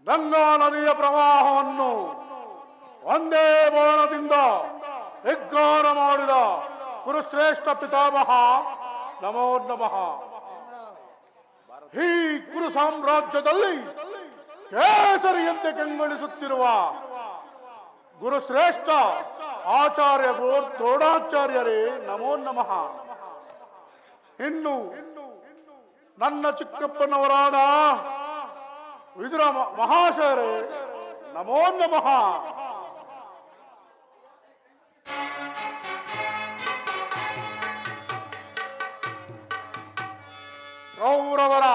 ಗಂಗಾ ನದಿಯ ಪ್ರವಾಹವನ್ನು ಒಂದೇ ಬಾಣದಿಂದ ಹೆಗ್ಗಾರ ಮಾಡಿದ ಕುರುಶ್ರೇಷ್ಠ ಪಿತಾಮಹ ನಮೋ ನಮಃ. ಈ ಕುರು ಸಾಮ್ರಾಜ್ಯದಲ್ಲಿ ಕೇಸರಿಯಂತೆ ಕೆಂಗಳಿಸುತ್ತಿರುವ ಗುರುಶ್ರೇಷ್ಠ ಆಚಾರ್ಯ ದ್ರೋಣಾಚಾರ್ಯರೇ ನಮೋ ನಮಃ. ಇನ್ನು ನನ್ನ ಚಿಕ್ಕಪ್ಪನವರಾದ ವಿದುರ ಮಹಾಶಯರೇ ನಮೋ ನಮಃ. ಕೌರವರ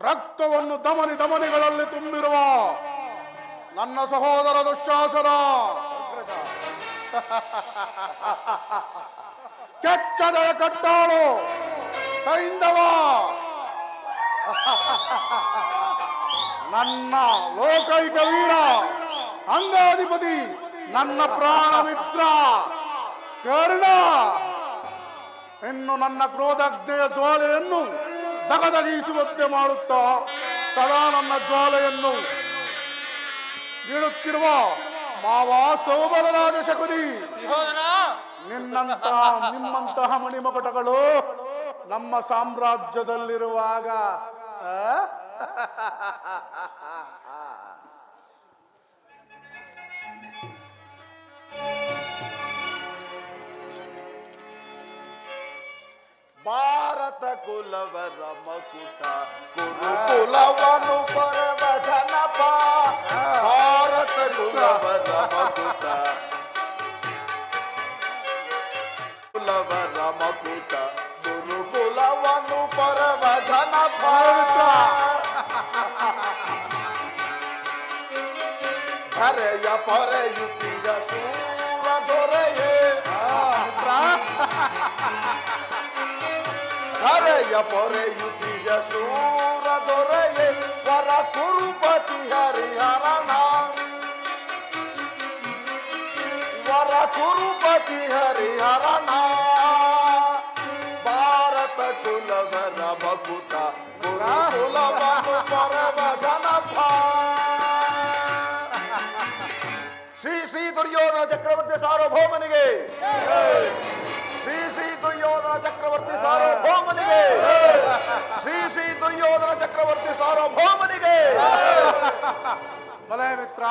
ರಕ್ತವನ್ನು ಧಮನಿಗಳಲ್ಲಿ ತುಂಬಿರುವ ನನ್ನ ಸಹೋದರ ದುಶ್ಯಾಸನ, ಕೆಚ್ಚದ ಕಟ್ಟಾಳು ಸೈಂಧವ, ನನ್ನ ಲೋಕೈಕ ವೀರ ಅಂಗಾಧಿಪತಿ, ನನ್ನ ಪ್ರಾಣ ಮಿತ್ರ ಕರ್ಣ, ಇನ್ನು ನನ್ನ ಕ್ರೋಧಾಗ್ನೆಯ ಜ್ವಾಲೆಯನ್ನು ದಗದಗಿಸುವಂತೆ ಮಾಡುತ್ತಾ ಸದಾ ನನ್ನ ಜ್ವಾಲೆಯನ್ನು ನೀಡುತ್ತಿರುವ ಮಾವ ಸೋಬಲರಾಜ ಶಕುನಿ, ನಿಮ್ಮಂತಹ ಮಣಿಮಕಟಗಳು ನಮ್ಮ ಸಾಮ್ರಾಜ್ಯದಲ್ಲಿರುವಾಗ ಭಾರತ ಕುಲವರ ಮಕುಟ ಕುರುಕುಲವನು ಪರಮ ಜನಪ, ಭಾರತ ಕುಲವರ ಮಕುಟ ಕುಲವರ ಮಕುಟ ಗುರುಕುಲವನು ಪರಮ ಜನಪ, ಧರೆಯ ಪೊರೆಯುತ್ತಿಯ ಶೂರ ದೊರೆಯೇ, ಧರೆಯ ಪೊರೆಯುತ್ತಿಯ ಶೂರ ದೊರೆಯೇ, ವರ ಕುರುಪತಿ ಹರಿಹರಣ, ವರ ಕುರುಪತಿ ಹರಿಹರಣ, ಭಾರತ ಕುಲವರ ಮಕುಟ ಗುರುಕುಲವನು ಪರಮ ಜನಪ. ಶ್ರೀ ಶ್ರೀ ದುರ್ಯೋಧನ ಚಕ್ರವರ್ತಿ ಸಾರ್ವಭೌಮನಿಗೆ, ಶ್ರೀ ಶ್ರೀ ದುರ್ಯೋಧನ ಚಕ್ರವರ್ತಿ ಸಾರ್ವಭೌಮನಿಗೆ, ಶ್ರೀ ಶ್ರೀ ದುರ್ಯೋಧನ ಚಕ್ರವರ್ತಿ ಸಾರ್ವಭೌಮನಿಗೆ. ಬಲೆ ಮಿತ್ರ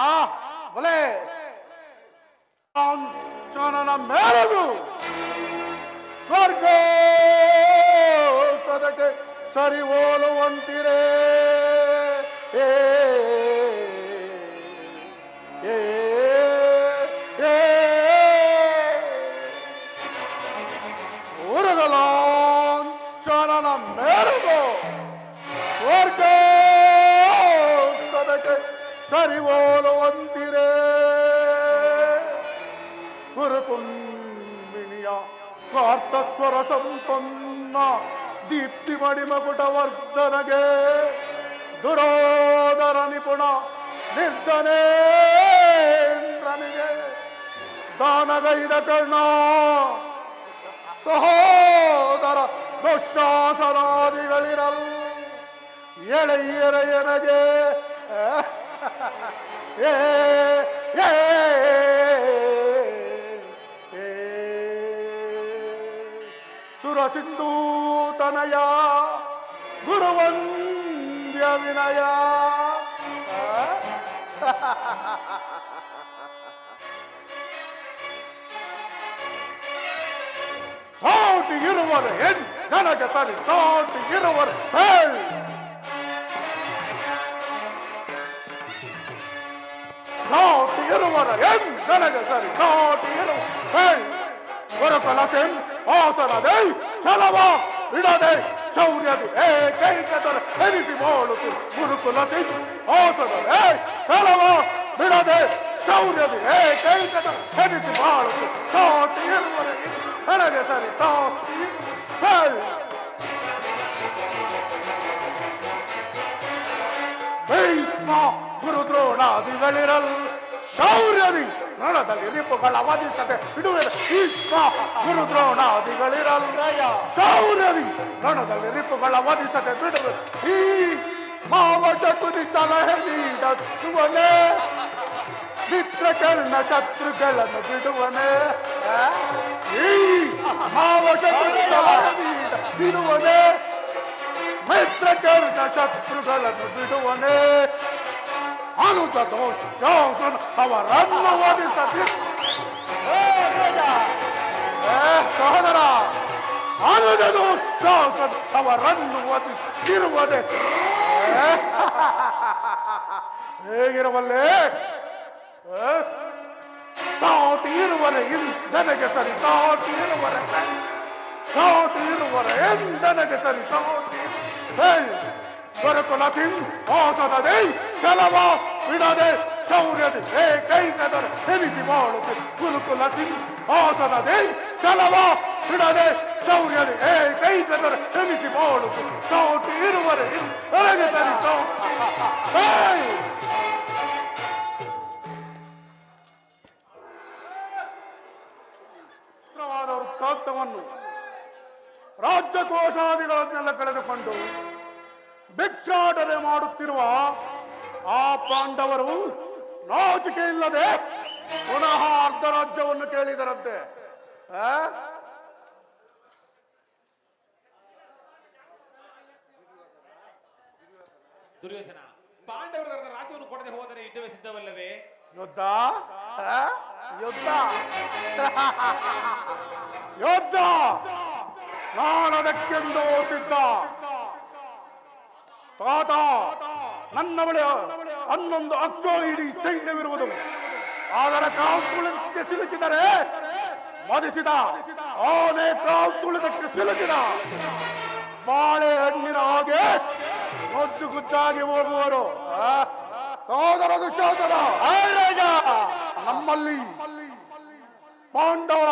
ಬಲೆ, ಕಾಂಚನನ ಮೇಲದು ಸ್ವರ್ಗ ಸದಕ್ಕೆ ಸರಿ ಹೋಲುವಂತಿರೇ, ಲಾಂಛನನ ಮೇರೆದು ಸ್ವರ್ಗ ಸದಕ್ಕೆ ಸರಿ ಹೋಲುವಂತಿರೇ, ಗುರುತುಂಬಿನಿಯ ಕಾರ್ತಸ್ವರ ಸಂಪನ್ನ ದೀಪ್ತಿ ಮಣಿಮಕುಟ ವರ್ಧನಗೆ, ದುರೋದರ ನಿಪುಣ ನಿರ್ಧನೇಂದ್ರನಿಗೆ, ದಾನಗೈದ ಕರ್ಣ ಸಹೋದರ ದುಶ್ಯಾಸನಾದಿಗಳಿರಲ್ ಎಳೆಯರೆಯನಗೆ ಸುರಸಿಂಧೂತನಯ ಗುರುವಂದ್ಯ ವಿನಯ. ಸಾಟಿ ಇರುವರು ಹೆಣ್ ನನಗೆ ಸರಿ, ಸಾಟಿ ಇರುವರು ಇರುವರ ಎನ್ ನನಗೆ ಸರಿ ಸಾಟಿ ಇರುವ ಹೊರಕಲಸೆನ್ ಆಸನದೆ ಛಲವ ಬಿಡದೆ ಶೌರ್ಯದಿ ಏಕೈಕದರ ಎನಿಸಿ ಬಾಳುತ್ತಿ ಗುರುಕುಲಸಿ ಆಸನದೆ ಛಲವ ಬಿಡದೆ ಶೌರ್ಯದಿ ಏಕೈಕದರ ಎನಿಸಿ ಬಾಳುತ್ತಿ ಸಾಟಿ ಇರುವರೆಗೆ ನನಗೆ ಸರಿ ಸಾಟಿ ಭೀಷ್ಮ ಗುರುದ್ರೋಣಾದಿಗಳಿರಲ್ ಶೌರ್ಯದಿ ರಣದಲ್ಲಿ ರಿಪುಗಳ ವಧಿಸದೆ ಬಿಡುವೆ ಭೀಷ್ಮ ಗುರುದ್ರೋಣಾದಿಗಳಿರಲ್ ಶೌರ್ಯದಿ ರಣದಲ್ಲಿ ರಿಪುಗಳ ವಧಿಸದೆ ಬಿಡುವೆ ಈ ಮಾವಶಕುನಿ ಸಲಹೆ ನೀಡುವನೇ ಮಿತ್ರಕರ್ಣ ಶತ್ರುಗಳನ್ನು ಬಿಡುವನೇ ಈ ಮಾವಶಕುನಿ ಸಲಹೆ ನೀಡುವನೇ ಮಿತ್ರಕರ್ಣ ಶತ್ರುಗಳನ್ನು ಬಿಡುವನೇ ಅನುಜ ದೋಷಾಸನ ಅವರನ್ನು ವಧಿಸದಿ ಸಹೋದರ ಅನುಜ ದೋಷಾಸನ ಅವರನ್ನು ವಧಿಸುತ್ತಿರುವುದೇ ಹೇಗಿರುವಲ್ಲೇ ತಾಟಿ ಇರುವರೆ ನನಗೆ ಸರಿ ತಾಟಿ ಇರುವರೆ ತಾಟಿ ಇರುವರೆ ನನಗೆ ಸರಿ ತಾಟಿ ಗುರುಕುಲ ಸಿಂಹಾಸನದೆ ಛಲವ ಬಿಡದೆ ಶೌರ್ಯದಿ ಏಕೈಕದರ ಎನಿಸಿ ಬಾಳುತ್ತೆ ಗುರುಕುಲ ಸಿಂಹಾಸನದೆ ಛಲವ ಬಿಡದೆ ಶೌರ್ಯದಿ ಏಕೈಕದರ ಎನಿಸಿ ಬಾಳುತ್ತೆ ಸಾಟಿ ಇರುವರೆ ನನಗೆ ಸರಿ ವೃತ್ತಾಂತವನ್ನು ರಾಜ್ಯಕೋಶಾದಿಗಳನ್ನೆಲ್ಲ ಕಳೆದುಕೊಂಡು ಭಿಕ್ಷಾಟನೆ ಮಾಡುತ್ತಿರುವ ಆ ಪಾಂಡವರು ನಾಚಿಕೆ ಇಲ್ಲದೆ ಪುನಃ ಅರ್ಧ ರಾಜ್ಯವನ್ನು ಕೇಳಿದರಂತೆ. ದುರ್ಯೋಧನ, ಪಾಂಡವರ ರಾಜ್ಯವನ್ನು ಕೊಡದೆ ಹೋದರೆ ಯುದ್ಧವೇ ಸಿದ್ಧವಲ್ಲವೇ? ಯುದ್ಧ ಯುದ್ಧ ಯುದ್ಧ ನಾನದಕ್ಕೆಂದು ಸಿದ್ಧ. ತಾತ, ನನ್ನ ಬಳಿ 11 ಅಕ್ಷೋ ಇಡೀ ಸೈನ್ಯವಿರುವುದು. ಅದರ ಕಾಲ್ತುಳಿದಕ್ಕೆ ಸಿಲುಕಿದರೆ ಮದಿಸಿದ ಆನೆ ಕಾಲ್ತುಳಿದಕ್ಕೆ ಸಿಲುಕಿದ ಬಾಳೆ ಹಣ್ಣಿನ ಹಾಗೆ ಗೊಜ್ಜು ಗುಜ್ಜಾಗಿ ಹೋಗುವರು. ಸಹೋದರ ದುಶ್ಯಾಸನ, ನಮ್ಮಲ್ಲಿ ಪಾಂಡವರ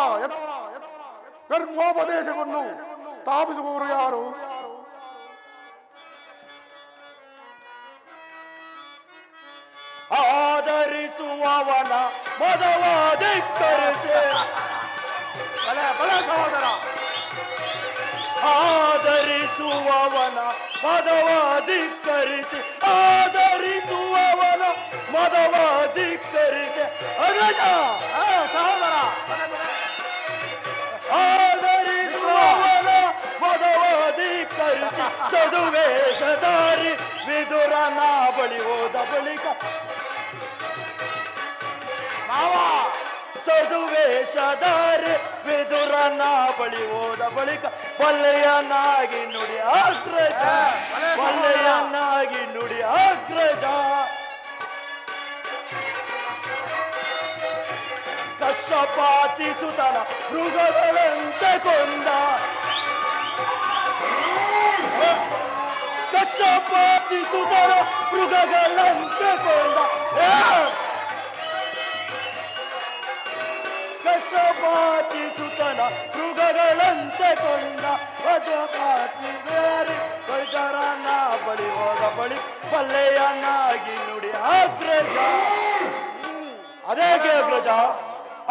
ಧರ್ಮೋಪದೇಶವನ್ನು ಸ್ಥಾಪಿಸುವವರು ಯಾರು? ಆಧರಿಸುವವನ ಮದವಾಧಿಕ್ಕರಿಸಿ ಬಲೆ ಸಹೋದರ, ಆಧರಿಸುವವನ ಮದವಾಧಿಕ್ಕರಿಸಿ ಆಧರಿಸುವವನ ಮದವಾಧಿಕ್ಕರಿಸಿ ಸಹೋದರ, ಆಧರಿಸುವವನ ಮದವಾಧಿಕ್ಕರಿಸಿ ತದುವೇಷಧಾರಿ ವಿದುರನ ಬಳಿ ಹೋದ ಬಳಿಕ ಸದುವೇಷಧಾರಿ ವಿದುರನ ಬಳಿ ಹೋದ ಬಳಿಕ ಬಲ್ಲೆಯನಾಗಿ ನುಡಿ ಅಗ್ರಜ, ಬಲ್ಲೆಯನಾಗಿ ನುಡಿ ಅಗ್ರಜ. ಕಶ್ಯಪಾತಿ ಸುತನ ಮೃಗಗಳಂತೆ ಕೊಂದ, ಕಶ್ಯಪಾತಿ ಸುತನ ಮೃಗಗಳಂತೆ ಕೊಂದ, ಕಶ್ಯಪಾತಿ ಸುತನ ಮೃಗಗಳಂತೆ ಕೊಂದ. ವಜ್ರಪಾತಿ ಬೇರೆ ವೈದ್ಯರನ ಬಳಿ ಹೋದ ಬಳಿ ಪಲ್ಲೆಯನ್ನಾಗಿ ನುಡಿ ಅಗ್ರಜ. ಅದೇಗೆ ಅಗ್ರಜ?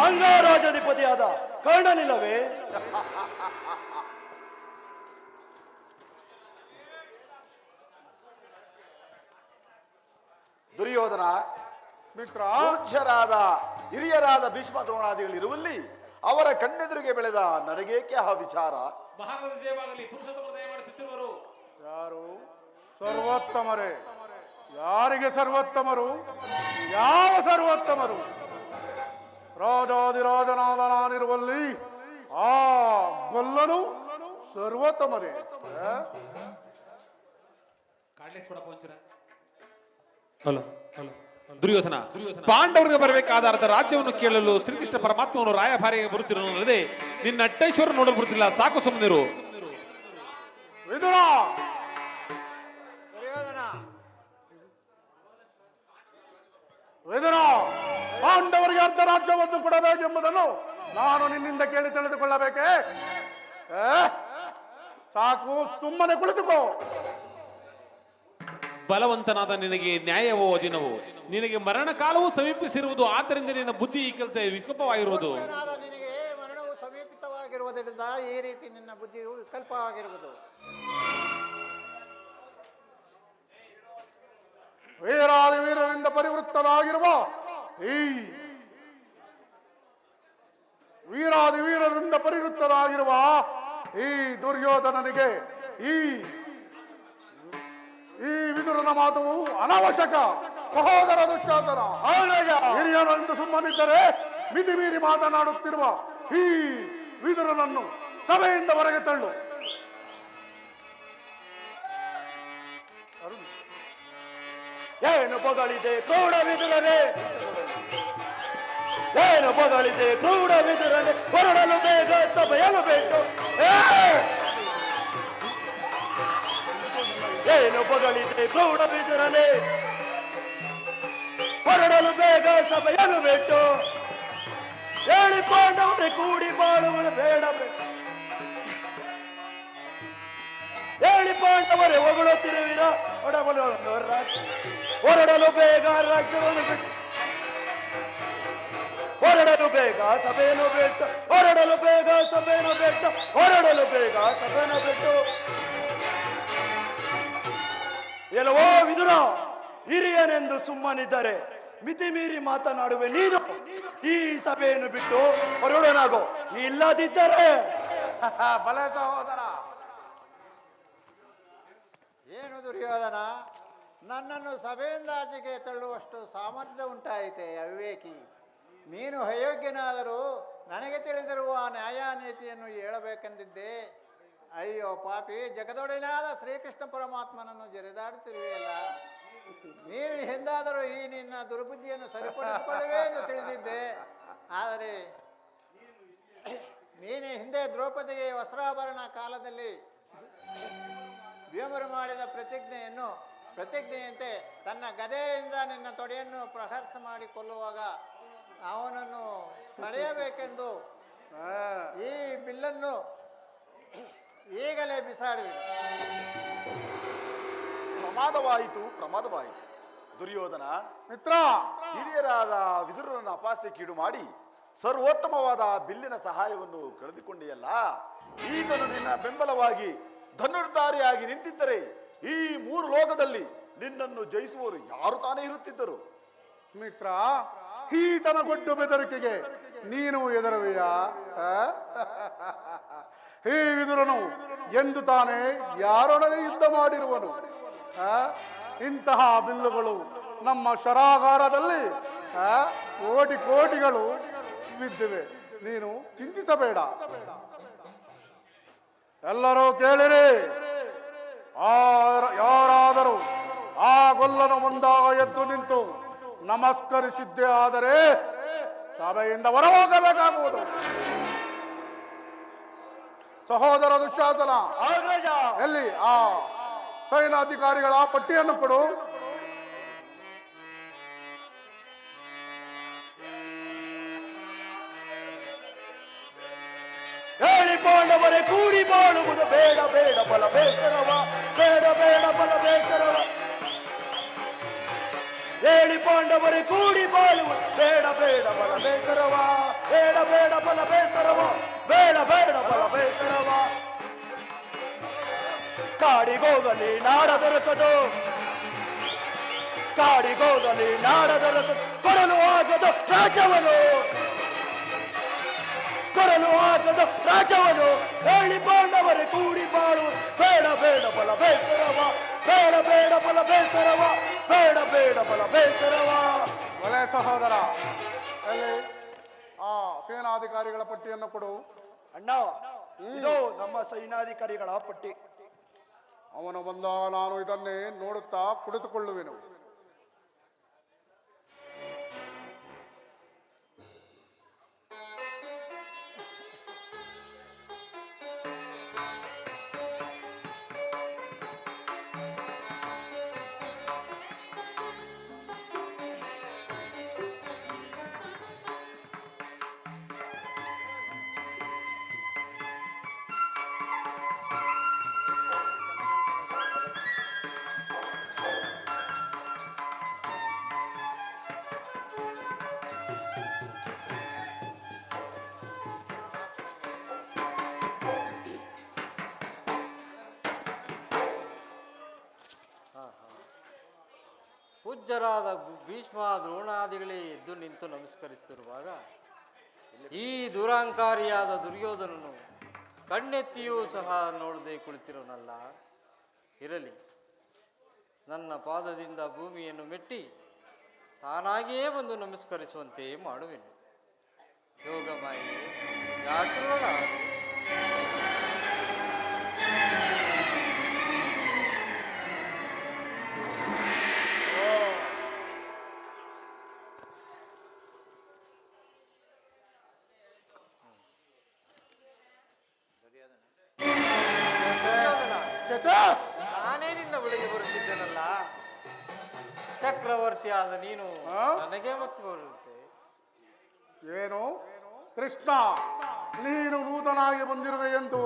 ಅಂಗರಾಜಾಧಿಪತಿಯಾದ ಕರ್ಣನಿಲ್ಲವೇ? ದುರ್ಯೋಧನ, ಮಿತ್ರ, ಪೂಜ್ಯರಾದ ಹಿರಿಯರಾದ ಭೀಷ್ಮ ದ್ರೋಣಾದಿಗಳಿರುವಲ್ಲಿ ಅವರ ಕಣ್ಣೆದುರಿಗೆ ಬೆಳೆದ ನನಗೇಕೆ ಆ ವಿಚಾರ? ಮಹಾರಾಜ ಜಯವಾಗಲಿ, ಪುರುಷೋತ್ತಮ ದಯ ಮಾಡಿಸುತ್ತಿರುವರು ಯಾರು? ಸರ್ವೋತ್ತಮರೇ. ಯಾರಿಗೆ ಸರ್ವೋತ್ತಮರು? ಯಾವ ಸರ್ವೋತ್ತಮರು? ರಾಜಾದಿರಾಜನಾದ ನಾನಿರುವಲ್ಲಿ ಆ ಗೊಲ್ಲನು ಸರ್ವೋತ್ತಮರೇ. ಕಾಡ್ಲೇಸ್ಕೊಡ ಪಂಚರ. ಹಲೋ ಹಲೋ ದುರ್ಯೋಧನ, ಪಾಂಡವರಿಗೆ ಬರಬೇಕಾದ ಅರ್ಧ ರಾಜ್ಯವನ್ನು ಕೇಳಲು ಶ್ರೀಕೃಷ್ಣ ಪರಮಾತ್ಮನು ರಾಯಭಾರಿಗೆ ಬರುತ್ತಿರುವುದಲ್ಲದೆ ನಿನ್ನ ಅಟ್ಟೇಶ್ವರ ನೋಡಲು ಬರುತ್ತಿಲ್ಲ. ಸಾಕು, ಸುಮ್ಮನಿರು. ವಿದುರ, ವಿದುರ, ಪಾಂಡವರಿಗೆ ಅರ್ಧ ರಾಜ್ಯವನ್ನು ಕೊಡಬೇಕೆಂಬುದನ್ನು ನಾನು ನಿನ್ನಿಂದ ಕೇಳಿ ತಿಳಿದುಕೊಳ್ಳಬೇಕೆ? ಸಾಕು, ಸುಮ್ಮನೆ ಕುಳಿತುಕೋ. ಬಲವಂತನಾದ ನಿನಗೆ ನ್ಯಾಯವೋ ದಿನವೋ, ನಿನಗೆ ಮರಣ ಕಾಲವೂ ಸಮೀಪಿಸಿರುವುದು, ಆದ್ದರಿಂದ ನಿನ್ನ ಬುದ್ಧಿ ಈ ಕಲಿತ ವಿಕಲ್ಪವಾಗಿರುವುದು. ನಿನಗೆ ಮರಣವು ಸಮೀಪಿತವಾಗಿರುವುದರಿಂದ ಈ ರೀತಿ ನಿನ್ನ ಬುದ್ಧಿಯು ವಿಕಲ್ಪವಾಗಿರುವುದು. ವೀರಾದಿ ವೀರರಿಂದ ಪರಿವೃತ್ತನಾಗಿರುವ ಈ ವೀರಾದಿ ವೀರರಿಂದ ಪರಿವೃತ್ತನಾಗಿರುವ ಈ ದುರ್ಯೋಧನನಿಗೆ ಈ ವಿದುರನ ಮಾತು ಅನಾವಶ್ಯಕ. ಸಹೋದರ ದುಶ್ಯಾಸನ, ಹಿರಿಯನು ಎಂದು ಸುಮ್ಮನಿದ್ದರೆ ಮಿತಿ ಮೀರಿ ಮಾತನಾಡುತ್ತಿರುವ ಈ ವಿದುರನನ್ನು ಸಭೆಯಿಂದ ಹೊರಗೆ ತಳ್ಳು. ಏನು ಪೊಗಳಿದೆ ಕ್ರೂಢ ವಿದುರನೆ, ಏನು ಪೊಗಳಿದೆ ಕ್ರೂಢ ವಿದುರನೆ, ಹೊರಡಲು ಬೇಗ ಸಭೆಯನ್ನು ಬಿಟ್ಟು. ಏನು ಪೊಗಳಿದೆ ಕ್ರೂಢ ವಿದುರನೆ, ಹೊರಡಲು ಬೇಗ ಸಭೆಯನ್ನು ಬಿಟ್ಟು. ಹೇಳಿ ಪಾಂಡವರೇ ಕೂಡಿ ಬಾಳುವುದು ಬೇಡ, ಹೇಳಿ ಪಾಂಡವರೇ ಹೊಗಳುತ್ತಿರುವಿರ ಒಡಬಲು ಹೊರಡಲು ಬೇಗ ರಾಜ್ಯವನ್ನು ಬಿಟ್ಟು. ಹೊರಡಲು ಬೇಗ ಸಭೆಯನ್ನು ಬಿಟ್ಟು, ಹೊರಡಲು ಬೇಗ ಸಭೆಯನ್ನು ಬಿಟ್ಟು, ಹೊರಡಲು ಬೇಗ ಸಭೆಯನ್ನು ಬಿಟ್ಟು. ಎಲ್ಲವೋ ವಿದುರ, ಹಿರಿಯನೆಂದು ಸುಮ್ಮನಿದ್ದರೆ ಮಿತಿ ಮೀರಿ ಮಾತನಾಡುವೆ ನೀನು. ಈ ಸಭೆಯನ್ನು ಬಿಟ್ಟು ಹೊರಡನಾಗೋ, ಇಲ್ಲದಿದ್ದರೆ ಬಲೆ ಸಹೋದರ. ಏನು ದುರ್ಯೋಧನ, ನನ್ನನ್ನು ಸಭೆಯಿಂದ ಆಚೆಗೆ ತಳ್ಳುವಷ್ಟು ಸಾಮರ್ಥ್ಯ ಉಂಟಾಯಿತೆ ಅವಿವೇಕಿ. ನೀನು ಅಯೋಗ್ಯನಾದರೂ ನನಗೆ ತಿಳಿದಿರುವ ನ್ಯಾಯ ನೀತಿಯನ್ನು ಹೇಳಬೇಕೆಂದಿದ್ದೆ. ಅಯ್ಯೋ ಪಾಪಿ, ಜಗದೊಡೆಯನಾದ ಶ್ರೀಕೃಷ್ಣ ಪರಮಾತ್ಮನನ್ನು ಜರಿದಾಡುತ್ತಿರುವೆಯಲ್ಲ. ನೀನು ಎಂದಾದರೂ ಈ ನಿನ್ನ ದುರ್ಬುದ್ಧಿಯನ್ನು ಸರಿಪಡಿಸಿಕೊಳ್ಳುವೆ ಎಂದು ತಿಳಿದಿದ್ದೆ. ಆದರೆ ನೀನು ಹಿಂದೆ ದ್ರೌಪದಿಗೆ ವಸ್ತ್ರಾಭರಣ ಕಾಲದಲ್ಲಿ ಭೀಮರು ಮಾಡಿದ ಪ್ರತಿಜ್ಞೆಯಂತೆ ತನ್ನ ಗದೆಯಿಂದ ನಿನ್ನ ತೊಡೆಯನ್ನು ಪ್ರಹರ್ಷ ಮಾಡಿ ಕೊಲ್ಲುವಾಗ ಅವನನ್ನು ತಡೆಯಬೇಕೆಂದು ಈ ಬಿಲ್ಲನ್ನು ಈಗಲೇ ಬಿಸಾಡುವೆ. ಪ್ರಮಾದವಾಯಿತು ದುರ್ಯೋಧನ. ಮಿತ್ರ, ಹಿರಿಯರಾದ ವಿದುರರನ್ನು ಅಪಾಸ್ಯಕ್ಕೀಡು ಮಾಡಿ ಸರ್ವೋತ್ತಮವಾದ ಬಿಲ್ಲಿನ ಸಹಾಯವನ್ನು ಕಳೆದುಕೊಂಡಿಯಲ್ಲ. ಈಗನು ನಿನ್ನ ಬೆಂಬಲವಾಗಿ ಧನುರ್ಧಾರಿಯಾಗಿ ನಿಂತಿದ್ದರೆ ಈ 3 ಲೋಕದಲ್ಲಿ ನಿನ್ನನ್ನು ಜಯಿಸುವವರು ಯಾರು ತಾನೇ ಇರುತ್ತಿದ್ದರು? ಮಿತ್ರ, ಈತನ ಗೊಡ್ಡು ಬೆದರಿಕೆಗೆ ನೀನು ಹೆದರುವೆಯಾ? ಈ ವಿದುರನು ಎಂದು ತಾನೇ ಯಾರೊಡನೆ ಯುದ್ಧ ಮಾಡಿರುವನು? ಇಂತಹ ಬಿಲ್ಲುಗಳು ನಮ್ಮ ಶರಾಗಾರದಲ್ಲಿ ಕೋಟಿಗಳು ಬಿದ್ದಿವೆ. ನೀನು ಚಿಂತಿಸಬೇಡ. ಎಲ್ಲರೂ ಕೇಳಿರಿ, ಯಾರಾದರೂ ಆ ಗೊಲ್ಲನು ಮುಂದಾಗ ಎದ್ದು ನಿಂತು ನಮಸ್ಕರಿಸಿದ್ದೇ ಆದರೆ ಸಭೆಯಿಂದ ಹೊರಹೋಗಬೇಕಾಗುವುದು. ಸಹೋದರ ದುಶ್ಯಾಸನ, ಎಲ್ಲಿ ಆ ಸೈನಾಧಿಕಾರಿಗಳ ಪಟ್ಟಿಯನ್ನು ಕೊಡು. ಹೇಳಿ ಪಾಂಡವರೇ ಕೂಡಿ ಬಾಳುವುದು ಬೇಡ ಬೇಡ ಬಲ ಬೇಸರವ, ಬೇಡ ಬೇಡ ಬಲ ಬೇಸರವ. ಹೇಳಿ ಪಾಂಡವರೇ ಕೂಡಿ ಬಾಳುವುದು ಬೇಡ ಬೇಡ ಬಲ ಬೇಸರವ, ಬೇಡ ಬೇಡ ಬಲ ಬೇಸರವ, ಬೇಡ ಬೇಡ ಬಲ ಬೇಸರವ. ಕಾಡಿಗೋಗಲಿ ನಾಡ ದೊರಕದು, ಕಾಡಿಗೋಗಲಿ ನಾಡ ದೊರಕದು, ಕೊಡಲು ಆಗದು ರಾಜ್ಯವನ್ನು, ಕೊಡಲು ಆಗದು ರಾಜ್ಯವನ್ನು. ಹೇಳಿ ಪಾಂಡವರೇ ಕೂಡಿ ಬಾಳು ಬೇಡ ಬೇಡ ಬಲ ಬೇಸರವ, ಬೇಡ ಬೇಡ ಬಲ ಬೇಸರವ, ಬೇಡ ಬೇಡ ಬಲ ಬೇಸರವ. ಒಲೆ ಸಹೋದರ, ಎಲ್ಲಿ ಆ ಸೇನಾಧಿಕಾರಿಗಳ ಪಟ್ಟಿಯನ್ನು ಕೊಡು. ಅಣ್ಣ, ಇದು ನಮ್ಮ ಸೈನಾಧಿಕಾರಿಗಳ ಪಟ್ಟಿ. ಅವನು ಬಂದಾಗ ನಾನು ಇದನ್ನೇ ನೋಡುತ್ತಾ ಕುಳಿತುಕೊಳ್ಳುವೆನು. ಪೂಜ್ಯರಾದ ಭೀಷ್ಮ ದ್ರೋಣಾದಿಗಳೇ ಎದ್ದು ನಿಂತು ನಮಸ್ಕರಿಸುತ್ತಿರುವಾಗ ಈ ದುರಾಂಕಾರಿಯಾದ ದುರ್ಯೋಧನನು ಕಣ್ಣೆತ್ತಿಯೂ ಸಹ ನೋಡದೆ ಕುಳಿತಿರೋನಲ್ಲ. ಇರಲಿ, ನನ್ನ ಪಾದದಿಂದ ಭೂಮಿಯನ್ನು ಮೆಟ್ಟಿ ತಾನಾಗಿಯೇ ಬಂದು ನಮಸ್ಕರಿಸುವಂತೆ ಮಾಡುವೆನು. ಯೋಗಮಾಯಿ ಯಾಕಿರೋಣ? ನಾನೇ ನಿನ್ನ ಬಳಿಗೆ ಬರುತ್ತಿದ್ದೇನಲ್ಲ, ಚಕ್ರವರ್ತಿ ಆದ ನೀನು ನನಗೆ ಮತ್ಸ ಬರುತ್ತೆ. ಏನು ಕೃಷ್ಣ, ನೀನು ನೂತನಾಗಿ ಬಂದಿರುವೆ ಎಂದು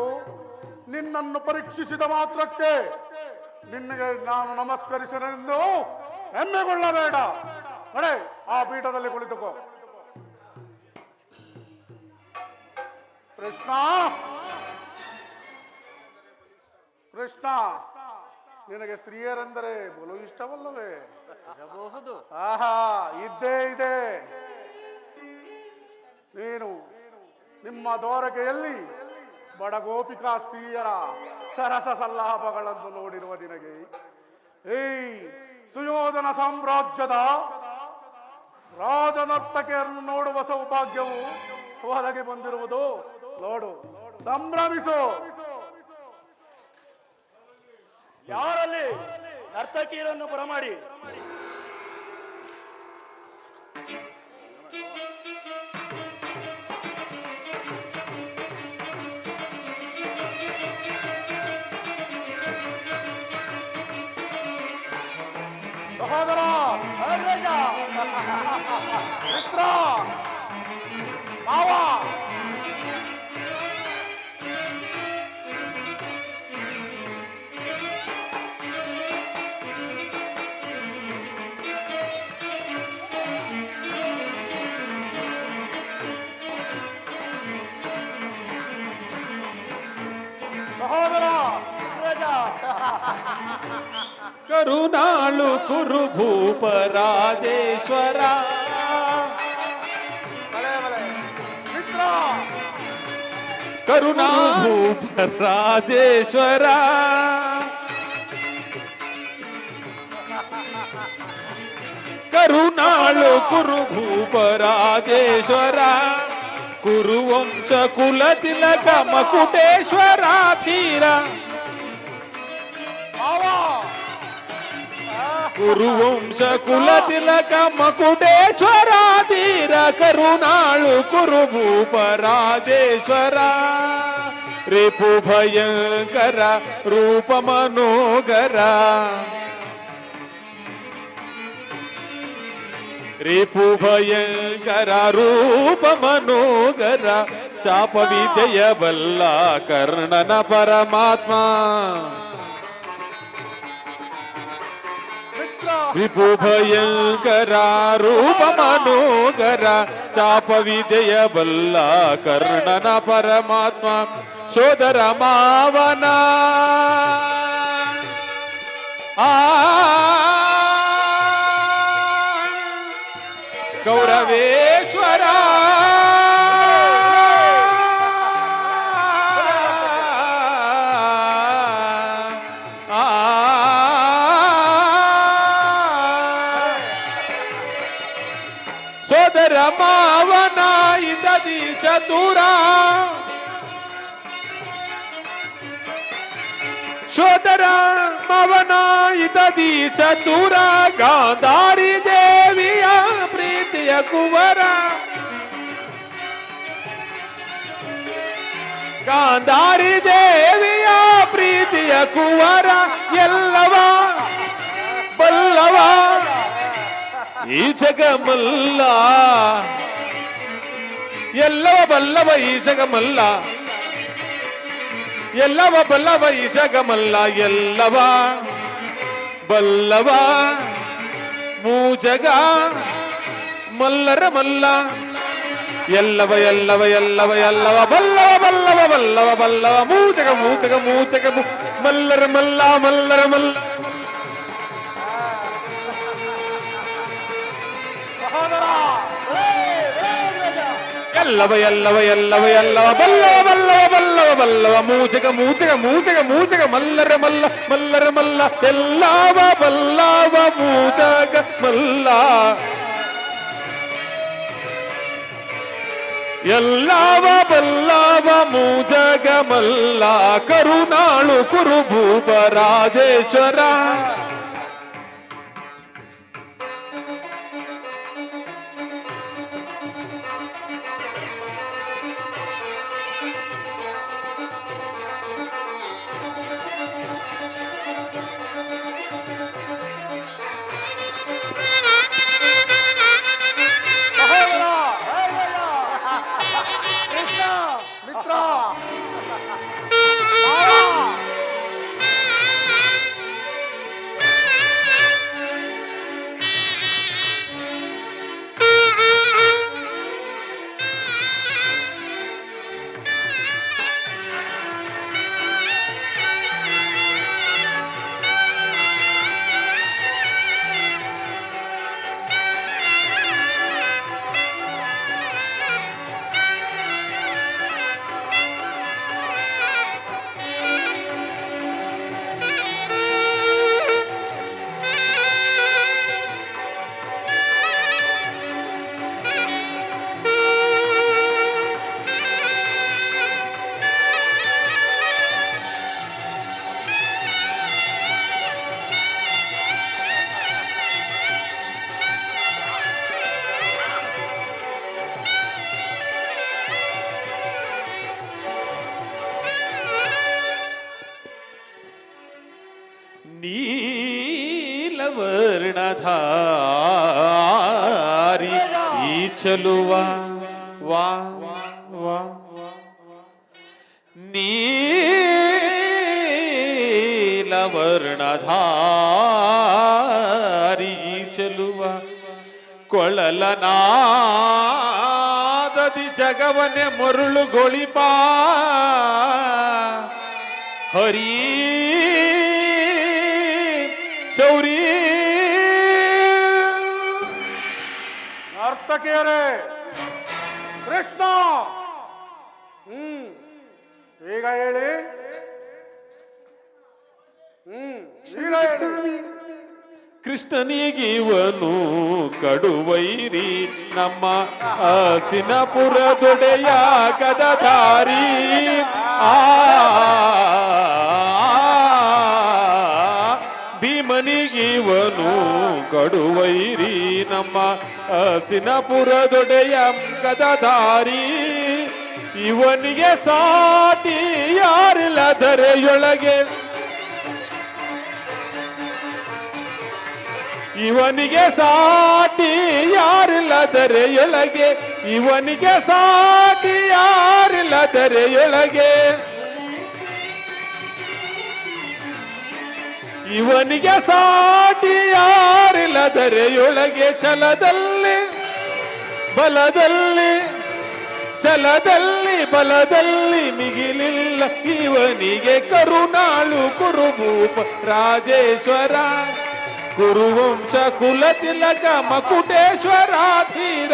ನಿನ್ನನ್ನು ಪರೀಕ್ಷಿಸಿದ ಮಾತ್ರಕ್ಕೆ ನಿನಗೆ ನಾನು ನಮಸ್ಕರಿಸಲೆಂದು ಹೆಮ್ಮೆಗೊಳ್ಳಬೇಡ. ನಡೆ, ಆ ಪೀಠದಲ್ಲಿ ಕುಳಿತುಕೋ. ಕೃಷ್ಣ, ಕೃಷ್ಣ, ನಿನಗೆ ಸ್ತ್ರೀಯರೆಂದರೆ ಬಲು ಇಷ್ಟವಲ್ಲವೇ? ಇರಬಹುದು. ಆಹಾ, ಇದ್ದೇ ಇದೆ. ನೀನು ನಿಮ್ಮ ದ್ವಾರಕೆಯಲ್ಲಿ ಬಡ ಗೋಪಿಕಾ ಸ್ತ್ರೀಯರ ಸರಸ ಸಲ್ಲಾಪಗಳನ್ನು ನೋಡಿರುವ ನಿನಗೆ ಈ ಸುಯೋಧನ ಸಾಮ್ರಾಜ್ಯದ ರಾಜನರ್ತಕೆಯನ್ನು ನೋಡುವ ಸೌಭಾಗ್ಯವು ಒದಗಿ ಬಂದಿರುವುದು. ನೋಡು, ಸಂಭ್ರಮಿಸು. ಯಾರಲ್ಲಿ ನರ್ತಕಿಯರನ್ನು ಬರಮಾಡಿ ಸಹೋದರ, ಅಗ್ರಜ, ಮಿತ್ರ, ಮಾವ, ಸಹೋದರ, ಅಗ್ರಜ, ಕರುಣಾಳು ಕುರು ಭೂಪ ರಾಜೇಶ್ವರ. ಬಲೆ ಬಲೆ, ಮಿತ್ರ, ಕರುಣಾ ಭೂಪ ರಾಜೇಶ್ವರ. ಕರುಣಾಳು ಕುರು ಭೂಪ ರಾಜೇಶ್ವರ. ಕುರುವಂಶ ಕುಲ ತಿಲಕ ಮಕುಟೇಶ್ವರ ತೀರ. ಮಾವ, ಕುರುವಂಶ ಕುಲ ತಿಲಕ ಮಕುಟೇಶ್ವರ ತೀರ. ಕರುಣಾಳು ಕುರು ಭೂಪ ರಾಜೇಶ್ವರ. ರಿಪು ಭಯಂಕರ ರೂಪ ಮನೋಗರ. ರಿಪು ಭಯಂಕರ ರೂಪ ಮನೋಗರ. ಚಾಪ ವಿದ್ಯೆಯ ಬಲ್ಲ ಕರ್ಣನ ಪರಮಾತ್ಮ. ವಿಪು ಭಯಂಕರ ರೂಪ ಮನೋಗರ. ಚಾಪ ವಿದ್ಯೆಯ ಬಲ್ಲ ಕರ್ಣನ ಪರಮಾತ್ಮ. ಸೋದರ ಮಾವನ ಗೌರವೇಶ್ವರ. ಸೋದರ ಮಾವನ ಇದದಿ ಚತುರ. ಸೋದರ ಮಾವನ ಇದದಿ ಚತುರ. ಗಾಂಧಾರಿ ದೇವಿಯ ಪ್ರೀತಿಯ ಕುವರ. ಗಾಂಧಾರಿ ದೇವಿಯ ಪ್ರೀತಿಯ ಕುವರ. ಎಲ್ಲವ ಬಲ್ಲವ ಈ ಜಗಮಲ್ಲ. ಎಲ್ಲವ ಬಲ್ಲವ ಈ ಜಗಮಲ್ಲ. ಎಲ್ಲವ ಬಲ್ಲವ ಈ ಜಗಮಲ್ಲ. ಎಲ್ಲವ ಬಲ್ಲವ ಮೂಜಗ ಮಲ್ಲರ ಮಲ್ಲ. ಎಲ್ಲವ ಎಲ್ಲವ ಎಲ್ಲವ ಎಲ್ಲವ ಬಲ್ಲವ ಬಲ್ಲವ ಬಲ್ಲವ ಬಲ್ಲವ ಮೂಜಗ ಮೂಜಗ ಮೂಜಗ ಮಲ್ಲರ ಮಲ್ಲ ಮಲ್ಲರ ಮಲ್ಲ. ಸಹೋದರ ಎಲ್ಲವ ಎಲ್ಲವ ಎಲ್ಲವ ಎಲ್ಲವ ಬಲ್ಲವ ಬಲ್ಲವ ಬಲ್ಲವ ಬಲ್ಲವ ಮೂಚಕ ಮೂಚಕ ಮೂಚಕ ಮೂಚಕ ಮಲ್ಲರ ಮಲ್ಲ ಮಲ್ಲರ ಮಲ್ಲ ಎಲ್ಲವ ಬಲ್ಲವ ಮೂಚಕ ಮಲ್ಲ ಎಲ್ಲವ ಬಲ್ಲವ ಮೂಜಗ ಮಲ್ಲ ಕರುನಾಳು ಕುರುಭೂಪ ರಾಜೇಶ್ವರ ಕೃಷ್ಣ ಮಿತ್ರ ನೀಲವರ್ಣಧಾರಿ ಈ ಚಲುವ ವಾ ವಾ ನೀಲವರ್ಣಧಾರಿ ಈ ಚಲುವ ಕೊಳಲನಾದದಿ ಜಗವನೆ ಮರುಳುಗೊಳಿಪ ಹರಿ ಶೌರಿ ನರ್ತಕಿಯರೇ ಕೃಷ್ಣ ಈಗ ಹೇಳಿ ಈಗ ಹೇಳಿ ಕೃಷ್ಣನಿಗಿವನು ಕಡುವೈರಿ ನಮ್ಮ ಹಸಿನಪುರದೊಡೆಯ ಗದಧಾರಿ ಭೀಮನಿಗಿವನು ಕಡುವೈರಿ ನಮ್ಮ ಹಸಿನಪುರದೊಡೆಯ ಗದಧಾರಿ ಇವನಿಗೆ ಸಾಟಿ ಯಾರಿಲ್ಲ ಧರೆಯೊಳಗೆ ಇವನಿಗೆ ಸಾಟಿ ಯಾರಿಲ್ಲ ಧರೆಯೊಳಗೆ ಇವನಿಗೆ ಸಾಟಿ ಯಾರಿಲ್ಲ ಧರೆಯೊಳಗೆ ಇವನಿಗೆ ಸಾಟಿ ಯಾರಿಲ್ಲ ಧರೆಯೊಳಗೆ ಛಲದಲ್ಲಿ ಬಲದಲ್ಲಿ ಛಲದಲ್ಲಿ ಬಲದಲ್ಲಿ ಮಿಗಿಲಿಲ್ಲ ಇವನಿಗೆ ಕರುನಾಳು ಕುರುಭೂಪ ರಾಜೇಶ್ವರ ಕುರುವಂಶ ಕುಲತಿಲಕ ಮಕುಟೇಶ್ವರಾಧೀರ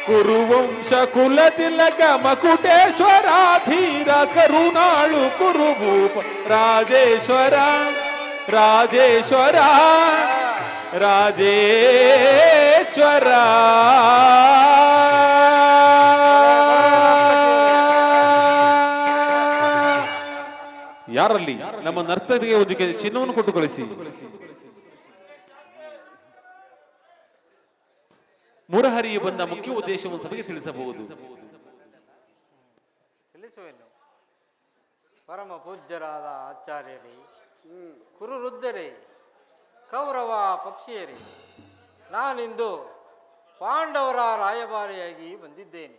ಕುರುವಂಶ ಕುಲತಿಲಕ ಮಕುಟೇಶ್ವರಾಧೀರ ಕರುನಾಳು ಕುರುಭೂಪ ರಾಜೇಶ್ವರ ರಾಜೇಶ್ವರ ರಾಜೇಶ್ವರ ಯಾರಲ್ಲಿ ನಮ್ಮ ನರ್ತಕಿಗೆ ಒಂದು ಚಿನ್ನವನ್ನು ಕೊಟ್ಟು ಕಳಿಸಿ. ಮುರಹರಿಗೆ ಬಂದ ಮುಖ್ಯ ಉದ್ದೇಶವನ್ನು ಸಭೆಗೆ ತಿಳಿಸಬಹುದು. ತಿಳಿಸುವೆನು. ಪರಮ ಪೂಜ್ಯರಾದ ಆಚಾರ್ಯರೇ, ಕುರುವೃದ್ಧರೇ, ಕೌರವ ಪಕ್ಷಿಯರೇ, ನಾನಿಂದು ಪಾಂಡವರ ರಾಯಭಾರಿಯಾಗಿ ಬಂದಿದ್ದೇನೆ.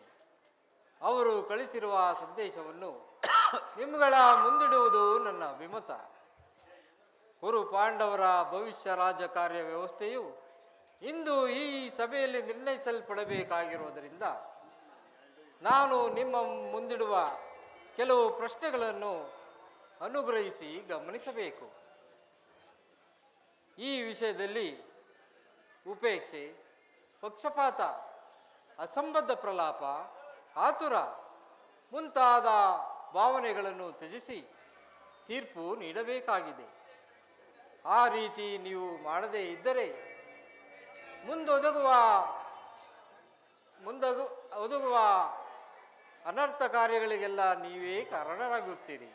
ಅವರು ಕಳಿಸಿರುವ ಸಂದೇಶವನ್ನು ನಿಮ್ಮಗಳ ಮುಂದಿಡುವುದು ನನ್ನ ಅಭಿಮತ. ಕುರು ಪಾಂಡವರ ಭವಿಷ್ಯ ರಾಜಕಾರ್ಯ ವ್ಯವಸ್ಥೆಯು ಇಂದು ಈ ಸಭೆಯಲ್ಲಿ ನಿರ್ಣಯಿಸಲ್ಪಡಬೇಕಾಗಿರುವುದರಿಂದ ನಾನು ನಿಮ್ಮ ಮುಂದಿಡುವ ಕೆಲವು ಪ್ರಶ್ನೆಗಳನ್ನು ಅನುಗ್ರಹಿಸಿ ಗಮನಿಸಬೇಕು. ಈ ವಿಷಯದಲ್ಲಿ ಉಪೇಕ್ಷೆ, ಪಕ್ಷಪಾತ, ಅಸಂಬದ್ಧ ಪ್ರಲಾಪ, ಆತುರ ಮುಂತಾದ ಭಾವನೆಗಳನ್ನು ತ್ಯಜಿಸಿ ತೀರ್ಪು ನೀಡಬೇಕಾಗಿದೆ. ಆ ರೀತಿ ನೀವು ಮಾಡದೇ ಇದ್ದರೆ ಒದಗುವ ಅನರ್ಥ ಕಾರ್ಯಗಳಿಗೆಲ್ಲ ನೀವೇ ಕಾರಣರಾಗುತ್ತೀರಿ.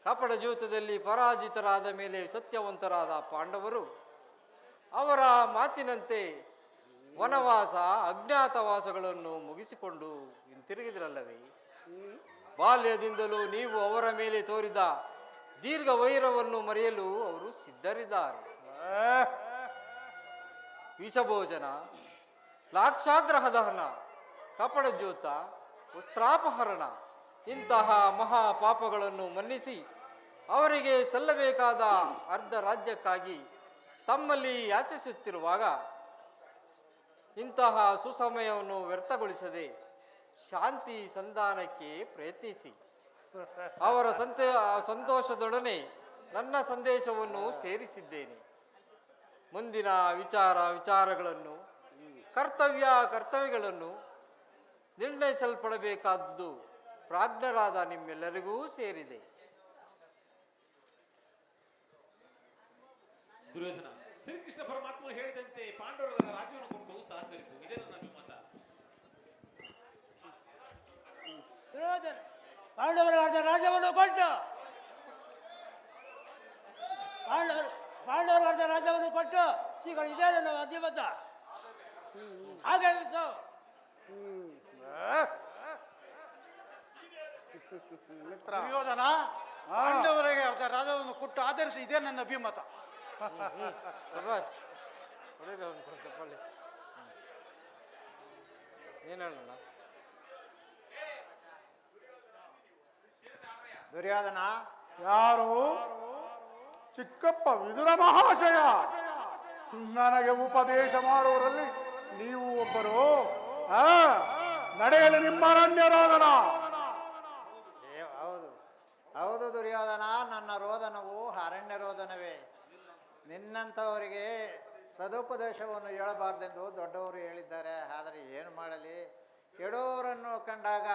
ಕಪಟ ಜೂತದಲ್ಲಿ ಪರಾಜಿತರಾದ ಮೇಲೆ ಸತ್ಯವಂತರಾದ ಪಾಂಡವರು ಅವರ ಮಾತಿನಂತೆ ವನವಾಸ, ಅಜ್ಞಾತವಾಸಗಳನ್ನು ಮುಗಿಸಿಕೊಂಡು ಹಿಂತಿರುಗಿದರಲ್ಲವೇ? ಬಾಲ್ಯದಿಂದಲೂ ನೀವು ಅವರ ಮೇಲೆ ತೋರಿದ ದೀರ್ಘ ವೈರವನ್ನು ಮರೆಯಲು ಅವರು ಸಿದ್ಧರಿದ್ದಾರೆ. ವಿಷಭೋಜನ, ಲಾಕ್ಷಾಗ್ರಹ ದಹನ, ಕಪಟ ಜೂತ, ವಸ್ತ್ರಾಪಹರಣ ಇಂತಹ ಮಹಾ ಪಾಪಗಳನ್ನು ಮನ್ನಿಸಿ ಅವರಿಗೆ ಸಲ್ಲಬೇಕಾದ ಅರ್ಧ ರಾಜ್ಯಕ್ಕಾಗಿ ತಮ್ಮಲ್ಲಿ ಯಾಚಿಸುತ್ತಿರುವಾಗ ಇಂತಹ ಸುಸಮಯವನ್ನು ವ್ಯರ್ಥಗೊಳಿಸದೆ ಶಾಂತಿ ಸಂಧಾನಕ್ಕೆ ಪ್ರಯತ್ನಿಸಿ. ಅವರ ಸಂತೋಷದೊಡನೆ ನನ್ನ ಸಂದೇಶವನ್ನು ಸೇರಿಸಿದ್ದೇನೆ. ಮುಂದಿನ ವಿಚಾರಗಳನ್ನು, ಕರ್ತವ್ಯಗಳನ್ನು ನಿರ್ಣಯಿಸಲ್ಪಡಬೇಕಾದುದು ಪ್ರಾಜ್ಞರಾದ ನಿಮ್ಮೆಲ್ಲರಿಗೂ ಸೇರಿದೆ. ದುರ್ಯೋಧನ, ಶ್ರೀಕೃಷ್ಣ ಪರಮಾತ್ಮ ಹೇಳಿದಂತೆ ಪಾಂಡವರ ರಾಜ್ಯವನ್ನು ಕೊಟ್ಟು ಸಹಕರಿಸು, ಇದೇ ನನ್ನ ಅಭಿಮತ. ದುರ್ಯೋಧನ ಪಾಂಡವರ ರಾಜ್ಯವನ್ನು ಕೊಟ್ಟು ಪಾಂಡವರ ರಾಜ್ಯವನ್ನು ಕೊಟ್ಟು ಶ್ರೀಗಳು ಇದೇ ನನ್ನ ಅಧಿಮತ. ಹಾಗೆ ದುರ್ಯೋಧನ ಪಾಂಡವರಿಗೆ ಅರ್ಧ ರಾಜ್ಯವನ್ನು ಕೊಟ್ಟು ಆಧರಿಸಿ ಇದೇ ನನ್ನ ಅಭಿಮತ. ಏನೇಳಣ್ಣ? ದುರ್ಯೋಧನ, ಯಾರು? ಚಿಕ್ಕಪ್ಪ ವಿದುರ ಮಹಾಶಯ. ನನಗೆ ಉಪದೇಶ ಮಾಡುವರಲ್ಲಿ ನೀವು ಒಬ್ಬರು. ನಡೆಯಲು ನಿಮ್ಮ ಅರಣ್ಯರೋದನ. ಹೌದು ಹೌದು ದುರ್ಯೋಧನ, ನನ್ನ ರೋದನವು ಅರಣ್ಯ ರೋದನವೇ. ನಿನ್ನಂಥವರಿಗೆ ಸದುಪದೇಶವನ್ನು ಹೇಳಬಾರ್ದೆಂದು ದೊಡ್ಡವರು ಹೇಳಿದ್ದಾರೆ. ಆದರೆ ಏನು ಮಾಡಲಿ, ಕೆಡೋರನ್ನು ಕಂಡಾಗ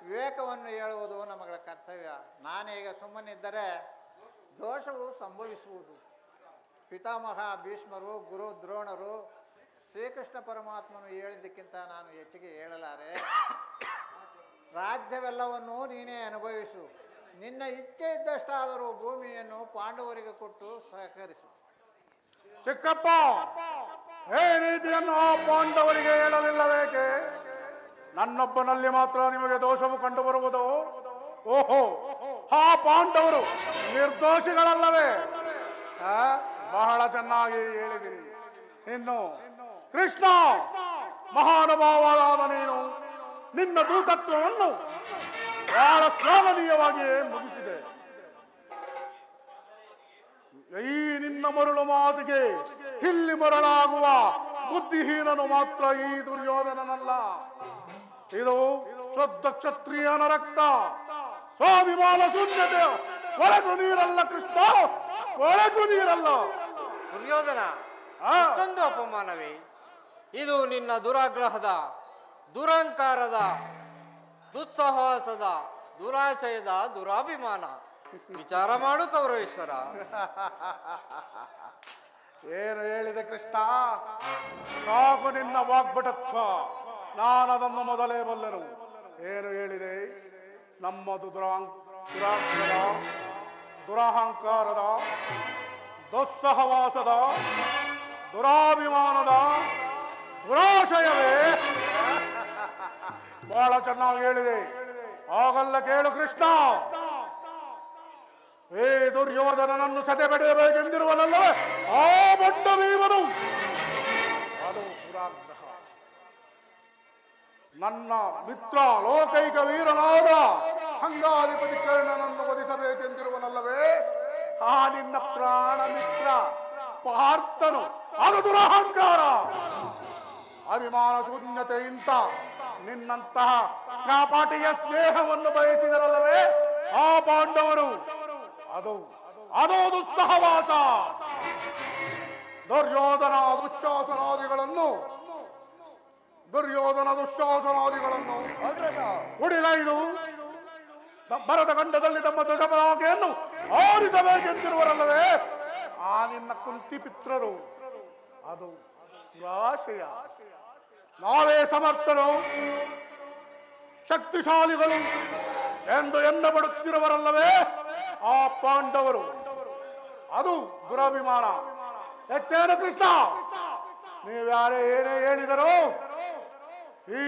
ವಿವೇಕವನ್ನು ಹೇಳುವುದು ನಮಗಳ ಕರ್ತವ್ಯ. ನಾನೀಗ ಸುಮ್ಮನಿದ್ದರೆ ದೋಷವು ಸಂಭವಿಸುವುದು. ಪಿತಾಮಹ ಭೀಷ್ಮರು, ಗುರು ದ್ರೋಣರು, ಶ್ರೀಕೃಷ್ಣ ಪರಮಾತ್ಮನು ಹೇಳಿದ್ದಕ್ಕಿಂತ ನಾನು ಹೆಚ್ಚಿಗೆ ಹೇಳಲಾರೆ. ರಾಜ್ಯವೆಲ್ಲವನ್ನೂ ನೀನೇ ಅನುಭವಿಸು. ನಿನ್ನ ಇಚ್ಛೆ ಇದ್ದಷ್ಟಾದರೂ ಭೂಮಿಯನ್ನು ಪಾಂಡವರಿಗೆ ಕೊಟ್ಟು ಸಹಕರಿಸು. ಚಿಕ್ಕಪ್ಪ, ಈ ರೀತಿಯನ್ನು ಆ ಪಾಂಡವರಿಗೆ ಹೇಳಲಿಲ್ಲವೇಕೆ? ನನ್ನೊಬ್ಬನಲ್ಲಿ ಮಾತ್ರ ನಿಮಗೆ ದೋಷವು ಕಂಡು ಬರುವುದು? ಓಹೋ, ಆ ಪಾಂಡವರು ನಿರ್ದೋಷಿಗಳಲ್ಲವೇ? ಬಹಳ ಚೆನ್ನಾಗಿ ಹೇಳಿದಿರಿ. ಇನ್ನು ಕೃಷ್ಣ, ಮಹಾನುಭಾವರಾದ ನೀನು ನಿನ್ನ ದೂತತ್ವವನ್ನು ಬಹಳ ಶ್ಲಾಘನೀಯವಾಗಿಯೇ ಮುಗಿಸಿದೆ. ಈ ನಿನ್ನ ಮರುಳು ಮಾತಿಗೆ ಇಲ್ಲಿ ಮರಳಾಗುವ ಬುದ್ಧಿಹೀನನು ಮಾತ್ರ ಈ ದುರ್ಯೋಧನನಲ್ಲ. ಇದು ಶುದ್ಧ ಕ್ಷತ್ರಿಯನ ರಕ್ತ. ಸ್ವಾಭಿಮಾನ ಶೂನ್ಯತೆ ಒಳಗು ನೀರಲ್ಲ ಕೃಷ್ಣ, ಒಳಗು ನೀರಲ್ಲ. ದುರ್ಯೋಧನ, ಅಷ್ಟೊಂದು ಅಪಮಾನವೇ? ಇದು ನಿನ್ನ ದುರಾಗ್ರಹದ, ದುರಹಂಕಾರದ, ದುಸ್ಸಾಹಸದ, ದುರಾಶಯದ ದುರಾಭಿಮಾನ. ವಿಚಾರ ಮಾಡು ಕೌರವೇಶ್ವರ. ಏನು ಹೇಳಿದೆ ಕೃಷ್ಣ? ಸಾಕು ನಿನ್ನ ವಾಗ್ಭಟತ್ವ, ನಾನದನ್ನು ಮೊದಲೇ ಬಲ್ಲೆನು. ಏನು ಹೇಳಿದೆ? ನಮ್ಮದು ದುರಹಂಕಾರದ, ದುಸ್ಸಹವಾಸದ, ದುರಾಭಿಮಾನದ ದುರಾಶಯವೇ? ಬಹಳ ಚೆನ್ನಾಗಿ ಹೇಳಿದೆ. ಆಗಲ್ಲ ಕೇಳು ಕೃಷ್ಣ, ಏ ದುರ್ಯೋಧನನನ್ನು ಸದೆ ಬಡಿಯಬೇಕೆಂದಿರುವನಲ್ಲವೇ ಆ ಬೊಡ್ಡ ಭೀಮನು. ಅದು ದುರಾಗ್ರಹ. ನನ್ನ ಮಿತ್ರ ಲೋಕೈಕ ವೀರನಾದ ಹಂಗಾಧಿಪತಿ ಕರ್ಣನನ್ನು ವಧಿಸಬೇಕೆಂದಿರುವನಲ್ಲವೇ ಆ ನಿನ್ನ ಪ್ರಾಣ ಮಿತ್ರ ಪಾರ್ಥನು. ಅದು ದುರಹಂಕಾರ, ಅಭಿಮಾನ ಶೂನ್ಯತೆಯಿಂದ ನಿನ್ನಂತಹ ಕಾಪಾಟಿಯ ಸ್ನೇಹವನ್ನು ಬಯಸಿದರಲ್ಲವೇ ಆ ಪಾಂಡವರು. ಅದು ದುಸ್ಸಹವಾಸ. ದುಶ್ಯಾಸನಾದಿಗಳನ್ನು ಅಗ್ರಜ ಉಡಿಗೈದು ಬರದ ಗಂಡದಲ್ಲಿ ತಮ್ಮ ಧ್ವಜಪತಾಕೆಯನ್ನು ಆರಿಸಬೇಕೆಂದಿರುವರಲ್ಲವೇ ಆ ನಿನ್ನ ಕುಂತಿ ಪಿತ್ರರು ಅದು ದುರಾಶಯ. ನಾವೇ ಸಮರ್ಥರು ಶಕ್ತಿಶಾಲಿಗಳು ಎಂದು ಎನ್ನಬಡುತ್ತಿರುವರಲ್ಲವೇ ಆ ಪಾಂಡವರು ಅದು ದುರಭಿಮಾನ. ಹೆಚ್ಚೇನು ಕೃಷ್ಣ, ನೀವ್ಯಾರೇ ಏನೇ ಹೇಳಿದರೂ ಈ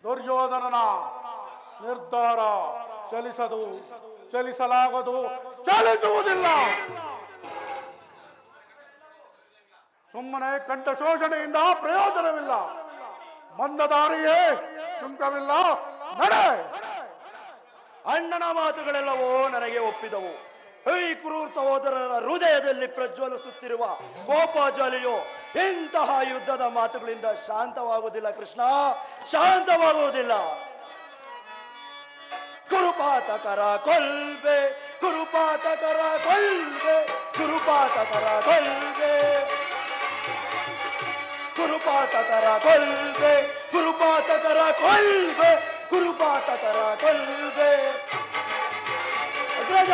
ದುರ್ಯೋಧನನ ನಿರ್ಧಾರ ಚಲಿಸಲಾಗದು, ಚಲಿಸುವುದಿಲ್ಲ. ಸುಮ್ಮನೆ ಕಂಠ ಶೋಷಣೆಯಿಂದ ಪ್ರಯೋಜನವಿಲ್ಲ. ಬಂದ ದಾರಿಯೇ ಸುಂಕವಿಲ್ಲ. ನಡೆ. ಅಣ್ಣನ ಮಾತುಗಳೆಲ್ಲವೋ ನನಗೆ ಒಪ್ಪಿದವು. ಈ ಕ್ರೂರ ಸಹೋದರರ ಹೃದಯದಲ್ಲಿ ಪ್ರಜ್ವಲಿಸುತ್ತಿರುವ ಕೋಪ ಜ್ವಾಲೆಯು ಇಂತಹ ಯುದ್ಧದ ಮಾತುಗಳಿಂದ ಶಾಂತವಾಗುವುದಿಲ್ಲ ಕೃಷ್ಣ, ಶಾಂತವಾಗುವುದಿಲ್ಲ. ಕುರುಪಾತಕರ ಕೊಲ್ಬೆ, ಕುರುಪಾತಕರ ಕೊಲ್ಬೆ, ಕುರುಪಾತಕರ ಕೊಲ್ಬೆ, ಕುರುಪಾತಕರ ಕೊಲ್ಬೆ, ಕುರುಪಾತಕರ ಕೊಲ್ಬೆ, ಕುರುಪಾತಕರ ಕೊಲ್ಬೆ. ಅಗ್ರಜ,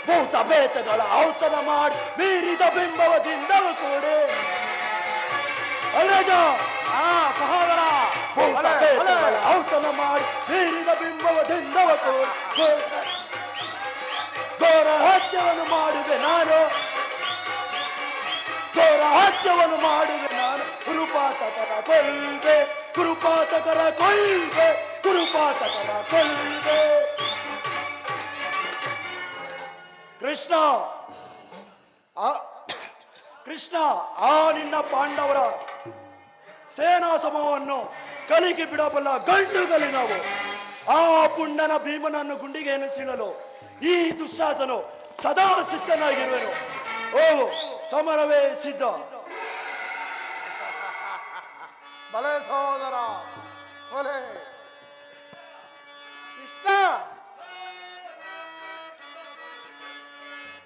ಭೂತ ಬೇತಗಳ ಔತಣ ಮಾಡಿ ಮೀರಿದ ಬಿಂಬವದಿಂದಲೂ ಕೂಡಿ. ಅಗ್ರಜ, ಸಹೋದರ, ಭೂತ ಬೇತಗಳ ಔತಣ ಮಾಡಿ ಮೀರಿದ ಬಿಂಬವದಿಂದಲೂ ಕೂಡಿ ಘೋರ ಹತ್ಯವನ್ನು ಮಾಡುವೆ ನಾನು, ಘೋರ ಹತ್ಯವನ್ನು ಮಾಡುವೆ ನಾನು. ಕುರುಪಾತಕರ ಕೊಲ್ಬೆ, ಕುರುಪಾತಕರ ಕೊಲ್ಬೆ, ಕುರುಪಾತಕರ ಕೊಲ್ಬೆ. ಕೃಷ್ಣ, ಕೃಷ್ಣ, ಆ ನಿನ್ನ ಪಾಂಡವರ ಸೇನಾ ಸಮೂಹವನ್ನು ಕಲಿಗೆ ಬಿಡಬಲ್ಲ ಗಂಡುಗಲಿ ನಾವು. ಆ ಪುಂಡನ ಭೀಮನನ್ನು ಗುಂಡಿಗೆ ಎನಿಸಿಡಲು ಈ ದುಶ್ಯಾಸನು ಸದಾ ಸಿದ್ಧನಾಗಿರುವೆನು. ಓ ಸಮರವೇ ಸಿದ್ಧ. ಬಲೆ ಸಹೋದರ, ಬಲೆ. ಕೃಷ್ಣ,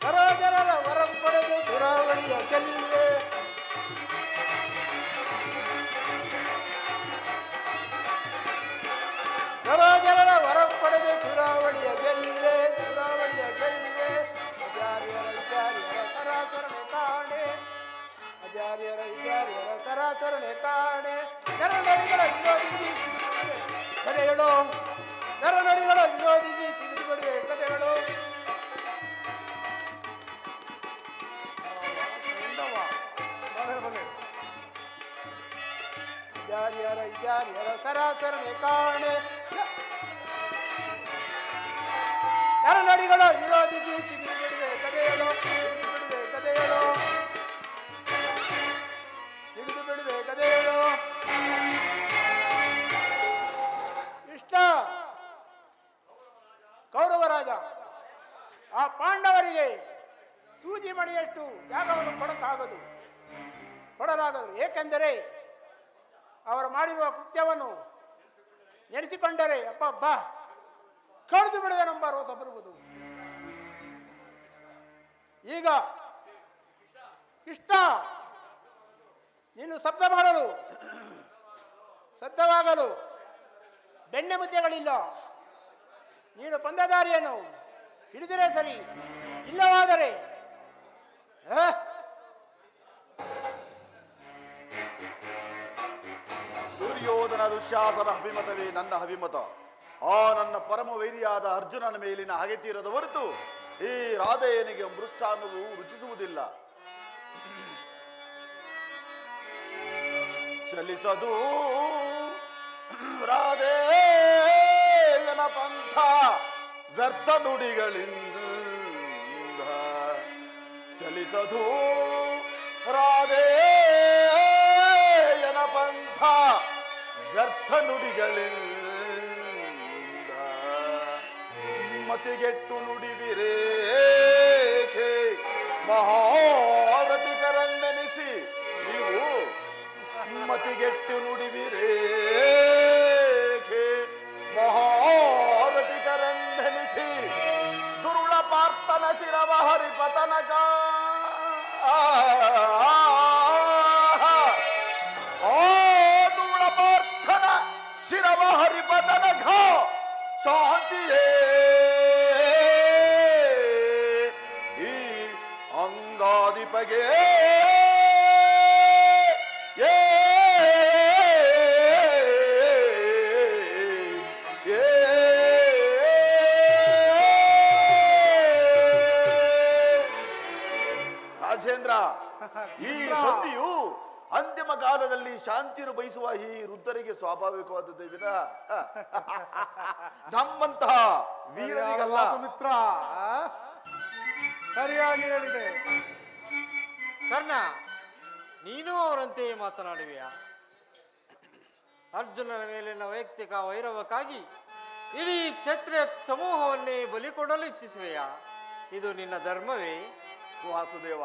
ಸರೋಜರರ ವರಂ ಪಡೆದು ಸುರಾವಳಿಯ ಗೆಲ್ಲುವೆ. ಸರೋಜರರ ವರಂ ಪಡೆದು ಸುರಾವಳಿಯ ಗೆಲ್ಲುವೆ, ಸುರಾವಳಿಯ ಗೆಲ್ಲುವೆ. ಅಜಾರ್ಯರ ಸರಾಸರಣೆ ಕಾಣೆ, ಅಜಾರ್ಯರ ಸರಾಸರಣೆ ಕಾಣೆ. ನರನಡಿಗಳ ವಿರೋಧಿಸಿ ಕಥೆಗಳು, ನರನಡಿಗಳ ವಿರೋಧಿಸಿ ಸಿಡಿದು ಬಿಡುವೆ ಕಥೆಗಳು. ಜಾರಿಯರ ಸರಾಸರಣೆ ಕಾಣೆ. ನರನಡಿಗಳ ವಿರೋಧಿಸಿ ಸಿಡಿದು ಬಿಡುವೆ ಕಥೆಗಳು, ಸಿಡಿದು ಬಿಡುವೆ ಕಥೆಗಳು, ಸಿಡಿದು ಬಿಡುವೆ ಕಥೆಗಳು. ಕೃಷ್ಣ, ಕೌರವರಾಜ ಆ ಪಾಂಡವರಿಗೆ ಸೂಜಿ ಮಣಿಯಷ್ಟು ಜಾಗವನ್ನು ಕೊಡಲಾಗದು. ಏಕೆಂದರೆ ಅವರು ಮಾಡಿರುವ ಕೃತ್ಯವನ್ನು ನೆನೆಸಿಕೊಂಡರೆ ಅಪ್ಪ ಕಳೆದು ಬಿಡುವೆನೆಂಬ ರೋಸ ಬರುವುದು. ಈಗ ಕೃಷ್ಣ, ನೀನು ಶಬ್ದವಾಗಲು ಬೆಣ್ಣೆ ಮುದ್ದೆಗಳಿಲ್ಲ. ನೀನು ಬಂದ ದಾರಿಯನ್ನು ಹಿಡಿದರೆ ಸರಿ, ಇಲ್ಲವಾದರೆ ದುರ್ಯೋಧನ ದುಶ್ಯಾಸನ ಅಭಿಮತವೇ ನನ್ನ ಅಭಿಮತ. ಆ ನನ್ನ ಪರಮ ವೈರಿಯಾದ ಅರ್ಜುನನ ಮೇಲಿನ ಹಗೆತೀರದ ಹೊರತು ಈ ರಾಧೆಯನಿಗೆ ಮೃಷ್ಟಾನ್ನವು ರುಚಿಸುವುದಿಲ್ಲ. ಚಲಿಸದು ರಾಧೇಯನ ಪಂಥ ವ್ಯರ್ಥ ನುಡಿಗಳಿಂದ, ಚಲಿಸದು ರಾಧೇಯನ ಪಂಥ ವ್ಯರ್ಥ ನುಡಿಗಳಿಂದ. ಮತಿಗೆಟ್ಟು ನುಡಿವಿರೇಕೆ ಮಹಾರಥಿಕರನ್ನೆನಿಸಿ ನೀವು, ಮತಿಗೆಟ್ಟು ನುಡಿವಿರೇಕೆ ಮಹಾರಥಿಕರೆಂದೆನಿಸಿ ದುರುಳ ಪಾರ್ಥನ ಶಿರವ ಹರಿಪತನಕ ಆ ಶಾಂತಿಯೇ ಈ ಅಂಗಾಧಿಪಗೆ ರಾಜೇಂದ್ರ, ಈ ಸಂಧಿಯು ಅಂತಿಮ ಕಾಲದಲ್ಲಿ ಶಾಂತಿಯನ್ನು ಬಯಸುವ ಈ ವೃದ್ಧರಿಗೆ ಸ್ವಾಭಾವಿಕವಾದದ್ದೇ ವಿನ ನಮ್ಮಂತಹ ವೀರರಿಗಲ್ಲ. ಮಿತ್ರ ಸರಿಯಾಗಿ ಹೇಳಿದೆ. ಕರ್ಣ, ನೀನು ಅವರಂತೆಯೇ ಮಾತನಾಡುವೆಯಾ? ಅರ್ಜುನನ ಮೇಲಿನ ವೈಯಕ್ತಿಕ ವೈರವಕ್ಕಾಗಿ ಇಡೀ ಕ್ಷತ್ರಿಯ ಸಮೂಹವನ್ನೇ ಬಲಿ ಕೊಡಲು ಇಚ್ಛಿಸುವೆಯಾ? ಇದು ನಿನ್ನ ಧರ್ಮವೇ? ವಾಸುದೇವ,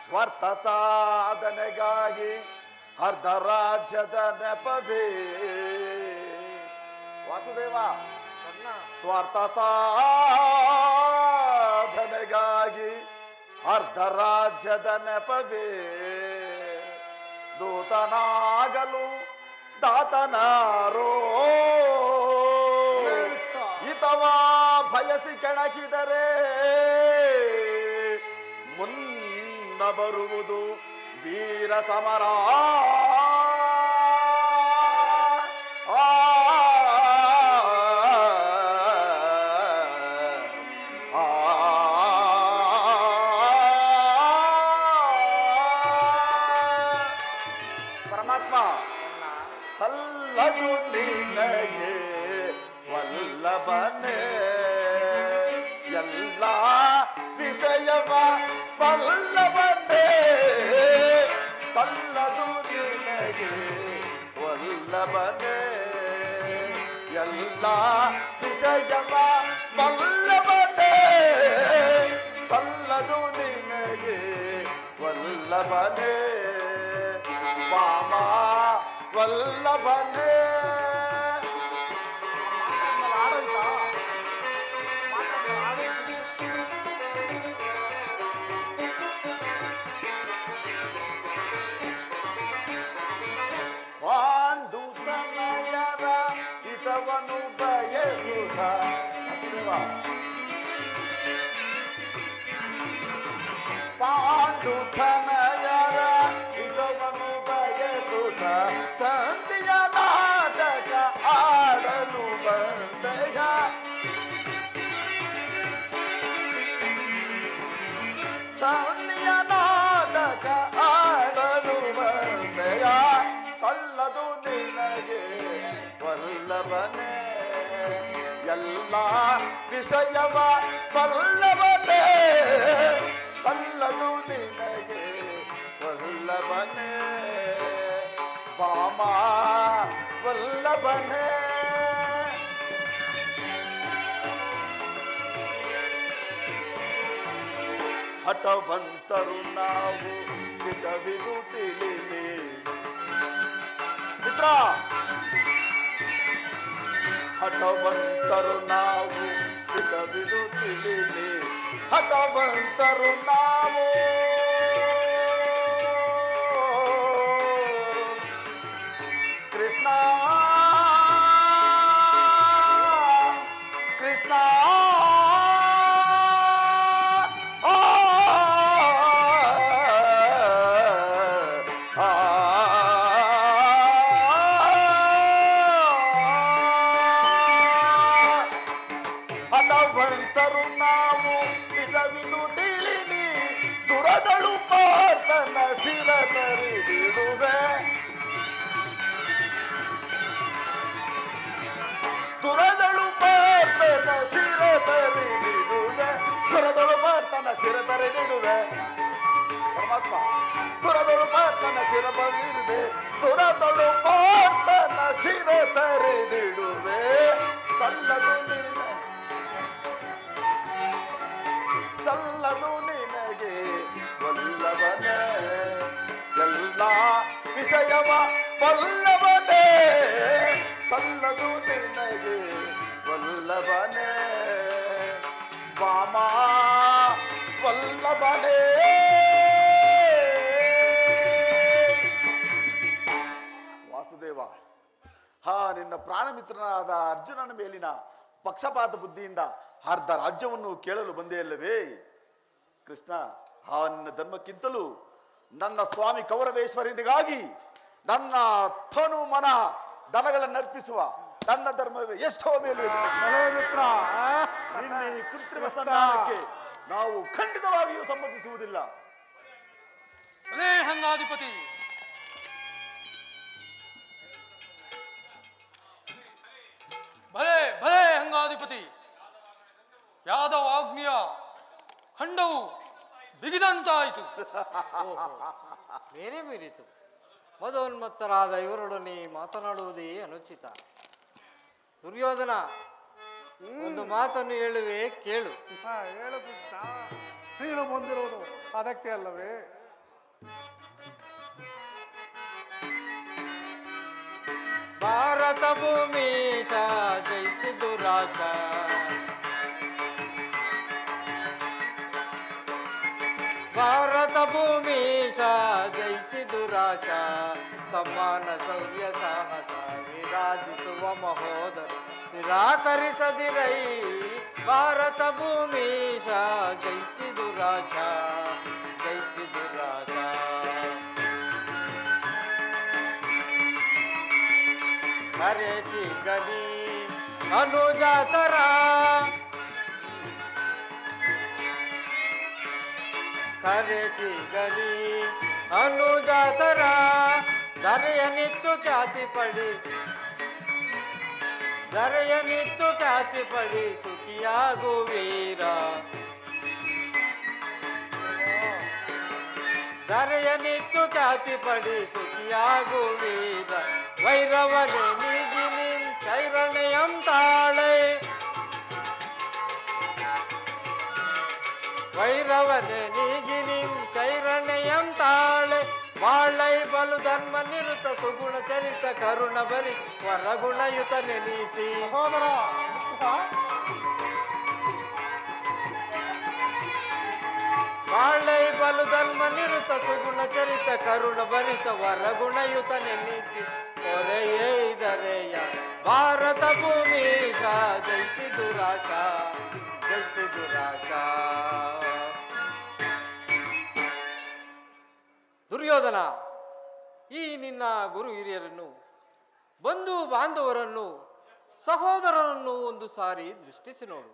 ಸ್ವಾರ್ಥ ಸಾಧನೆಗಾಗಿ ಅರ್ಧ ರಾಜ್ಯದ ನೆಪವೇ. ವಾಸುದೇವ, ಕರ್ಣ, ಸ್ವಾರ್ಥ ಸಾಧನೆಗಾಗಿ ಅರ್ಧ ರಾಜ್ಯದ ನೆಪವೇ. ದೂತನಾಗಲು ದಾತನಾರೋ ಹಿತವಾ ಬಯಸಿ ಕೆಣಕಿದರೆ ಮುನ್ನ ಬರುವುದು ವೀರ ಸಮರ. ಪರಮಾತ್ಮ, ಸಲ್ಲದು ನಿನಗೆ ವಲ್ಲಭನೇ ಎಲ್ಲ ವಿಷಯವ ವಲ್ಲಭನೇ. ಸಲ್ಲದು ನಿನಗೆ ವಲ್ಲಭನೇ ಎಲ್ಲ ವಿಷಯವ ವಲ್ಲಭನೇ. ಸಲ್ಲದು ನಿನಗೆ ವಲ್ಲಭನೇ ವಾಮ ವಲ್ಲಭನೇ. ಪಾಂಡುತನಯರ ಹಿತವನು ಬಯಸುತ್ತ ಪಾಂಡುತನಯರ ಹಿತವನು ಬಯಸುತ್ತ ಸಂಧಿಯ ನಾಟಕ ಆಡಲು ಬಂದೆಯ. ಸಂಧಿಯ ನಾಟಕ ಆಡಲು ಬಂದೆಯ. ಸಲ್ಲದು ನಿನಗೆ ವಲ್ಲಭನೇ ಎಲ್ಲ ವಿಷಯವ ವಲ್ಲಭನೇ. ಸಲ್ಲದು ನಿನಗೆ ವಲ್ಲಭನೇ ವಾಮ ವಲ್ಲಭನೇ. ಹಠವಂತರು ನಾವು ಹಿತವಿದು ತಿಳಿಲಿ ಮಿತ್ರ. ಹಠವಂತರು ನಾವು ಹಿತವಿದು ತಿಳಿಲಿ. ಹಠವಂತರು ನಾವು ಕೃಷ್ಣ ಕೃಷ್ಣ ಹಠವಂತರು ನಾವು ಹಿತವಿದು ತಿಳಿಲಿ. ದುರದಳು ಪಾರ್ಥನ ಶಿರ ತರಿದಿಡುವೆ. ದುರದಳು ಪಾರ್ಥನ ಶಿರ ತರಿದಿಡುವೆ. ದುರದಳು ಪಾರ್ಥನ ಶಿರ ತರಿದಿಡುವೆ. ಪರಮಾತ್ಮ, ದುರದಳು ಪಾರ್ಥನ ಶಿರ ಬರಿದಿರುವೆ. ದುರದಳು ಪಾರ್ಥನ ಶಿರ ತರಿದಿಡುವೆ. ಸಲ್ಲದು ಸಲ್ಲದು ನಿನಗೆ ವಲ್ಲಭನೇ ಎಲ್ಲ ವಿಷಯವ ವಲ್ಲಭನೇ. ಸಲ್ಲದು ನಿನಗೆ ವಲ್ಲಭನೇ ವಾಮ ವಲ್ಲಭನೇ. ವಾಸುದೇವ, ನಿನ್ನ ಪ್ರಾಣಮಿತ್ರನಾದ ಪಕ್ಷಪಾತ ಬುದ್ಧಿಯಿಂದ ಅರ್ಧ ರಾಜ್ಯವನ್ನು ಕೇಳಲು ಬಂದೇ ಅಲ್ಲವೇ? ಕೃಷ್ಣ, ಆ ನಿನ್ನ ಧರ್ಮಕ್ಕಿಂತಲೂ ನನ್ನ ಸ್ವಾಮಿ ಕೌರವೇಶ್ವರನಿಗಾಗಿ ನನ್ನ ತನು ಮನ ದನಗಳನ್ನು ಅರ್ಪಿಸುವ ನನ್ನ ಧರ್ಮವೇ ಎಷ್ಟೋ ಮೇಲೆ ಭಲೇ ಮಿತ್ರ, ನಿನ್ನ ಈ ಕೃತ್ರಿಮ ಸಂಧಾನಕ್ಕೆ ನಾವು ಖಂಡಿತವಾಗಿಯೂ ಸಮ್ಮತಿಸುವುದಿಲ್ಲ. ಭಲೇ ಹಂಗಾಧಿಪತಿ, ಭಲೇ ಭಲೇ ಹಂಗಾಧಿಪತಿ, ಯಾದವ ಆಜ್ಞೆಯ ಖಂಡವು ಬಿಗಿದಂತಾಯಿತು. ಮೇರೆ ಮೀರಿತು. ಮದೋನ್ಮತ್ತರಾದ ಇವರೊಡನೆ ಮಾತನಾಡುವುದೇ ಅನುಚಿತ. ದುರ್ಯೋಧನ, ಒಂದು ಮಾತನ್ನು ಹೇಳುವೆ, ಕೇಳು. ಹೇಳು ಕೃಷ್ಣ, ನೀನು ಬಂದಿರುವುದು ಅದಕ್ಕೆ ಅಲ್ಲವೇ? ಭಾರತ ಭೂಮೀಶ ಜಯಿಸಿದು ರಾಶ, ಭಾರತ ಭೂಮೀಶ ಜಯಿಸಿದು ರಾಶ, ಸಮಾನ ಶೌರ್ಯ ಸಾಹಸ ವಿರಾಜಿಸುವ ಮಹೋದರ ನಿರಾಕರಿಸದಿರೈ. ಭಾರತ ಭೂಮೀಶ ಜಯಿಸಿದು ರಾಶ, ಜಯಿಸಿದು ರಾಶ. ಹರೆಸಿ ಗನಿ ಅನುಜಾತರ, ಕರೆಸಿ ಗನಿ ಅನುಜಾತರ, ಧರೆಯ ನಿತ್ತು ಖ್ಯಾತಿ ಪಡಿ, ಧರೆಯ ನಿತ್ತು ಖ್ಯಾತಿ ಪಡಿ, ಸುಖಿಯಾಗು ವೀರ. ಧರೆಯ ನಿತ್ತು ಖ್ಯಾತಿ ಪಡಿ, ಸುಖಿಯಾಗು ವೀರ. ವೈರವನೆ ನೀಗಿ ನಿನ್ ಚೈರಣೆಯಂ ತಾಳೆ, ವೈರವನೆ ನೀಗಿ ನಿನ್ ಚೈರಣೆಯಂ ತಾಳೆ. ಬಾಳೈ ಬಲು ಧರ್ಮ ನಿರುತ ಸುಗುಣ ಚರಿತ ಕರುಣ ಬರಿ ವರಗುಣಯುತ ನೆನೆಸಿ. ಬಾಳೈ ಬಲು ಧರ್ಮ ನಿರುತ ಸುಗುಣ ಚರಿತ ಕರುಣ ಭರಿತ ವರಗುಣಯುತ ನೆನೆಸಿ. ಕೊರೆಯೇ ಇದರೆಯ ಭಾರತ ಭೂಮೀಶ ಜಯಿಸಿದು ರಾಶ, ಜಯಿಸಿದು ರಾಶ. ದುರ್ಯೋಧನ, ಈ ನಿನ್ನ ಗುರು ಹಿರಿಯರನ್ನು, ಬಂಧು ಬಾಂಧವರನ್ನು, ಸಹೋದರರನ್ನು ಒಂದು ಸಾರಿ ದೃಷ್ಟಿಸಿ ನೋಡು.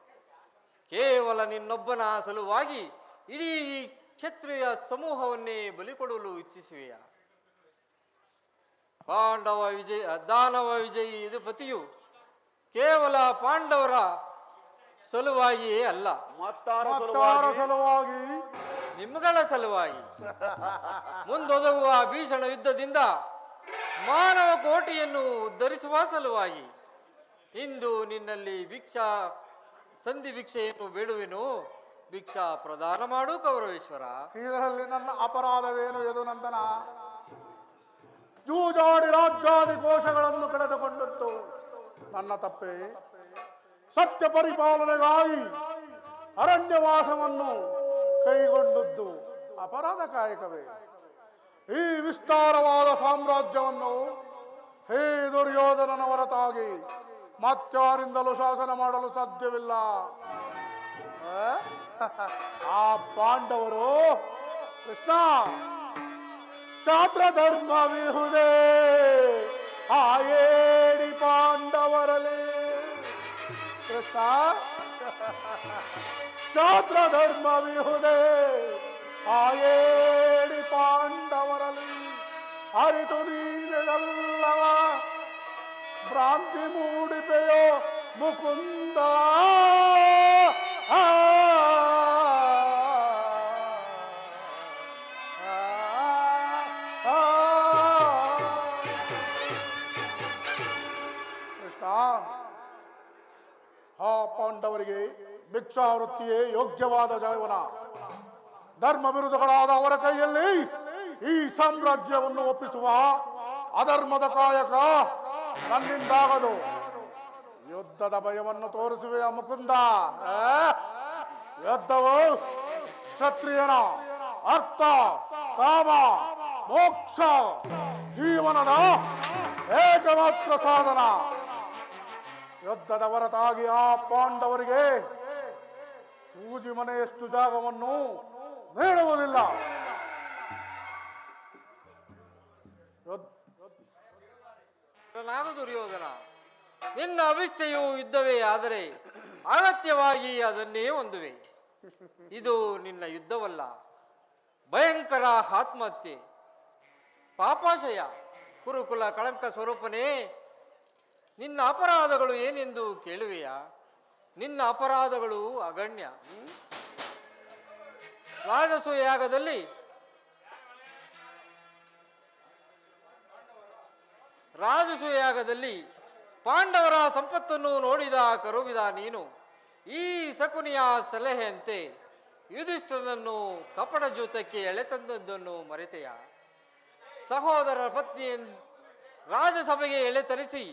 ಕೇವಲ ನಿನ್ನೊಬ್ಬನ ಸಲುವಾಗಿ ಇಡೀ ಕ್ಷತ್ರಿಯ ಸಮೂಹವನ್ನೇ ಬಲಿಕೊಡಲು ಇಚ್ಛಿಸುವೆಯಾ? ಪಾಂಡವ ವಿಜಯ ದಾನವ ವಿಜಯಿ ಪತಿಯು ಕೇವಲ ಪಾಂಡವರ ಸಲುವಾಗಿಯೇ ಅಲ್ಲ, ಮತ್ತಾರ ಸಲುವಾಗಿ, ನಿಮ್ಮಗಳ ಸಲುವಾಗಿ ಮುಂದೊದಗುವ ಭೀಷಣ ಯುದ್ಧದಿಂದ ಮಾನವ ಕೋಟಿಯನ್ನು ಉದ್ಧರಿಸುವ ಸಲುವಾಗಿ ಇಂದು ನಿನ್ನಲ್ಲಿ ಸಂಧಿ ಭಿಕ್ಷೆಯನ್ನು ಬೇಡುವೆನು. ಭಿಕ್ಷಾ ಪ್ರದಾನ ಮಾಡು ಕೌರವೇಶ್ವರ. ಇದರಲ್ಲಿ ನನ್ನ ಅಪರಾಧವೇನು ಯದುನಂದನ? ಜೂಜಾಡಿ ರಾಜ್ಯಾದಿ ಕೋಶಗಳನ್ನು ಕಳೆದುಕೊಂಡದ್ದು ನನ್ನ ತಪ್ಪೆ. ಸತ್ಯ ಪರಿಪಾಲನೆಗಾಗಿ ಅರಣ್ಯವಾಸವನ್ನು ಕೈಗೊಂಡದ್ದು ಅಪರಾಧ ಕಾಯಕವೇ. ಈ ವಿಸ್ತಾರವಾದ ಸಾಮ್ರಾಜ್ಯವನ್ನು ಹೇ ದುರ್ಯೋಧನನ ಹೊರತಾಗಿ ಮತ್ತಾರಿಂದಲೂ ಶಾಸನ ಮಾಡಲು ಸಾಧ್ಯವಿಲ್ಲ. ಆ ಪಾಂಡವರು ಕೃಷ್ಣ ಕ್ಷಾತ್ರ ಧರ್ಮವಿಹುದೇ ಆ ಏಡಿ ಪಾಂಡವರಲ್ಲಿ. ಕೃಷ್ಣ ಕ್ಷಾತ್ರ ಧರ್ಮವಿಹುದೇ ಆ ಏಡಿ ಪಾಂಡವರಲ್ಲಿ. ಅರಿತು ನೀನೆಲ್ಲವ ಭ್ರಾಂತಿ ಮೂಡಿಪೆಯೋ ಮುಕುಂದ. ಕೃಷ್ಣ, ಆ ಪಾಂಡವರಿಗೆ ಭಿಕ್ಷಾವೃತ್ತಿಯೇ ಯೋಗ್ಯವಾದ ಜೀವನ. ಧರ್ಮ ವಿರುದ್ಧಗಳಾದ ಅವರ ಕೈಯಲ್ಲಿ ಈ ಸಾಮ್ರಾಜ್ಯವನ್ನು ಒಪ್ಪಿಸುವ ಅಧರ್ಮದ ಕಾಯಕ ನನ್ನಿಂದಾಗದು. ಯುದ್ಧದ ಭಯವನ್ನು ತೋರಿಸುವೆಯ ಮುಕುಂದ? ಯುದ್ಧವು ಕ್ಷತ್ರಿಯನ ಅರ್ಥ, ಕಾಮ, ಮೋಕ್ಷ, ಜೀವನದ ಏಕಮಾತ್ರ ಸಾಧನ. ಯುದ್ಧದ ಹೊರತಾಗಿ ಆ ಪಾಂಡವರಿಗೆ ಸೂಜಿ ಮನೆಯಷ್ಟು ಜಾಗವನ್ನು ನೀಡುವುದಿಲ್ಲ. ನಾನು ದುರ್ಯೋಧನ, ನಿನ್ನ ಅಭಿಷ್ಟೆಯು ಯುದ್ಧವೇ ಆದರೆ ಅಗತ್ಯವಾಗಿ ಅದನ್ನೇ ಹೊಂದುವೆ. ಇದು ನಿನ್ನ ಯುದ್ಧವಲ್ಲ, ಭಯಂಕರ ಆತ್ಮಹತ್ಯೆ, ಪಾಪಾಶಯ, ಕುರುಕುಲ ಕಳಂಕ ಸ್ವರೂಪನೇ. ನಿನ್ನ ಅಪರಾಧಗಳು ಏನೆಂದು ಕೇಳುವೆಯಾ? ನಿನ್ನ ಅಪರಾಧಗಳು ಅಗಣ್ಯ. ರಾಜಸೂಯಾಗದಲ್ಲಿ ಪಾಂಡವರ ಸಂಪತ್ತನ್ನು ನೋಡಿದ ಕರುವಿದ ನೀನು ಈ ಶಕುನಿಯ ಸಲಹೆಯಂತೆ ಯುಧಿಷ್ಠರನನ್ನು ಕಪಟ ಜೂತಕ್ಕೆ ಎಳೆತಂದದ್ದನ್ನು ಮರೆತೆಯ? ಸಹೋದರರ ಪತ್ನಿ ರಾಜಸಭೆಗೆ ಎಳೆತರಿಸಿ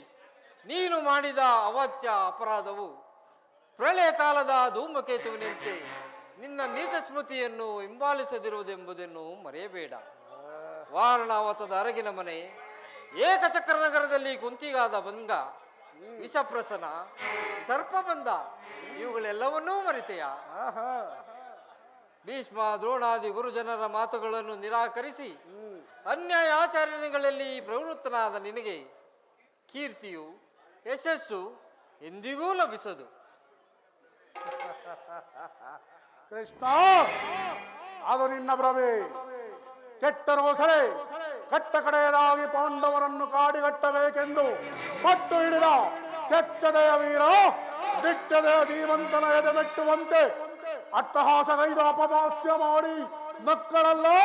ನೀನು ಮಾಡಿದ ಅವಾಚ್ಯ ಅಪರಾಧವು ಪ್ರಳಯ ಕಾಲದ ಧೂಮಕೇತುವಿನಂತೆ ನಿನ್ನ ನೀಚ ಸ್ಮೃತಿಯನ್ನು ಹಿಂಬಾಲಿಸದಿರುವುದೆಂಬುದನ್ನು ಮರೆಯಬೇಡ. ವಾರಣಾವತದ ಅರಗಿನ ಮನೆ, ಏಕಚಕ್ರ ನಗರದಲ್ಲಿ ಕುಂತಿಗಾದ ಭಂಗ, ವಿಷಪ್ರಸನ, ಸರ್ಪಬಂಧ ಇವುಗಳೆಲ್ಲವನ್ನೂ ಮರೆತೆಯ? ಭೀಷ್ಮ ದ್ರೋಣಾದಿ ಗುರುಜನರ ಮಾತುಗಳನ್ನು ನಿರಾಕರಿಸಿ ಅನ್ಯಾಯಾಚರಣೆಗಳಲ್ಲಿ ಪ್ರವೃತ್ತನಾದ ನಿನಗೆ ಕೀರ್ತಿಯು ಯಶಸ್ಸು ಎಂದಿಗೂ ಲಭಿಸದು. ಕೃಷ್ಣ, ಅದು ನಿನ್ನ ಭ್ರಮೆ. ಕೆಟ್ಟರೂ ಸರಿ, ಕಟ್ಟ ಕಡೆಯದಾಗಿ ಪಾಂಡವರನ್ನು ಕಾಡಿಗಟ್ಟಬೇಕೆಂದು ಪಟ್ಟು ಹಿಡಿದ ಕೆಚ್ಚದೆಯ ವೀರ ದಿಟ್ಟದೆಯ ಧೀಮಂತನ ಎದೆ ಮೆಟ್ಟುವಂತೆ ಅಟ್ಟಹಾಸಗೈದು ಅಪಹಾಸ್ಯ ಮಾಡಿ ನಕ್ಕಳಲ್ಲೋ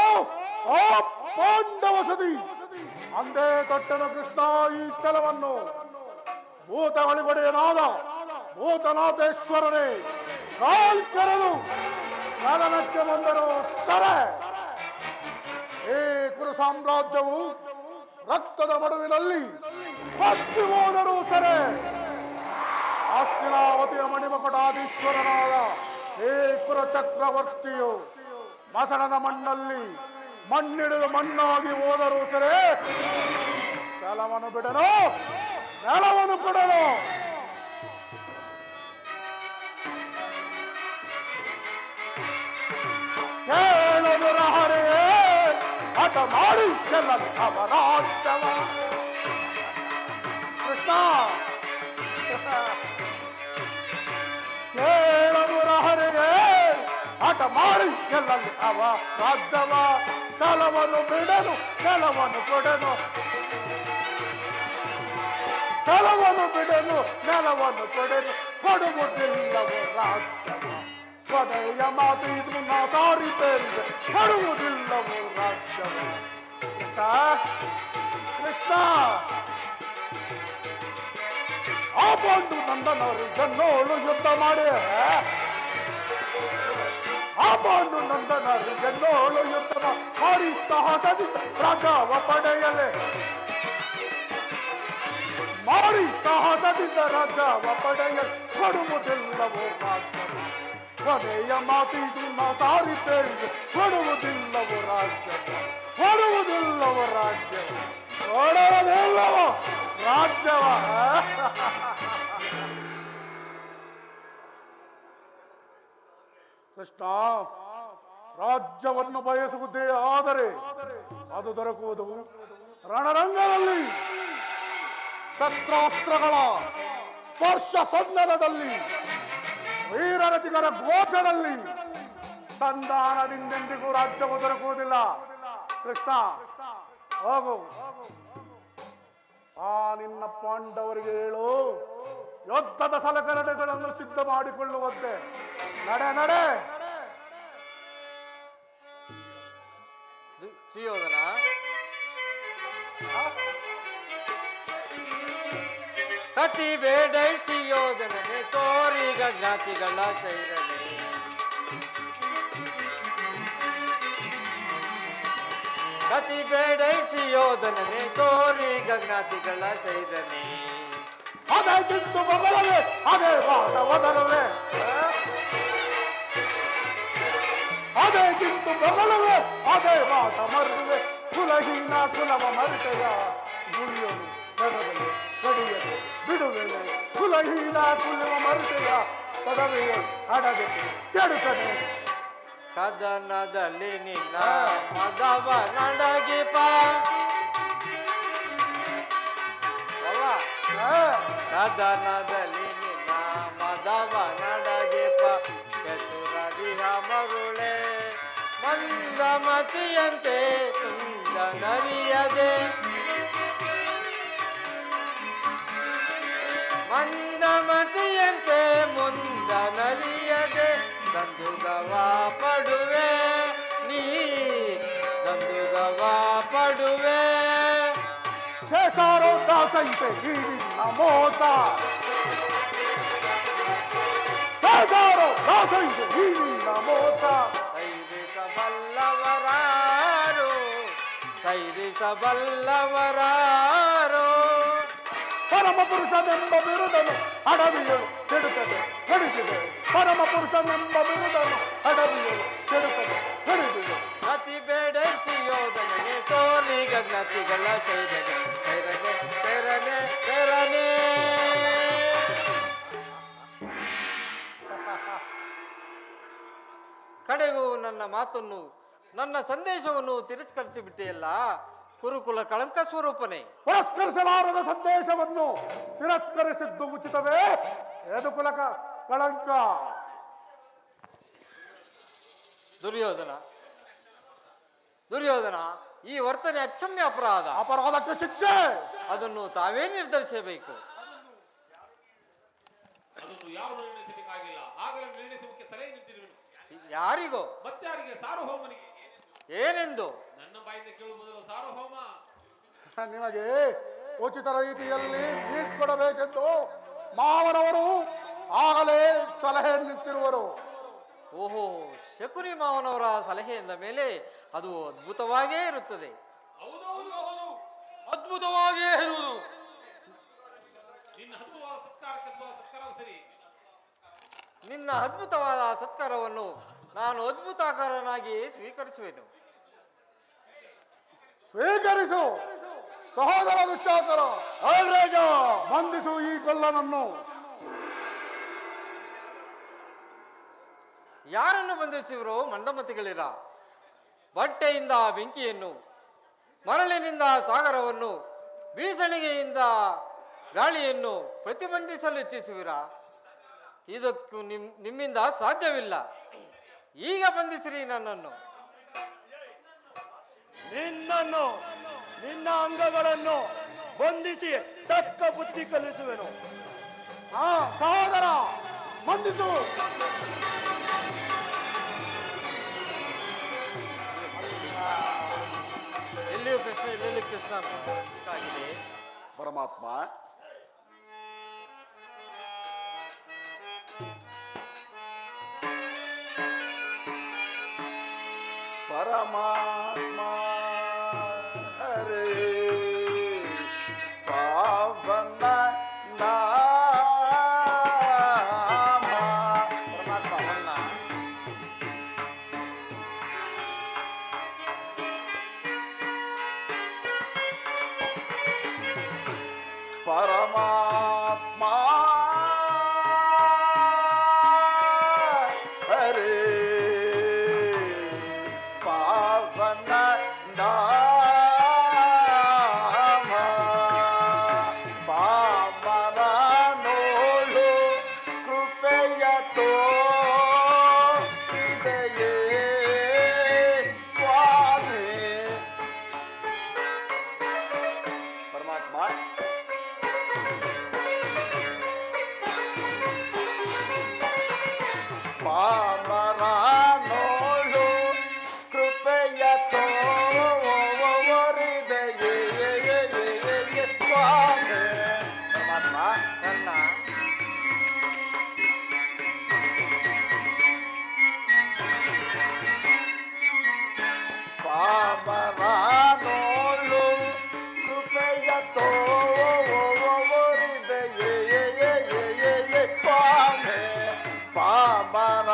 ಆ ಪಾಂಡವ ಸತಿ. ಅಂದೇ ತೊಟ್ಟನು ಕೃಷ್ಣ ಈ ಛಲವನ್ನು. ಭೂತಗಳಿಗೊಡೆಯನಾದ ಭೂತನಾಥೇಶ್ವರನೇ ಕಾಲ್ಕೆರೆದು ಕಾಲನಕ್ಕೆ ಬಂದರು ಸರೆ. ಈ ಕುರು ಸಾಮ್ರಾಜ್ಯವು ರಕ್ತದ ಮಡುವಿನಲ್ಲಿ ಹತ್ತಿ ಹೋದರು ಸರೆ. ಆಸ್ತಿಲಾವತಿಯ ಮಣಿಮಕುಟಾಧೀಶ್ವರನಾದ ಈ ಕುರು ಚಕ್ರವರ್ತಿಯು ಮಸಣದ ಮಣ್ಣಲ್ಲಿ ಮಣ್ಣಿಡಿದು ಮಣ್ಣಾಗಿ ಹೋದರು ಸರೆ. ಛಲವನ್ನು ಬಿಡಲು ನೆಲವನ್ನು ಕೊಡಲು. ಕೇಳಲು ರಹರೆಯೇ ಹಠ ಮಾಡಿ ಚೆಲ್ಲಲು ಅವರಾಜವ. ಕೃಷ್ಣ, ಕೇಳಲು ರಹರೆಯೇ ಹಠ ಮಾಡಿ ಚೆಲ್ಲಲು ಅವ ರಾಜ್ಯವ. ಛಲವನ್ನು ಬಿಡಲು ನೆಲವನ್ನು ಕೊಡನು, ಛಲವನ್ನು ಬಿಡಲು ನೆಲವನ್ನು ಕೊಡನು. ಕೊಡುವುದಿಲ್ಲವೋ ರಾಜ್ಯವ. ಕೊನೆಯ ಮಾತು ಇದು ನಾ ಸಾರಿದ್ದೇನೆ, ಕೊಡುವುದಿಲ್ಲವೋ ರಾಜ್ಯವ. ಕೃಷ್ಣ, ಕೃಷ್ಣ, ಆ ಪಾಂಡು ನಂದನರು ಜನ್ನೋಳು ಯುದ್ಧ ಮಾಡಿ, ಆ ಪಾಂಡು ನಂದನರು ಜನ್ನೋಳು ಯುದ್ಧ ಮಾಡಿ ಸಾಹಸದಿ ರಾಜವ ಪಡೆಯಲೆ, ಮಾಡಿ ಸಾಹಸದಿಂದ ರಾಜವ ಪಡೆಯಲು ಕೊಡುವುದಿಲ್ಲವೋ ರಾಜ್ಯವ. ಕೊನೆಯ ಮಾತು ಇದು ನಾ ಸಾರಿದ್ದೇನೆ, ಕೊಡುವುದಿಲ್ಲವೋ ರಾಜ್ಯವ. ಕೊಡುವುದಿಲ್ಲವೋ ರಾಜ್ಯವ. ಕೊಡುವುದಿಲ್ಲವೋ ರಾಜ್ಯವ. ಕೃಷ್ಣ, ರಾಜ್ಯವನ್ನು ಬಯಸುವುದೇ ಆದರೆ ಅದು ದೊರಕುವುದು ರಣರಂಗದಲ್ಲಿ, ಶಸ್ತ್ರಾಸ್ತ್ರಗಳ ಸ್ಪರ್ಶ ಸನ್ನದಲ್ಲಿ, ವೀರರತಿಗರ ಘೋಷದಲ್ಲಿ. ಸಂಧಾನದಿಂದೆಂದಿಗೂ ರಾಜ್ಯವು ದೊರಕುವುದಿಲ್ಲ. ಕೃಷ್ಣ, ಹೋಗು. ಆ ನಿನ್ನ ಪಾಂಡವರಿಗೆ ಹೇಳು, ಯುದ್ಧದ ಸಲಕರಣೆಗಳನ್ನು ಸಿದ್ಧ ಮಾಡಿಕೊಳ್ಳುವಂತೆ. ನಡೆ ನಡೆ. ಸುಯೋಧನ, ಕತಿ ಬೇಡೈಸಿ ಯೋಧನನೆ ತೋರಿಗ ಜ್ಞಾತಿಗಳ ಶೈರನೆ. ಕತಿ ಬೇಡೈಸಿ ಯೋಧನನೆ ತೋರಿಗ ಜ್ಞಾತಿಗಳ ಶೈರನೆ. ಅದೇ ಕಿತ್ತು ಬದಲವೇ, ಅದೇ ವಾದ ಒದರವೇ, ಅದೇ ಕಿತ್ತು ಬದಲವೇ, ಅದೇ ವಾದ ಮರುವೆ. ಕುಲಹೀನ ಕುಲವ ಮರುತೆಯ ಗುಳಿಯನು ಗಡದಲ್ಲಿ ಗಡಿಯಲು ಬಿಡುವೆನೆ ಕುಲಹೀನ ಕುಲುವ ಮರುತೆಯ ಪದವಿಯ ಹಡದಕ್ಕೆ ಕೆಡುತ್ತದೆ. ಕದನದಲ್ಲಿ ನಿನ್ನ ಮದವ ನಡಗಿಪ ಕದನದಲ್ಲಿ ನಿನ್ನ ಮದವ ನಡಗಿಪ ಚತುರದಿಹ ಮರುಳೆ ಮಂದಮತಿಯಂತೆ ತುಂದ ನರಿಯದೆ ಮಂದಮತಿಯಂತೆ ಮುಂದ ನರಿಯದೆ ದಂದುಗವ ಪಡುವೆ ನೀ ದಂದುಗವ ಪಡುವೆ. చేశారో దాసైతే ఈ నమోత చేశారో దాసైతే ఈ నమోత ಸೈರಿಸಬಲ್ಲವರಾರು ಸೈರಿಸಬಲ್ಲವರಾರು ಪರಮ ಪುರುಷನೆಂಬ ಬಿರುದನು ಅಡವಿಯಳು ಕೆಡುತ್ತದೆ ಕೆಡುತ್ತಿದೆ. ಪರಮ ಪುರುಷನೆಂಬ ಬಿರುದನು ಅಡವಿಯಳು ಕೆಡುತ್ತದೆ ಕೆಡುತ್ತಿದೆ. ಅತಿ ಬೇಡಿಸಿ ಯೋಧನೆ ತೋಲಿ ಗಗನತಿಗಳ ಚೈರನೆ ಚೈರನೆ ಚೈರನೆ ಚೈರನೆ. ಕಡೆಗೂ ನನ್ನ ಮಾತನ್ನು ನನ್ನ ಸಂದೇಶವನ್ನು ತಿರಸ್ಕರಿಸಿ ಬಿಟ್ಟೆಯಲ್ಲ ಕುರುಕುಲ ಕಳಂಕ ಸ್ವರೂಪನೇ. ಪುರಸ್ಕರಿಸಲಾರದ ಸಂದೇಶವನ್ನು ತಿರಸ್ಕರಿಸಿದ್ದು ಉಚಿತವೇ? ಯದುಕುಲ ಕಳಂಕ. ದುರ್ಯೋಧನ ದುರ್ಯೋಧನ, ಈ ವರ್ತನೆ ಅಕ್ಷಮ್ಯ ಅಪರಾಧ. ಅಪರಾಧಕ್ಕೆ ಶಿಕ್ಷೆ ಅದನ್ನು ತಾವೇ ನಿರ್ಧರಿಸಬೇಕು. ಅದನ್ನು ಯಾರು ನಿರ್ಣಯಿಸಬೇಕಾಗಿಲ್ಲ, ಆಗಲೇ ನಿರ್ಣಯಿಸುವುದಕ್ಕೆ ಸಲಹೆ ನೀಡಿರುವೆನು. ಯಾರಿಗೋ? ಮತ್ತಾರಿಗೆ? ಸಾರ್ವಭೌಮನಿಗೆ. ಏನೆಂದು? ನನ್ನ ಬಾಯಿಂದ ಕೇಳುವ ಬದಲು ಸಾರ್ವಭೌಮ ನಿಮಗೆ ಉಚಿತ ರೀತಿಯಲ್ಲಿ ಫೀಸ್ ಕೊಡಬೇಕೆಂದು ಮಾವನವರು ಆಗಲೇ ಸಲಹೆ ನಿಂತಿರುವರು. ಓಹೋ, ಶಕುನಿ ಮಾವನವರ ಸಲಹೆಯಿಂದ ಮೇಲೆ ಅದು ಅದ್ಭುತವಾಗೇ ಇರುತ್ತದೆ. ಹೌದೌದು ಹೌದು, ಅದ್ಭುತವಾಗಿಯೇ ಇರುವುದು. ನಿನ್ನ ಅದ್ಭುತವಾದ ಸತ್ಕಾರವು ಸರಿ. ನಿನ್ನ ಅದ್ಭುತವಾದ ಸತ್ಕಾರವನ್ನು ನಾನು ಅದ್ಭುತಾಕಾರನಾಗಿ ಸ್ವೀಕರಿಸುವೆನು. ಸ್ವೀಕರಿಸು ಸಹೋದರ ದುಶ್ಯಾಸನ. ರಾಜ ಬಂಧಿಸು ಈ ಕಳ್ಳನನ್ನು. ಯಾರನ್ನು ಬಂಧಿಸಿವರೋ ಮಂದಮತಿಗಳಿರ. ಬಟ್ಟೆಯಿಂದ ಬೆಂಕಿಯನ್ನು, ಮರಳಿನಿಂದ ಸಾಗರವನ್ನು, ಬೀಸಣಿಗೆಯಿಂದ ಗಾಳಿಯನ್ನು ಪ್ರತಿಬಂಧಿಸಲು ಇಚ್ಛಿಸುವಿರ. ಇದಕ್ಕೂ ನಿಮ್ಮಿಂದ ಸಾಧ್ಯವಿಲ್ಲ. ಈಗ ಬಂಧಿಸಿರಿ ನನ್ನನ್ನು. ನಿನ್ನನ್ನು ನಿನ್ನ ಅಂಗಗಳನ್ನು ಬಂಧಿಸಿ ತಕ್ಕ ಬುದ್ಧಿ ಕಲಿಸುವೆನು. ಸಹೋದರ ಬಂಧಿಸು. ಎಲ್ಲಿಯೂ ಕೃಷ್ಣ, ಎಲ್ಲೆಲ್ಲಿ ಕೃಷ್ಣ ಅಂತಾಗಿದೆ. ಪರಮಾತ್ಮ, ಪರಮಾತ್ಮ ಹರೇ ಪಾವನ ನಾಮ. ಪರಮಾತ್ಮ ನನ್ನ ಪರಮಾತ್ಮ ಹರೇ ಪಾವನ ನಾಮ. ಪಾವನ ನೋಡು ಕೃಪೆಯ ತೋರಿದೆಯೇ ಸ್ವಾಮಿ. ಪರಮಾತ್ಮ ಪಾಮರ ನೋಡು ಕೃಪೆಯ ತೋರಿದೆಯೇ ಸ್ವಾಮಿ. ಪರಮಾತ್ಮ ನನ್ನ ಪಾಮರ ನೋಡು ಕೃಪೆಯ ತೋರಿದೆಯೇ ಸ್ವಾಮಿ. ಪಾಮರ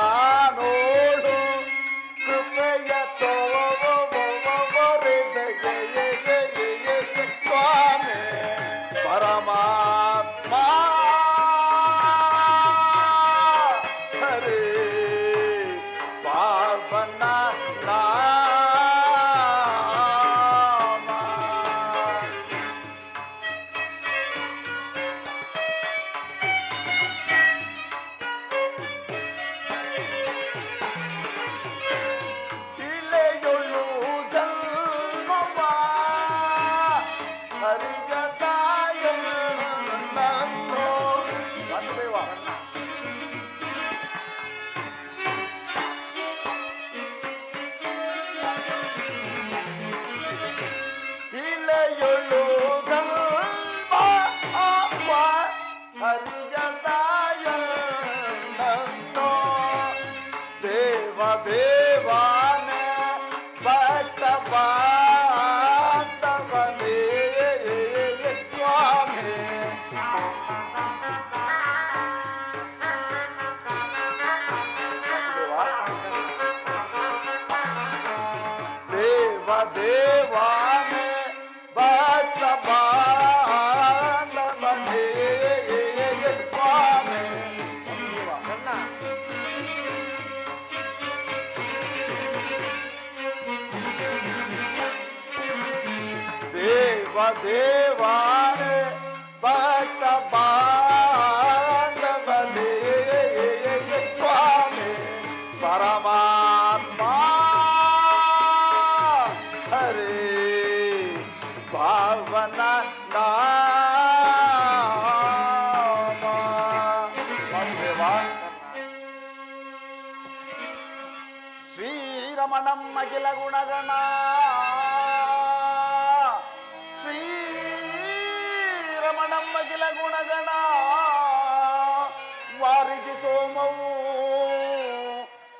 ದೇವಾನೆ ಭಕ್ತ ಬಾಂಧವನೇ ಸ್ವಾಮಿ. ಕರ್ಣ ದೇವ ದೇವಾನೆ ಭಕ್ತ ಬಾಂಧವನೇ ಸ್ವಾಮಿ ಪರಮಾತ್ಮ ಹರೇ ಪಾವನ ನಾಮ. ವಾಸುದೇವ ಶ್ರೀರಮಣಂ ಅಖಿಲ ಗುಣಗಣ ಶ್ರೀರಮಣಂ ಅಖಿಲ ಗುಣಗಣ ವಾರಿಜಿ ಸೋಮವು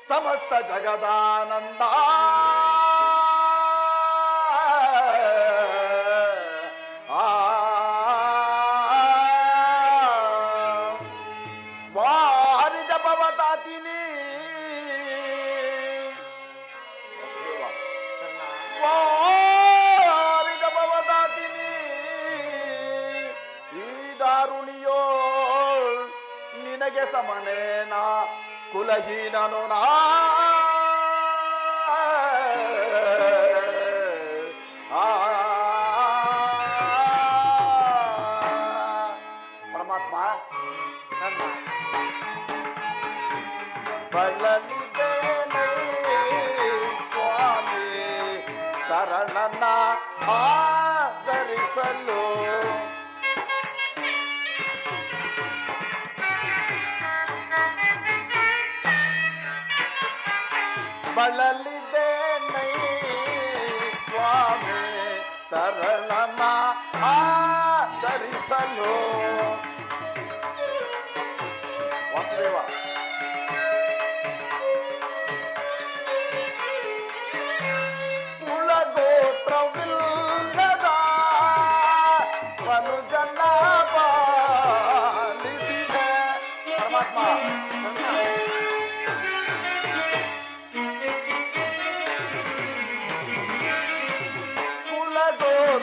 ಸಮಸ್ತ ಜಗದಾನಂದ ವಾರಿಜ ಭವತಾತಿನಿ ವಾರಿಜ ಭವತಾತಿನಿ ಈ ದಾರುಣಿಯೋ ನಿನಗೆ ಸಮನೇನ ಕುಲಹೀನನು ನಾ ಪರಮಾತ್ಮ ಕರ್ಣ ಬಳಲಿದ್ದೇನೆ ಸ್ವಾಮಿ ಕರಣನ ಆಧರಿಸಲು ಬಳಲಿದ್ದೇನೆ ಸ್ವಾಮಿ ತರಳನ ಆಧರಿಸಲು. ವಾಸುದೇವ ಕುಲಗೋತ್ರವಿಲ್ಲದ ಮನುಜನ ಪಾಲಿಸಿದೆ. ಪರಮಾತ್ಮ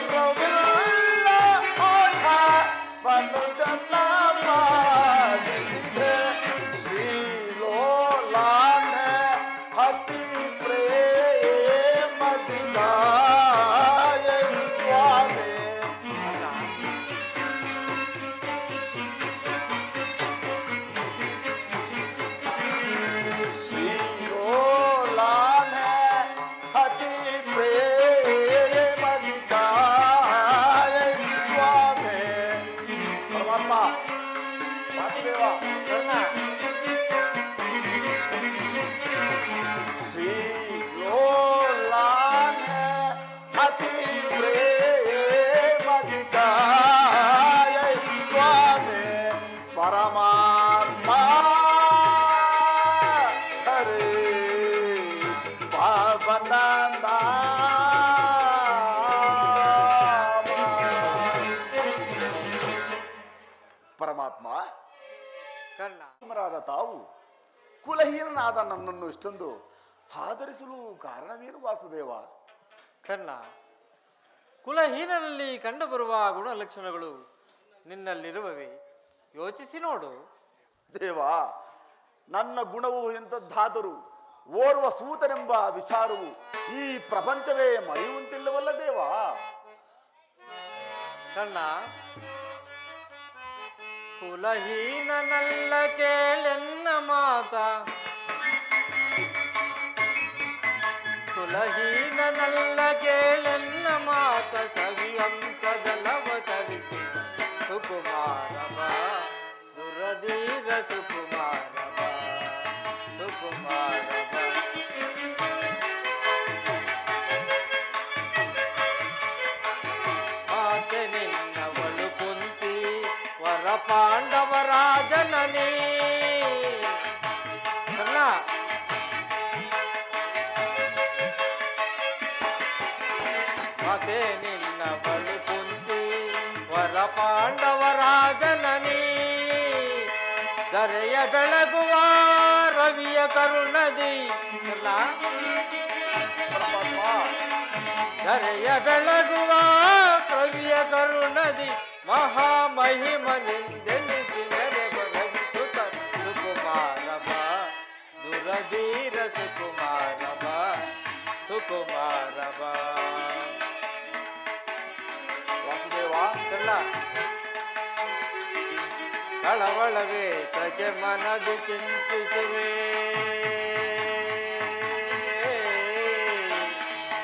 ಕುಲಗೋತ್ರವಿಲ್ಲ ಮನುಜನ ಪಾಲಿಸಿದೆ. ಶ್ರೀಲೋಲಾನೆ ಅತಿ ಪ್ರೇಮದಿಗಾಯ ಸ್ವಾಮಿ. ಶ್ರೀಲೋಲಾನೆ ಅತಿ ಪ್ರೇಮದಿಗಾಯ ಸ್ವಾಮಿ. ಪರಮಾತ್ಮ ವಾಸುದೇವ ಕರ್ಣ ಶ್ರೀಲೋಲಾನೆ ಅತಿ ಪ್ರೇಮದಿಗಾಯ ಸ್ವಾಮಿ ಪರಮಾತ್ಮ ಹರೇ ಪಾವನ ನಾಮ. ಪರಮಾತ್ಮ ಕರ್ಣ ರಾದ ತಾವು ಕುಲಹೀನನಾದ ನನ್ನನ್ನು ಇಷ್ಟೊಂದು ಆಧರಿಸಲು ಕಾರಣವೇನು ವಾಸುದೇವ? ಕರ್ಣ ಕುಲಹೀನನಲ್ಲಿ ಕಂಡುಬರುವ ಗುಣಲಕ್ಷಣಗಳು ನಿನ್ನಲ್ಲಿರುವವೆ. ಯೋಚಿಸಿ ನೋಡು. ದೇವ, ನನ್ನ ಗುಣವು ಎಂಥದ್ದಾದರೂ ಓರ್ವ ಸೂತನೆಂಬ ವಿಚಾರವು ಈ ಪ್ರಪಂಚವೇ ಮರೆಯುವಂತಿಲ್ಲವಲ್ಲ ದೇವ? ಕರ್ಣ ಕುಲಹೀನನಲ್ಲ ಕೇಳೆನ್ನ ಮಾತ, ಕುಲಹೀನನಲ್ಲ ಕೇಳೆನ್ನ ಮಾತ, ಸವಿಯಂತದಲವ ತರಿಸಿ ಸುಕುಮಾರವ ದುರಧೀರ ಸುಕುಮಾರವ ಸುಕುಮಾರವ. ಮಾತೆ ನಿನ್ನವಳು ಕುಂತಿ ವರ ಪಾಂಡವರಾಜನನೇ. ಕರ್ಣ ಮಾತೆ ನಿನ್ನವಳು ಕುಂತಿ ವರ ಪಾಂಡವರಾಜನನೇ. ಧರೆಯ ಬೆಳಗುವ ರವಿಯ ಕರುಣದಿ. ಕರ್ಣ ಪರಮಾತ್ಮ ಧರೆಯ ಬೆಳಗುವ ಕವಿಯ ಕರುಣದಿ ಮಹಾಮಹಿಮನೆಂದೆನಿಸಿ ನೆರೆಗೊರಗಿಸುತ್ತ ಸುಕುಮಾರವ ದುರಧೀರ ಸುಕುಮಾರವ ಸುಕುಮಾರವ. ವಾಸುದೇವ ಎಲ್ಲ ಕಳವಳವೇ ತಗೆ ಮನದಿ ಚಿಂತಿಸುವೆ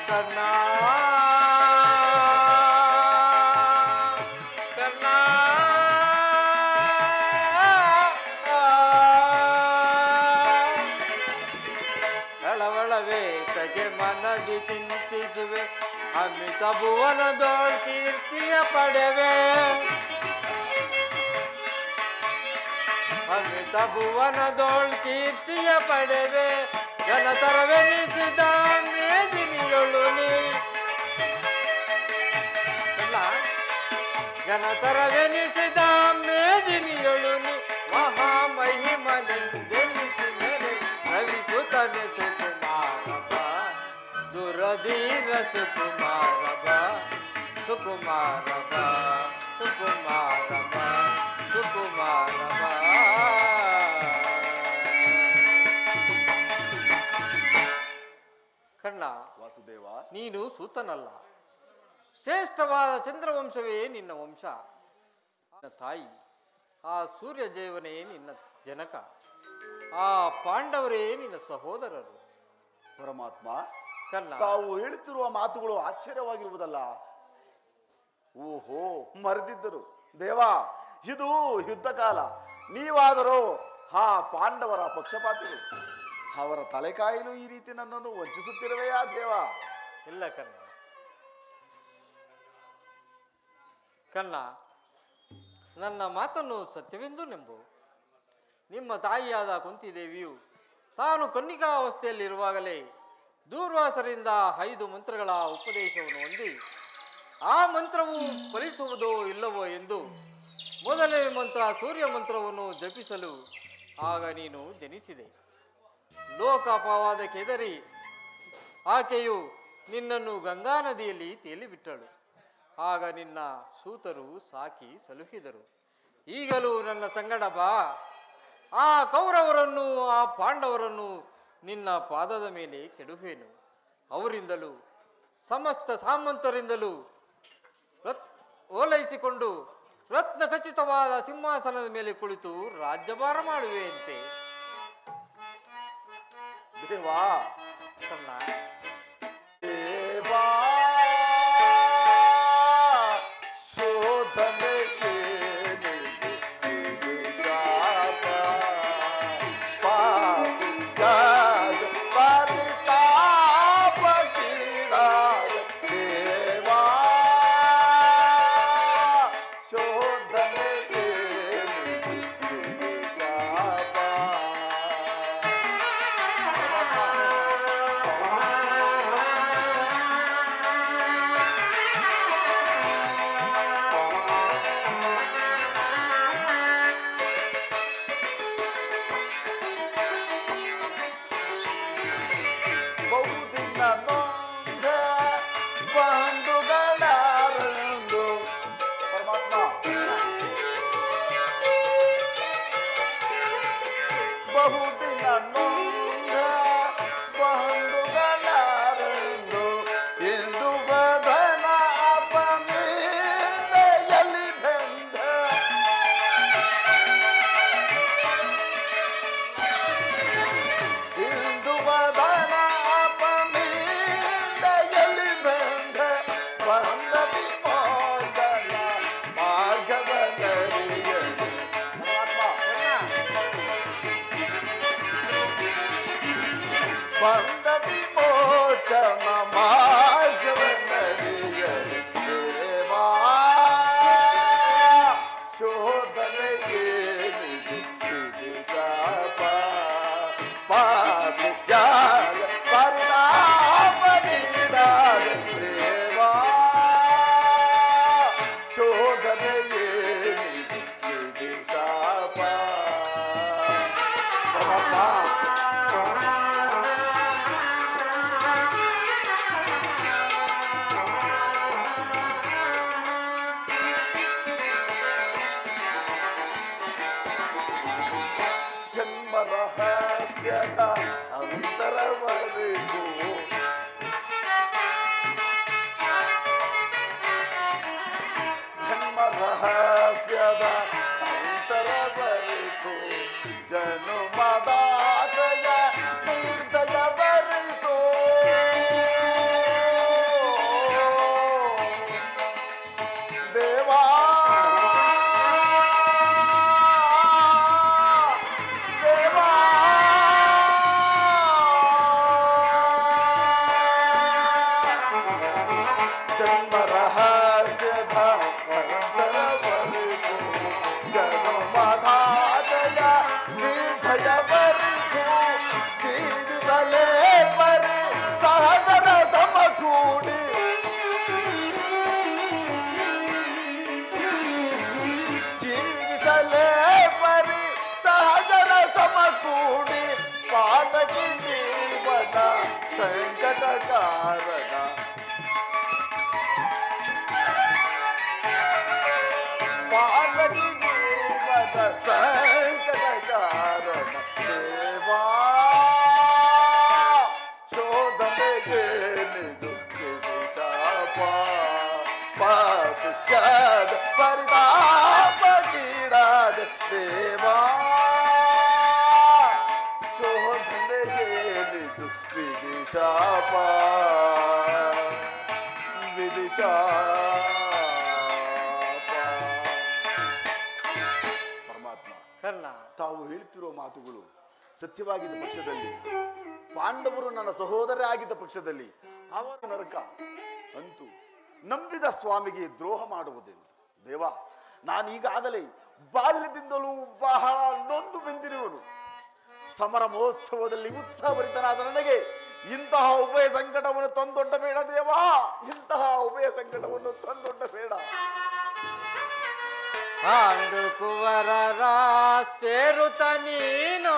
ಕರ್ಣ ಕರ್ಣ ಕಳವಳವೇ ತಗೆ ಮನದಿ ಚಿಂತಿಸುವೆ ಅಮಿತ ಭುವನದೋಳ್ ಕೀರ್ತಿಯ ಪಡೆವೆ ಅಮಿತ ಭುವನದೋಳ್ ಕೀರ್ತಿಯ ಪಡೆವೆ ಜನತರವೆನಿಸಿದ ಮೇದಿನಿಯೊಳು ನೀ ಜನತರವೆನಿಸಿದ ಮೇದಿನಿಯೊಳು ನೀ ಮಹಾಮಹಿಮನೆಂದೆನಿಸಿ ನೆರೆ ರವಿಸುತ್ತನೆ ಸುಕುಮಾರವ ದುರಧೀರ ಸುಕುಮಾರವ ಸುಕುಮಾರವ ಸುಕುಮಾರವ ಸುಕುಮಾರವ. ಕರ್ಣ, ವಾಸುದೇವ ನೀನು ಸೂತನಲ್ಲ, ಶ್ರೇಷ್ಠವಾದ ಚಂದ್ರವಂಶವೇ ನಿನ್ನ ವಂಶ. ನಿನ್ನ ತಾಯಿ ಆ ಸೂರ್ಯ ಜೇವನೇ ನಿನ್ನ ಜನಕ, ಆ ಪಾಂಡವರೇ ನಿನ್ನ ಸಹೋದರರು. ಪರಮಾತ್ಮ, ಕರ್ಣ, ತಾವು ಹೇಳುತ್ತಿರುವ ಮಾತುಗಳು ಆಶ್ಚರ್ಯವಾಗಿರುವುದಲ್ಲ. ಓಹೋ, ಮರೆದಿದ್ದರು ದೇವ, ಇದು ಯುದ್ಧ ಕಾಲ. ನೀವಾದರೂ ಆ ಪಾಂಡವರ ಪಕ್ಷಪಾತಿಗಳು. ಅವರ ತಲೆ ಕಾಯಲು ಈ ರೀತಿ ನನ್ನನ್ನು ವಂಚಿಸುತ್ತಿರುವೆಯಾ ದೇವ? ಇಲ್ಲ ಕರ್ಣ. ಕರ್ಣ, ನನ್ನ ಮಾತನ್ನು ಸತ್ಯವೆಂದು ನಂಬು. ನಿಮ್ಮ ತಾಯಿಯಾದ ಕುಂತಿದೇವಿಯು ತಾನು ಕನ್ನಿಕಾವಸ್ಥೆಯಲ್ಲಿರುವಾಗಲೇ ದೂರ್ವಾಸರಿಂದ 5 ಮಂತ್ರಗಳ ಉಪದೇಶವನ್ನು ಹೊಂದಿ ಆ ಮಂತ್ರವು ಫಲಿಸುವುದೋ ಇಲ್ಲವೋ ಎಂದು ಮೊದಲನೇ ಮಂತ್ರ ಸೂರ್ಯ ಮಂತ್ರವನ್ನು ಜಪಿಸಲು ಆಗ ನೀನು ಜನಿಸಿದೆ. ಲೋಕಾಪವಾದ ಕೆದರಿ ಆಕೆಯು ನಿನ್ನನ್ನು ಗಂಗಾ ನದಿಯಲ್ಲಿ ತೇಲಿಬಿಟ್ಟಳು. ಆಗ ನಿನ್ನ ಸೂತರು ಸಾಕಿ ಸಲುಹಿದರು. ಈಗಲೂ ನನ್ನ ಸಂಗಡ ಬಾ, ಆ ಕೌರವರನ್ನು ಆ ಪಾಂಡವರನ್ನು ನಿನ್ನ ಪಾದದ ಮೇಲೆ ಕೆಡುವೆನು. ಅವರಿಂದಲೂ ಸಮಸ್ತ ಸಾಮಂತರಿಂದಲೂ ಓಲೈಸಿಕೊಂಡು ರತ್ನ ಖಚಿತವಾದ ಸಿಂಹಾಸನದ ಮೇಲೆ ಕುಳಿತು ರಾಜ್ಯಭಾರ ಮಾಡುವೆಯಂತೆ. ದೇವಾ ಕರ್ಣ, ದೇವಾ ಶೋಧನೆಗೆ ನಿನಗೆ ಶಾಪ. ಪಾಪಿಯಾದ ಪರಿತಾಪಕ್ಕೀಡಾದ ದೇವಾ ಶೋಧನೆಗೆ ನಿನಗೆ ಶಾಪ. ಬಹುದಿನ ನೊಂದ ಬಂಧುಗಳಾರಂದು ಪರಮಾತ್ಮ ಬಹುದಿನ ನೊಂದ ಬಂಧುಗಳಾರಂದು ಎಂದು ಬದನ ಅಪನಿಂದೆಯಲ್ಲಿ ಬೆಂದ ಇಂದು ಬದನ ಅಪನಿಂದೆಯಲ್ಲಿ ಬೆಂದ ಬಂದ ವಿಮೋಚನ ಮಾರ್ಗವನ್ನರಿಯಲು. ಬಂದ ವಿಮೋಚನ ಮಾರ್ಗವನ್ನರಿಯಲು ದೇವಾ ಶೋಧನೆಗೆ ನಿನಗೆ ಶಾಪ. ಪಾಪಿಯಾದ ಪರಿತಾಪಕ್ಕೀಡಾದ ದೇವಾ ಶೋಧನೆಗೆ ನಿನಗೆ ಶಾಪ. ಪರಮಾತ್ಮ ಕೂಡಿ ಜೀವಿಸಲೇ ಬರಿ ಸಹಜರ ಸಮಕೂಡಿ ಪಾತಕಿ ಜೀವನ ಸಂಕಟ ಕಾರಣ ಪಾತಕಿ ಜೀವನ ಸಂಕಟ ಕಾರಣ ದೇವಾ ಶೋಧನೆಗೆ ನಿದು ಪಾಪಿಕ್ಕಾದ ಪರಿತಾಪಗೀಡಾದ ದೇವಾ ಶೋಧನೆಗೆ ನಿದು ವಿದಿಶಾಪ ಪರಮಾತ್ಮ, ಕರ್ಣ, ತಾವು ಹೇಳ್ತಿರೋ ಮಾತುಗಳು ಸತ್ಯವಾಗಿದ್ದ ಪಕ್ಷದಲ್ಲಿ, ಪಾಂಡವರು ನನ್ನ ಸಹೋದರ ಆಗಿದ್ದ ಪಕ್ಷದಲ್ಲಿ ಅವರ ನರಕ ಅಂತೂ ನಂಬಿದ ಸ್ವಾಮಿಗೆ ದ್ರೋಹ ಮಾಡುವುದೆಂದು. ದೇವ, ನಾನೀಗಾಗಲೇ ಬಾಲ್ಯದಿಂದಲೂ ಬಹಳ ನೊಂದು ಬೆಂದಿರುವನು. ಸಮರ ಮಹೋತ್ಸವದಲ್ಲಿ ಉತ್ಸಾಹಭರಿತನಾದ ನನಗೆ ಇಂತಹ ಉಭಯ ಸಂಕಟವನ್ನು ತಂದೊಡ್ಡಬೇಡ ದೇವಾ, ಇಂತಹ ಉಭಯ ಸಂಕಟವನ್ನು ತಂದೊಡ್ಡಬೇಡ. ಪಾಂಡು ಕುವರರ ಸೇರುತ್ತ ನೀನು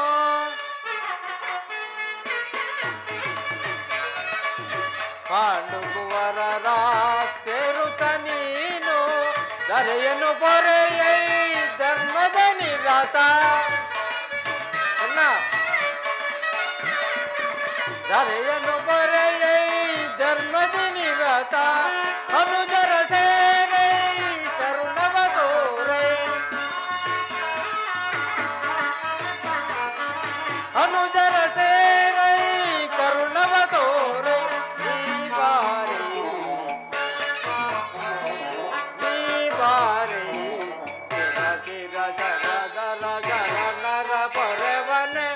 ಪಾಂಡು ಕುವರರ ಸೇರುತ್ತ ನೀನು ಧರೆಯನ್ನು ಪೊರೆಯೈ ಧರ್ಮದ ನಿರತ ಅಣ್ಣ ಧರೆಯನ್ನು ಪೊರೆಯೈ ಧರ್ಮದ ನಿರತ ಅನುಜರ ಸೇರೈ ಕರುಣವ ತೋರೈ ಅನುಜರ ಸೇರೈ ಕರುಣವ ತೋರೈ ನೀ ಬಾರಿ ಚಿರ ಚಿರ ಶರದರ ಶರಣರ ಪೊರೆವನೆ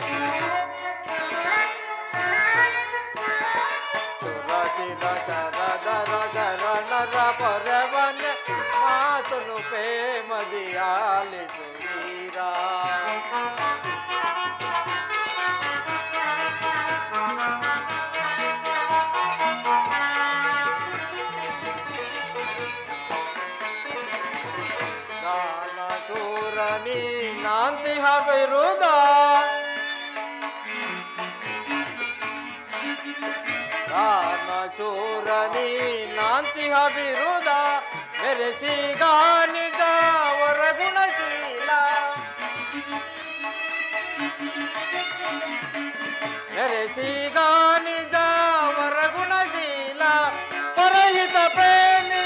ಚಿರ ಶರದರ ಶರಣರ ಪೊರೆವನೆ ಮಾತನು ಪ್ರೇಮದಿಯಾಲಿಸು ವೀರ ಚೂರನಿ ನಾಂತಿಹ ವಿರುದ್ಧ ಚೂರನಿ ನಾಂತಿಹ ವಿರುದ್ಧ ಮೆರೆಸಿಗಾನಿಗ ವರಗುಣಶೀಲ ಮೆರೆಸಿಗಾನಿಗ ವರಗುಣಶೀಲ ಪರಹಿತ ಪ್ರೇಮಿ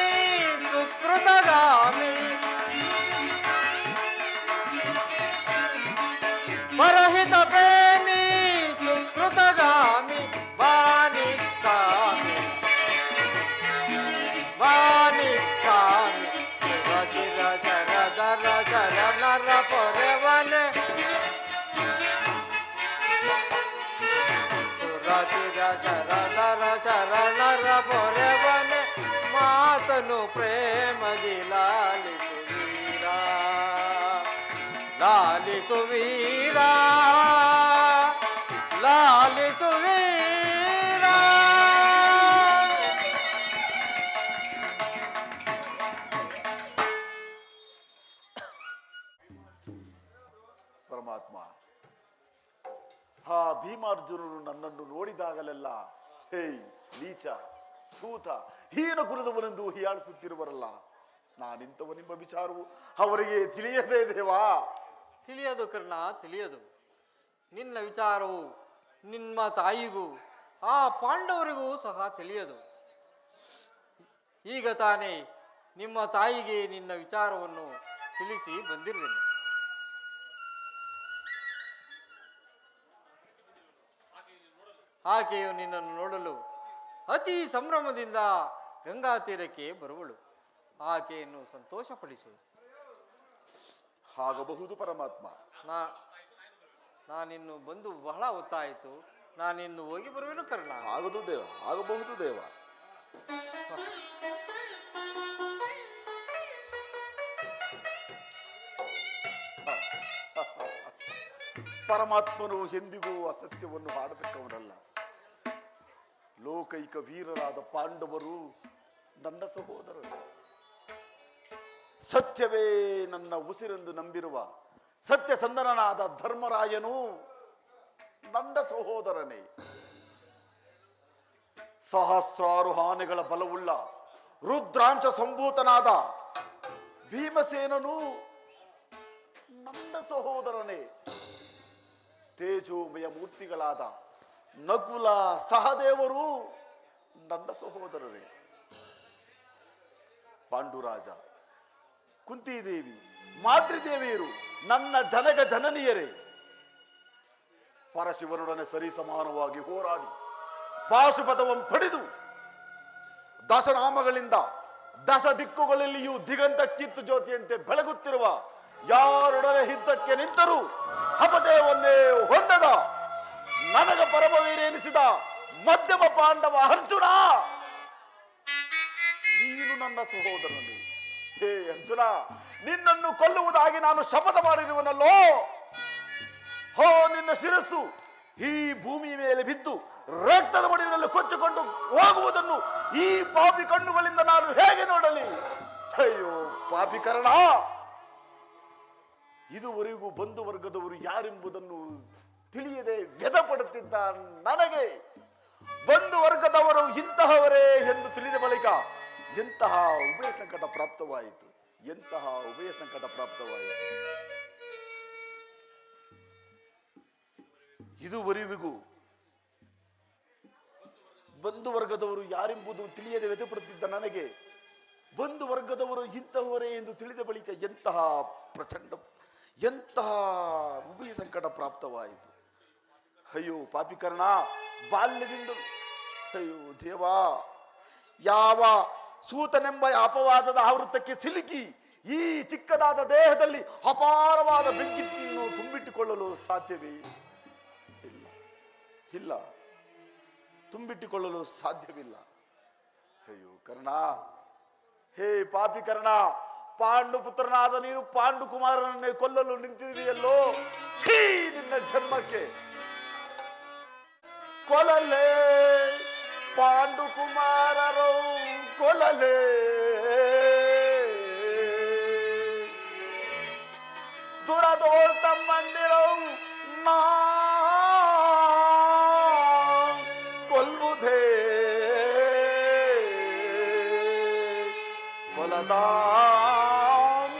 ಸುಕೃತಗಾಮಿ ಪರಹಿತ ಪ್ರೇಮಿ ಸುಕೃತಗಾಮಿ ವಾನಿಷ್ಕಾಮಿ ವಾನಿಷ್ಕಾಮಿ ಚಿರ ಶರದರ ಶರಣರ ಪೊರೆವನೆ ಚಿರ ಶರದರ ಶರಣರ ಪೊರೆವನೆ ಮಾತನು ಪ್ರೇಮದಿ ಲಾಲಿಸು ವೀರ ಲಾಲಿಸು ವೀರ ಲಾಲಿಸು ವೀರ ಪರಮಾತ್ಮ, ಆ ಭೀಮಾರ್ಜುನರು ನನ್ನನ್ನು ನೋಡಿದಾಗಲೆಲ್ಲ ಹೇಯ್ ನೀಚ ಸೂತ ಹೀನ ಕುಲದವನೆಂದು ಹೀಯಾಳಿಸುತ್ತಿರುವರಲ್ಲ, ನಾನಿಂತವನೆಂಬ ವಿಚಾರವು ಅವರಿಗೆ ತಿಳಿಯದೇ ದೇವಾ. ತಿಳಿಯದು ಕರ್ಣ, ತಿಳಿಯದು. ನಿನ್ನ ವಿಚಾರವು ನಿಮ್ಮ ತಾಯಿಗೂ ಆ ಪಾಂಡವರಿಗೂ ಸಹ ತಿಳಿಯದು. ಈಗ ತಾನೇ ನಿಮ್ಮ ತಾಯಿಗೆ ನಿನ್ನ ವಿಚಾರವನ್ನು ತಿಳಿಸಿ ಬಂದಿರುವೆನು. ಆಕೆಯು ನಿನ್ನನ್ನು ನೋಡಲು ಅತಿ ಸಂಭ್ರಮದಿಂದ ಗಂಗಾ ತೀರಕ್ಕೆ ಬರುವಳು. ಆಕೆಯನ್ನು ಸಂತೋಷಪಡಿಸು. ಆಗಬಹುದು ಪರಮಾತ್ಮ. ನಾನಿನ್ನು ಬಂದು ಬಹಳ ಹೊತ್ತಾಯಿತು. ನಾನಿನ್ನು ಹೋಗಿ ಬರುವೆನು ಕರ್ಣ. ಆಗದು ದೇವ, ಆಗಬಹುದು ದೇವ. ಪರಮಾತ್ಮನು ಎಂದಿಗೂ ಅಸತ್ಯವನ್ನು ಮಾಡತಕ್ಕವನಲ್ಲ. ಲೋಕ ಲೋಕೈಕ ವೀರರಾದ ಪಾಂಡವರು ನನ್ನ ಸಹೋದರರು. ಸತ್ಯವೇ ನನ್ನ ಉಸಿರೆಂದು ನಂಬಿರುವ ಸತ್ಯಸಂಧನನಾದ ಧರ್ಮರಾಯನು ನನ್ನ ಸಹೋದರನೇ. ಸಹಸ್ರಾರು ಆನೆಗಳ ಬಲವುಳ್ಳ ರುದ್ರಾಂಶ ಸಂಭೂತನಾದ ಭೀಮಸೇನನು ನನ್ನ ಸಹೋದರನೇ. ತೇಜೋಮಯ ಮೂರ್ತಿಗಳಾದ ನಕುಲ ಸಹದೇವರು ನನ್ನ ಸಹೋದರರೇ. ಪಾಂಡುರಾಜ, ಕುಂತಿದೇವಿ, ಮಾತೃದೇವಿಯರು ನನ್ನ ಜನಗ ಜನನಿಯರೇ. ಪರಶಿವನೊಡನೆ ಸರಿ ಸಮಾನವಾಗಿ ಹೋರಾಡಿ ಪಾಶುಪತವನ್ನು ಪಡೆದು ದಶನಾಮಗಳಿಂದ ದಶ ದಿಕ್ಕುಗಳಲ್ಲಿಯೂ ದಿಗಂತ ಕಿತ್ತು ಜ್ಯೋತಿಯಂತೆ ಬೆಳಗುತ್ತಿರುವ ಯಾರೊಡನೆ ಯುದ್ಧಕ್ಕೆ ನಿಂತರೂ ಅಪಜಯವನ್ನೇ ಹೊಂದದ ನನಗ ಪರಮವೀರೆನಿಸಿದ ಮಧ್ಯಮ ಪಾಂಡವ ಅರ್ಜುನ, ನೀನು ನನ್ನ ಸಹೋದರನು. ಹೇ ಅರ್ಜುನ, ನಿನ್ನನ್ನು ಕೊಲ್ಲುವುದಾಗಿ ನಾನು ಶಪಥ ಮಾಡಿರುವನಲ್ಲೋ. ಹೋ, ನಿನ್ನ ಶಿರಸ್ಸು ಈ ಭೂಮಿ ಮೇಲೆ ಬಿದ್ದು ರಕ್ತದ ಮಡಿಯಲ್ಲಿ ಕೊಚ್ಚಿಕೊಂಡು ಹೋಗುವುದನ್ನು ಈ ಪಾಪಿ ಕಣ್ಣುಗಳಿಂದ ನಾನು ಹೇಗೆ ನೋಡಲಿ? ಅಯ್ಯೋ ಪಾಪಿಕರಣ, ಇದುವರೆಗೂ ಬಂಧು ವರ್ಗದವರು ಯಾರೆಂಬುದನ್ನು ತಿಳಿಯದೆ ವ್ಯಥಪಡುತ್ತಿದ್ದ ನನಗೆ ಬಂಧು ವರ್ಗದವರು ಇಂತಹವರೇ ಎಂದು ತಿಳಿದ ಬಳಿಕ ಎಂತಹ ಉಭಯ ಸಂಕಟ ಪ್ರಾಪ್ತವಾಯಿತು, ಎಂತಹ ಉಭಯ ಸಂಕಟ ಪ್ರಾಪ್ತವಾಯಿತು. ಇದುವರೆಗೂ ಬಂಧು ವರ್ಗದವರು ಯಾರೆಂಬುದು ತಿಳಿಯದೆ ವ್ಯಥಪಡುತ್ತಿದ್ದ ನನಗೆ ಬಂಧು ವರ್ಗದವರು ಇಂತಹವರೇ ಎಂದು ತಿಳಿದ ಬಳಿಕ ಎಂತಹ ಪ್ರಚಂಡ, ಎಂತಹ ಉಭಯ ಸಂಕಟ ಪ್ರಾಪ್ತವಾಯಿತು. ಅಯ್ಯೋ ಪಾಪಿಕರ್ಣ, ಬಾಲ್ಯದಿಂದ ಅಯ್ಯೋ ದೇವಾ, ಯಾವ ಸೂತನೆಂಬ ಅಪವಾದದ ಆವೃತ್ತಕ್ಕೆ ಸಿಲುಕಿ ಈ ಚಿಕ್ಕದಾದ ದೇಹದಲ್ಲಿ ಅಪಾರವಾದ ಬೆಂಕಿಯನ್ನು ತುಂಬಿಟ್ಟುಕೊಳ್ಳಲು ಸಾಧ್ಯವೇ ಇಲ್ಲ, ಇಲ್ಲ, ತುಂಬಿಟ್ಟುಕೊಳ್ಳಲು ಸಾಧ್ಯವಿಲ್ಲ. ಅಯ್ಯೋ ಕರ್ಣ, ಹೇ ಪಾಪಿ ಕರ್ಣ, ಪಾಂಡು ಪುತ್ರನಾದ ನೀನು ಪಾಂಡು ಕುಮಾರನನ್ನೇ ಕೊಲ್ಲಲು ನಿಂತಿದೆಯಲ್ಲೋ. ಛೀ, ನಿನ್ನ ಜನ್ಮಕ್ಕೆ. ಕೊಲಲೇ ಪಾಂಡು ಕುಮಾರರು, ಕೊಲಲೇ ದುರದೋಳ್ ತಮ್ಮಂದಿರವು ನಾ ಕೊಲ್ಲುವುದೇ. ಕೊಲದ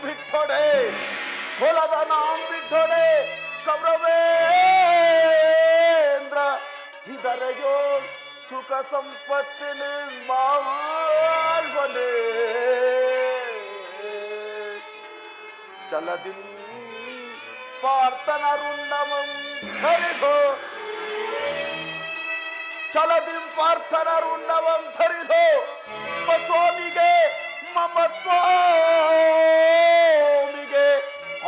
ಬಿಟ್ಟೊಡೆ, ಕೊಲದ ನಾಂ ಬಿಟ್ಟೊಡೆ ಕೌರವೇಂದ್ರ ಇದರೆಯೋ ಸುಖ ಸಂಪತ್ತಿನ ಬಾಳ್ವನೆ. ಚಲದಿ ಪಾರ್ಥನ ರುಂಡಮಂ ಧರಿಧೋ, ಚಲದಿ ಪಾರ್ಥನ ರುಂಡಮಂ ಧರಿಧೋ ಸ್ವಾಮಿಗೆ ಮಮತ್ವಾಮಿಗೆ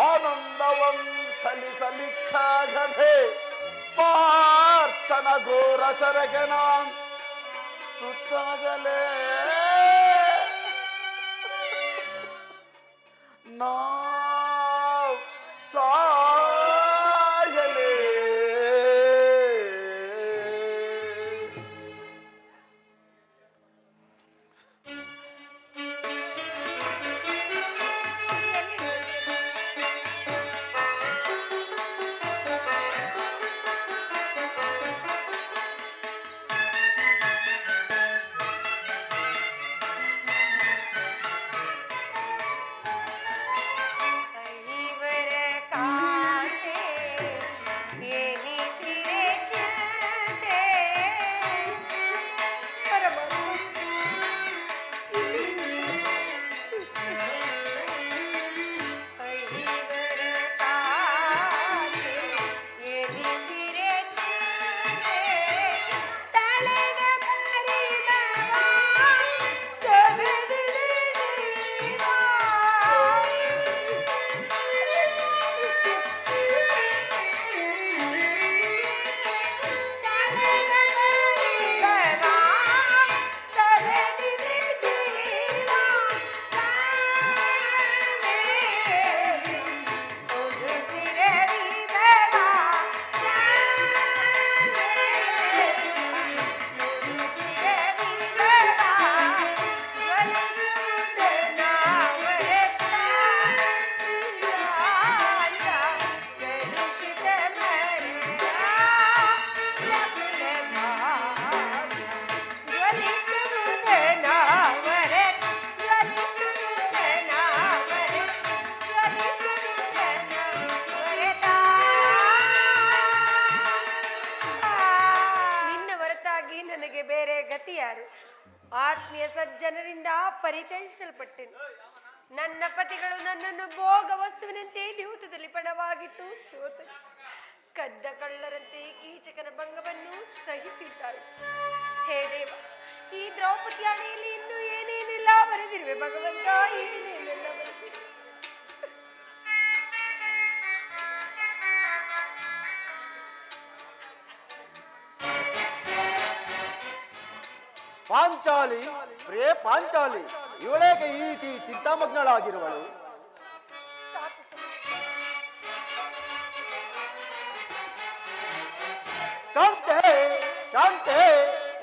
ಆನಂದವಂ ಸಲಿಸಲಿಕ್ಕಾಗದೆ ಪಾರ್ಥನ ಘೋರ ಸರಗನ ತುತ್ತಾಗಲೇ ನಾ ಸಾಯಲೇ. ನನಗೆ ಬೇರೆ ಗತಿ ಯಾರು? ಆತ್ಮೀಯ ಸಜ್ಜನರಿಂದ ಪರಿತ್ಯಜಿಸಲ್ಪಟ್ಟೆನು. ನನ್ನ ಪತಿಗಳು ನನ್ನನ್ನು ಭೋಗ ವಸ್ತುವಿನಂತೆ ದ್ಯೂತದಲ್ಲಿ ಪಣವಾಗಿಟ್ಟು ಸೋತರು. ಕದ್ದ ಕಳ್ಳರಂತೆ ಕೀಚಕನ ಭಂಗವನ್ನು ಸಹಿಸಿದ್ದಾರೆ. ಹೇ ದೇವ, ಈ ದ್ರೌಪದಿ ಹಣೆಯಲ್ಲಿ ಇನ್ನೂ ಏನೇನೆಲ್ಲ ಬರೆದಿರುವೆ ಭಗವಂತ, ಏನೇನೆಲ್ಲ ಬರೆದಿರುವೆ. ಪಾಂಚಾಲಿ, ಪ್ರಿಯೇ ಪಾಂಚಾಲಿ, ಇವಳೇಕೆ ಈ ರೀತಿ ಚಿಂತಾಮಗ್ನಳಾಗಿರುವಳು? ಸಾಕು ಸಾಕು. ಕಾಂತೆ, ಶಾಂತೆ,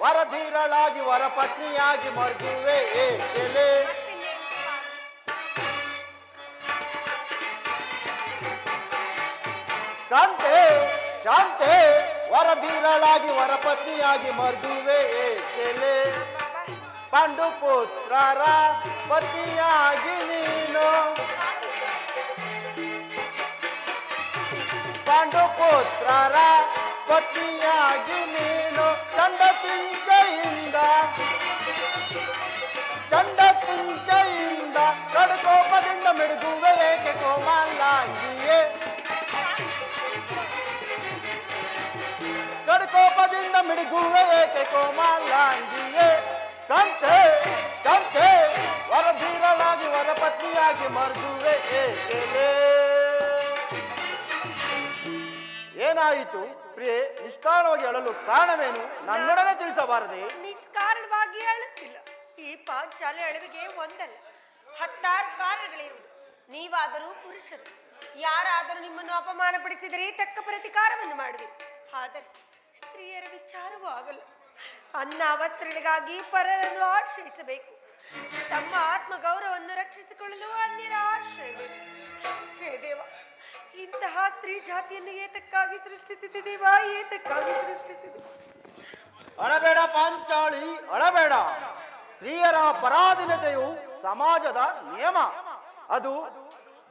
ವರಧೀರಳಾಗಿ ವರಪತ್ನಿಯಾಗಿ ಮರ್ಗುವೆ ಏಕೆಲೆ? ಕಾಂತೆ, ಶಾಂತೆ, ವರಧೀರಳಾಗಿ ವರಪತ್ನಿಯಾಗಿ ಮರ್ಗುವೆ ಏಕೆಲೆ? ಪಾಂಡುಪುತ್ರರ ಪತಿಯಾಗಿ ನೀನು, ಪಾಂಡುಪುತ್ರರ ಪತಿಯಾಗಿ ನೀನು, ಚಂಡ ಚಿಂತೆಯಿಂದ ಕಡುಕೋಪದಿಂದ ಮಿಡುಗುವೆ ಏಕೆ ಕೋಮಲಾಂಗಿಯೇ? ಕಡುಕೋಪದಿಂದ ಮಿಡುಗುವೆ ಏಕೆ ಕೋಮಲಾಂಗಿಯೇ? ಕಾಂತೆ, ಕಾಂತೆ, ವರಧೀರಳಾಗಿ ವರಪತ್ನಿಯಾಗಿ ಮರ್ಗುವೆ ಏಕೆಲೆ? ಏನಾಯಿತು ಪ್ರಿಯೆ? ನಿಷ್ಕಾರಣವಾಗಿ ಅಳಲು ಕಾರಣವೇನು? ನನ್ನೊಡನೆ ತಿಳಿಸಬಾರದೆ? ನಿಷ್ಕಾರಣವಾಗಿ ಅಳುತ್ತಿಲ್ಲ. ಈ ಪಾಂಚಾಲಿ ಅಳುವಿಗೆ ಒಂದಲ್ಲ, 10 ಕಾರಣಗಳಿರುವುದು. ನೀವಾದರೂ ಪುರುಷರು, ಯಾರಾದರೂ ನಿಮ್ಮನ್ನು ಅಪಮಾನಪಡಿಸಿದರೆ ತಕ್ಕ ಪ್ರತಿಕಾರವನ್ನು ಮಾಡುವೆ. ಆದರೆ ಸ್ತ್ರೀಯರ ವಿಚಾರವೂ ಆಗಲ್ಲ. ಅನ್ನ ವಸ್ತ್ರಗಳಿಗಾಗಿ ಪರರನ್ನು ಆಶ್ರಯಿಸಬೇಕು. ತಮ್ಮ ಆತ್ಮ ಗೌರವವನ್ನು ರಕ್ಷಿಸಿಕೊಳ್ಳಲು ಅನ್ಯರ ಆಶ್ರಯಬೇಕು. ಹೇ ದೇವ, ಇಂತಹ ಸ್ತ್ರೀ ಜಾತಿಯನ್ನು ಏತಕ್ಕಾಗಿ ಸೃಷ್ಟಿಸಿದೆ ದೇವ, ಏತಕ್ಕಾಗಿ ಸೃಷ್ಟಿಸಿದೆ? ಅಳಬೇಡ ಪಾಂಚಾಳಿ, ಅಳಬೇಡ. ಸ್ತ್ರೀಯರ ಪರಾಧೀನತೆಯು ಸಮಾಜದ ನಿಯಮ. ಅದು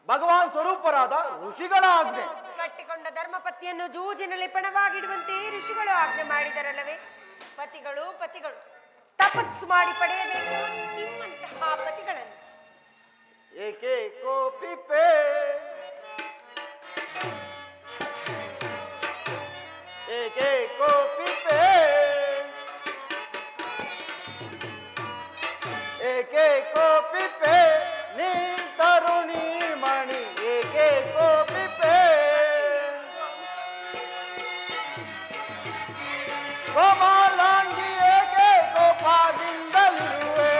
ಭಗವಾನ್ ಸ್ವರೂಪರಾದ ಋಷಿಗಳ ಆಜ್ಞೆ. ಕಟ್ಟಿಕೊಂಡ ಧರ್ಮಪತಿಯನ್ನು ಜೂಜಿನಲ್ಲಿ ಪಣವಾಗಿಡುವಂತೆ ಋಷಿಗಳು ಆಜ್ಞೆ ಮಾಡಿದರಲ್ಲವೇ? ಪತಿಗಳು ತಪಸ್ಸು ಮಾಡಿ ಪಡೆಯಬೇಕು ನಿಮ್ಮಂತಹ ಪತಿಗಳನ್ನು. ಏಕೆ ಕೋಪಿಪೆ, ಏಕೆ ಕೋಪಿಪೆ, ಏಕೆ ಕೋಪಿಪೆ, ನೀ ತರುಣಿ ಮಣಿ ಏಕೆ ಕೋಪಿಪೆ? ಕೋಮಲಾಂಗಿ ಏಕೆ ಕೋಪದಿಂದಲಿರುವೆ?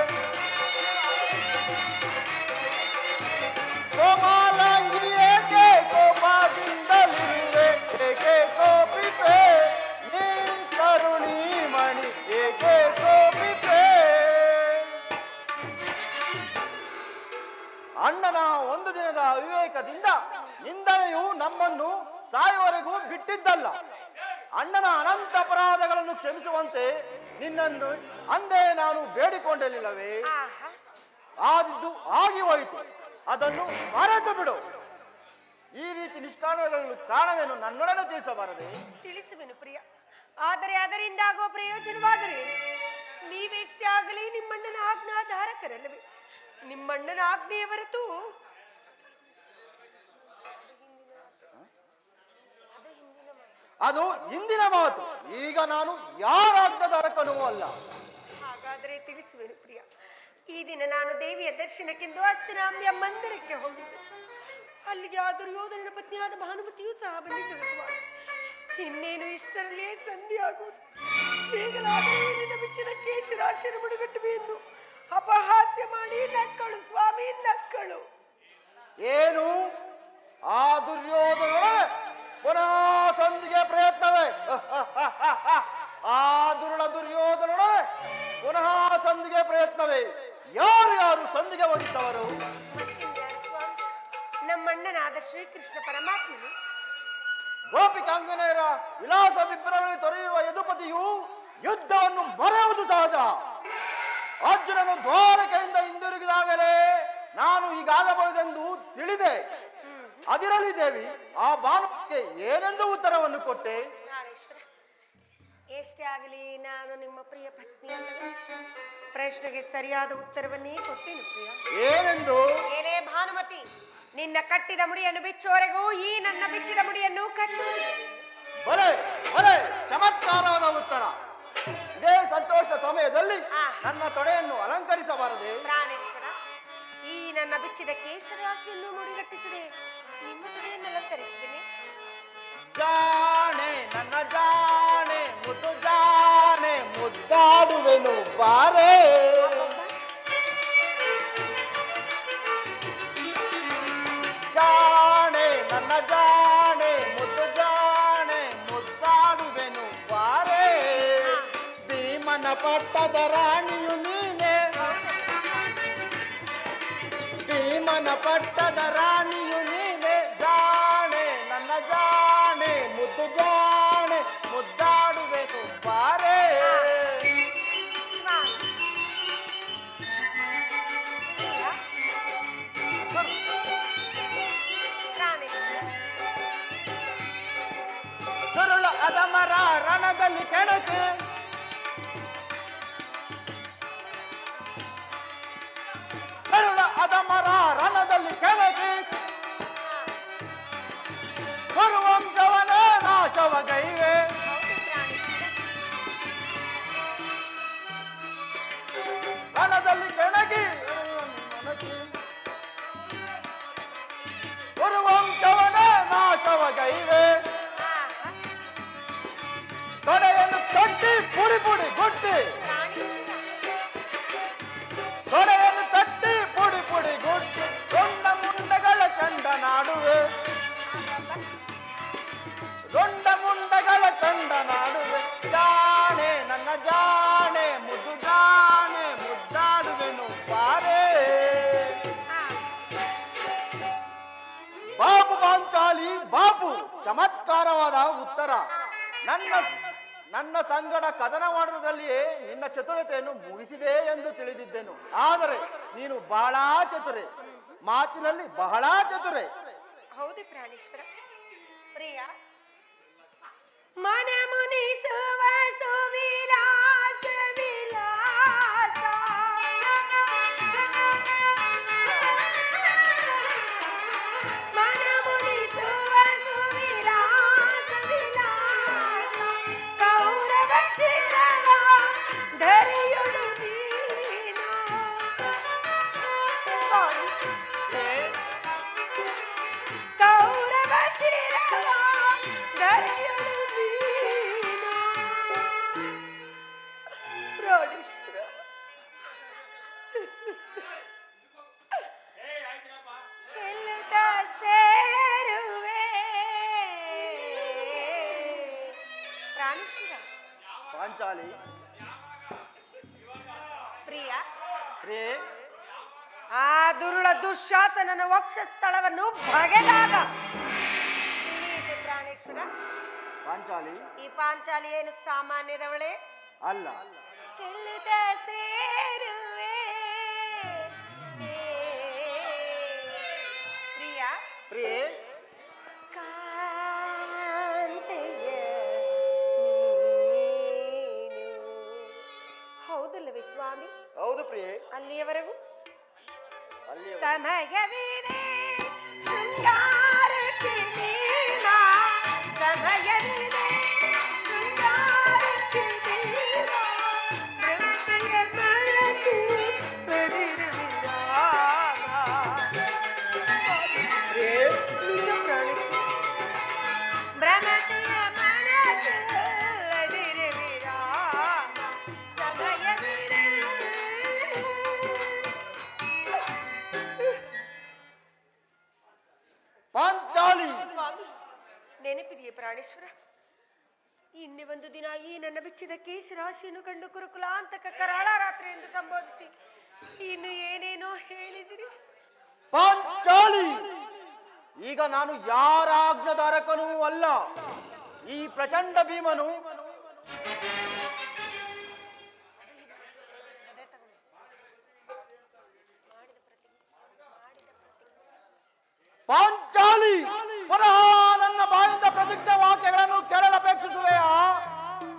ಕೋಮಲಾಂಗಿ ಏಕೆ ಕೋಪದಿಂದಲಿರುವೆ? ಏಕೆ ಕೋಪಿಪೆ, ನೀ ತರುಣಿ ಮಣಿ ಏಕೆ ಕೋಪಿಪೆ? ಅಣ್ಣನ ಒಂದು ದಿನದ ಅವಿವೇಕದಿಂದ ನಿಂದನೆಯು ನಮ್ಮನ್ನು ಸಾಯುವವರೆಗೂ ಬಿಟ್ಟಿದ್ದಲ್ಲ. ಅಣ್ಣನ ಅನಂತ ಅಪರಾಧಗಳನ್ನು ಕ್ಷಮಿಸುವಂತೆ ನಿನ್ನನ್ನು ಅಂದೇ ನಾನು ಬೇಡಿಕೊಂಡಿರಲಿಲ್ಲವೇ? ಆಹಾ, ಆದಿದ್ದು ಆಗಿ ಹೋಯಿತು, ಅದನ್ನು ಮರೆತು ಬಿಡು. ಈ ರೀತಿ ನಿಷ್ಕಾರಣಗಳನ್ನು ಕಾರಣವೇನು ನನ್ನೊಡನೆ ತಿಳಿಸಬಾರದೆ? ತಿಳಿಸುವೆನು ಪ್ರಿಯ, ಆದರೆ ಅದರಿಂದ ಆಗುವ ಪ್ರಯೋಜನವಾದರೆ ಏನು? ನೀವೆಷ್ಟೇ ಆಗಲಿ ನಿಮ್ಮಣ್ಣನ ಆಜ್ಞಾಧಾರಕರಲ್ಲವೇ? ನಿಮ್ಮಣ್ಣನ ಆಜ್ಞೆಯ ಹೊರತು ಅದು ಹಿಂದಿನ ಮಾತು. ಈಗ ನಾನು ಯಾರ ಆಜ್ಞಾಧಾರಕನೂ ಅಲ್ಲ. ಹಾಗಾದರೆ ತಿಳಿಸುವೆನು ಪ್ರಿಯ. ಈ ದಿನ ನಾನು ದೇವಿಯ ದರ್ಶನಕ್ಕೆಂದು ಹಸ್ತಿನಾಂಬಿಯ ಮಂದಿರಕ್ಕೆ ಹೋಗಿದ್ದೆ. ಅಲ್ಲಿಗೆ ಆ ದುರ್ಯೋಧನನ ಪತ್ನಿಯಾದ ಭಾನುಮತಿಯೂ ಸಹ ಬಂದಿದ್ದಳು. ಇನ್ನೇನು ಇಷ್ಟರಲ್ಲೇ ಸಂಧಿ ಆಗುವುದು. ಈಗಲಾದರೂ ನಿನ್ನ ಬಿಚ್ಚಿನ ಕೇಶರಾಶಿಯನ್ನು ಮುಡುಗಟ್ಟುವೆ ಎಂದು ಅಪಹಾಸ್ಯ ಮಾಡಿ ನಕ್ಕಳು ಸ್ವಾಮಿ, ನಕ್ಕಳು. ಏನು ಆ ದುರ್ಯೋಧನ ಪುನಃ ಸಂಧಿಗೆ ಪ್ರಯತ್ನವೇ? ಆ ದುರುಳ ದುರ್ಯೋಧನ ಪುನಃ ಸಂಧಿಗೆ ಪ್ರಯತ್ನವೇ? ಯಾರು ಸಂಧಿಗೆ ಹೋಗಿದ್ದವರು? ಸ್ವಾಮಿ, ನಮ್ಮಣ್ಣನಾದ ಶ್ರೀಕೃಷ್ಣ ಪರಮಾತ್ಮನು. ಗೋಪಿಕಾಂಗನೆಯರ ವಿಲಾಸ ವಿಭ್ರಮದಲ್ಲಿ ತೊರೆಯುವ ಯದುಪತಿಯು ಯುದ್ಧವನ್ನು ಮರೆಯುವುದು ಸಹಜ. ಅರ್ಜುನನು ದ್ವಾರಕೆಯಿಂದ ಹಿಂದಿರುಗಿದಾಗಲೇ ನಾನು ಹೀಗಾಗಬಹುದೆಂದು ತಿಳಿದೆ. ಅದಿರಲಿ ದೇವಿ, ಆ ಭಾನುಗೆ ಏನೆಂದು ಉತ್ತರವನ್ನು ಕೊಟ್ಟೆ? ನಾಳೇಶ್ವರ, ಎಷ್ಟೇ ಆಗಲಿ ನಾನು ನಿಮ್ಮ ಪ್ರಿಯ ಪತ್ನಿ ಅಲ್ಲವೇ? ಪ್ರಶ್ನೆಗೆ ಸರಿಯಾದ ಉತ್ತರವನ್ನೇ ಕೊಟ್ಟೇನು ಪ್ರಿಯ. ಏನೆಂದು? ಏನೇ ಭಾನುಮತಿ, ನಿನ್ನ ಕಟ್ಟಿದ ಮುಡಿಯನ್ನು ಬಿಚ್ಚುವರೆಗೂ ಈ ನನ್ನ ಬಿಚ್ಚಿದ ಮುಡಿಯನ್ನು ಕಟ್ಟು. ಬಲೆ ಬಲೆ, ಚಮತ್ಕಾರವಾದ ಉತ್ತರ. ಇದೇ ಸಂತೋಷದ ಸಮಯದಲ್ಲಿ ನನ್ನ ತೊಡೆಯನ್ನು ಅಲಂಕರಿಸಬಾರದೆ? ಪ್ರಾಣೇಶ್ವರ, ಈ ನನ್ನ ಬಿಚ್ಚಿದ ಕೇಶರಾಶಿಯನ್ನು ಮುಡಿಗಟ್ಟಿಸಿದೆ, ನಿಮ್ಮ ತೊಡೆಯನ್ನು ಅಲಂಕರಿಸಿದ್ದೇನೆ. ಜಾಣೆ ನನ್ನ ಜಾಣೆ, ಮುದ್ದು ಜಾಣೆ, ಮುದ್ದಾಡುವೆನು ಬಾರೆ. ಜಾಣೆ ನನ್ನ ಜಾಣೆ, ಮುದ್ದು ಜಾಣೆ, ಮುದ್ದಾಡುವೆನು ಬಾರೆ. ಭೀಮನ ಪಟ್ಟದ ರಾಣಿಯು ನೀನೆ, ಭೀಮನ ಪಟ್ಟದ ರಾಣಿಯು ನೀನೆ. ಜಾಣೆ ನನ್ನ ಜಾಣೆ, ಮುದ್ದು ಜಾಣೆ, ಮುದ್ದಾಡುವೆನು ಬಾರೆ. ಸ್ವಾಮಿ, ಪ್ರಾಣೇಶ್ವರ, ಸುರುಳ ಅದಮರ ರಣದಲ್ಲಿ ಕೆಣಕಿ, ಸುರುಳ ಅದಮರ ರಣದಲ್ಲಿ ಕೆಣಕಿ, ಗುರುವಂಶವನೇ ನಾಶವಗೈವೆ. ರಣದಲ್ಲಿ ಕೆಣಕಿ ಗುರುವಂಶವನೇ ನಾಶವಗೈವೆ. ತೊಡೆಯನ್ನು ತಟ್ಟಿ ಪುಡಿ ಪುಡಿ ಗುಟ್ಟಿ, ತೊಡೆಯನ್ನು ತಟ್ಟಿ ಪುಡಿ ಪುಡಿ ಗುಟ್ಟಿ, ದೊಡ್ಡ ಮುಂಡಗಳ ಚಂಡ ನಾಡುವೆ, ದೊಡ್ಡ ಮುಂಡಗಳ ಚಂಡ ನಾಡುವೆ. ಜಾಣೆ ನನ್ನ ಜಾಣೆ, ಮುದ್ದು ಜಾಣೆ, ಮುದ್ದಾಡುವೆನು ಬಾರೆ. ಬಾಪು ಪಾಂಚಾಲಿ ಬಾಪು, ಚಮತ್ಕಾರವಾದ ಉತ್ತರ. ನನ್ನ ಸಂಗಡ ಕದನವಾಡದಲ್ಲಿಯೇ ನಿನ್ನ ಚತುರತೆಯನ್ನು ಮುಗಿಸಿದೆ ಎಂದು ತಿಳಿದಿದ್ದೆನು. ಆದರೆ ನೀನು ಬಹಳ ಚತುರೆ, ಮಾತಿನಲ್ಲಿ ಬಹಳ ಚತುರೆ. ಹೌದು ಪ್ರಾಣೇಶ್ವರ. ಪ್ರಿಯ, ಮನ ಮುನಿಸುವ ಸುವಿಲಾಸ ವಿಲಾಸ, ಮನ ಮುನಿಸುವ ಸುವಿಲಾಸ ವಿಲಾಸ, ಕೌರವ ಶಿರವ ಧರೆಯೊಳು ನೀನು. ಸ್ವಾಮಿ, ಕೌರವ ಶಿರವ ಧರೆಯೊಳು ನೀನು. ಪ್ರಾಣೇಶ್ವರ, ಚೆಲ್ಲುತ್ತ ಸೇರುವೆ. ಪ್ರಾಣೇಶ್ವರ, ಪಾಂಚಾಲಿ ಪ್ರಿಯ, ರೇ, ಆ ದುರುಳ ದುಶ್ಯಾಸನನ ವಕ್ಷಸ್ಥಳವನ್ನು ಬಗೆದಾಗ ತಿಳಿಯಿತೆ ಪ್ರಾಣೇಶ್ವರ. ಪಾಂಚಾಲಿ ಈ ಪಾಂಚಾಲಿ ಏನು ಸಾಮಾನ್ಯದವಳೆ? ಅಲ್ಲ. ಚೆಲ್ಲುತ್ತ ಸೇರುವೆ. ಪ್ರಿಯ, ಪ್ರಿಯೇ, ಕಾಂತೆಯ ನೀನು. ಹೌದಲ್ಲವೇ ಸ್ವಾಮಿ? ಹೌದು ಪ್ರಿಯೇ. ಅಲ್ಲಿಯವರೆಗೂ ಅಲ್ಲಿ ಸಮಯವಿದೆ ಶೃಂಗಾರಕ್ಕೆ ನೀನ, ಸಮಯವಿದೆ ಶೃಂಗಾರಕ್ಕೆ ನೀನ. ಭ್ರಮೆಯ ಮಳಕು ಬದಿರುವಿರಾಗ. ಪ್ರಿಯೇ, ನಿಜ ಪ್ರಾಣೇಶ್ವರ. ಭ್ರಮೆಯ ಮಳಕು ಬದಿರುವಿರಾಗ. ಸಮಯವಿದೆ. ಪಾಂಚಾಲಿ ಸ್ವಾಮಿ, ನೆನಪಿದೆಯೇ ಪ್ರಾಣೇಶ್ವರ? ಇನ್ನೇ ಒಂದು ದಿನ ಈ ನನ್ನ ಬೆಚ್ಚಿದ ಕೇಶರಾಶಿಯನ್ನು ಕಂಡು ಕುರುಕುಲಾಂತಕ ಕರಾಳ ರಾತ್ರಿ ಎಂದು ಸಂಬೋಧಿಸಿ ಇನ್ನು ಏನೇನೋ ಹೇಳಿದಿರಿ. ಪಾಂಚಾಲಿ, ಈಗ ನಾನು ಯಾರ ಆಜ್ಞಾಧಾರಕನೂ ಅಲ್ಲ. ಈ ಪ್ರಚಂಡ ಭೀಮನು ಪಾಂಚಾಲಿ, ಪುನಃ ನನ್ನ ಬಾಯಿಂದ ಪ್ರತಿಜ್ಞೆ ವಾಕ್ಯಗಳನ್ನು ಕೇಳಲಪೇಕ್ಷಿಸುವೆಯಾ?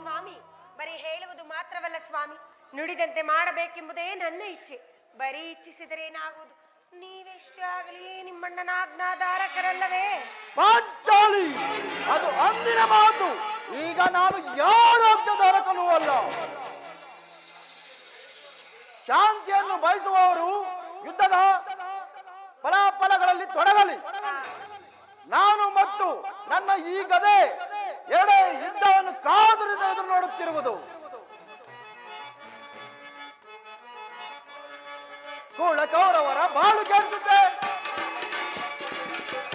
ಸ್ವಾಮಿ, ಮಾತ್ರವಲ್ಲ ಸ್ವಾಮಿ, ನುಡಿದಂತೆ ಮಾಡಬೇಕೆಂಬುದೇ ನನ್ನ ಇಚ್ಛೆ. ಬರೀ ಇಚ್ಛಿಸಿದರೆ ಏನಾಗುವುದು? ನೀವೆಷ್ಟೇ ಆಗಲಿ ನಿಮ್ಮಣ್ಣನ ಆಜ್ಞಾಧಾರಕರಲ್ಲವೇ? ಪಾಂಚಾಲಿ, ಅದು ಅಂದಿನ ಮಾತು. ಈಗ ನಾನು ಯಾರ ಆಜ್ಞಾಧಾರಕನೂ ಅಲ್ಲ. ಶಾಂತಿಯನ್ನು ಬಯಸುವವರು ಯುದ್ಧದ ಫಲಾಫಲಗಳಲ್ಲಿ ತೊಡಗಲಿ. ನಾನು ಮತ್ತು ನನ್ನ ಈ ಗದೆ ಎರಡೇ ಯುದ್ಧವನ್ನು ಕಾದುರಿದ ಎದುರು ನೋಡುತ್ತಿರುವುದು. ಕೂಳಕೌರವರ ಬಾಳು ಕೆಡಿಸುತ್ತೆ,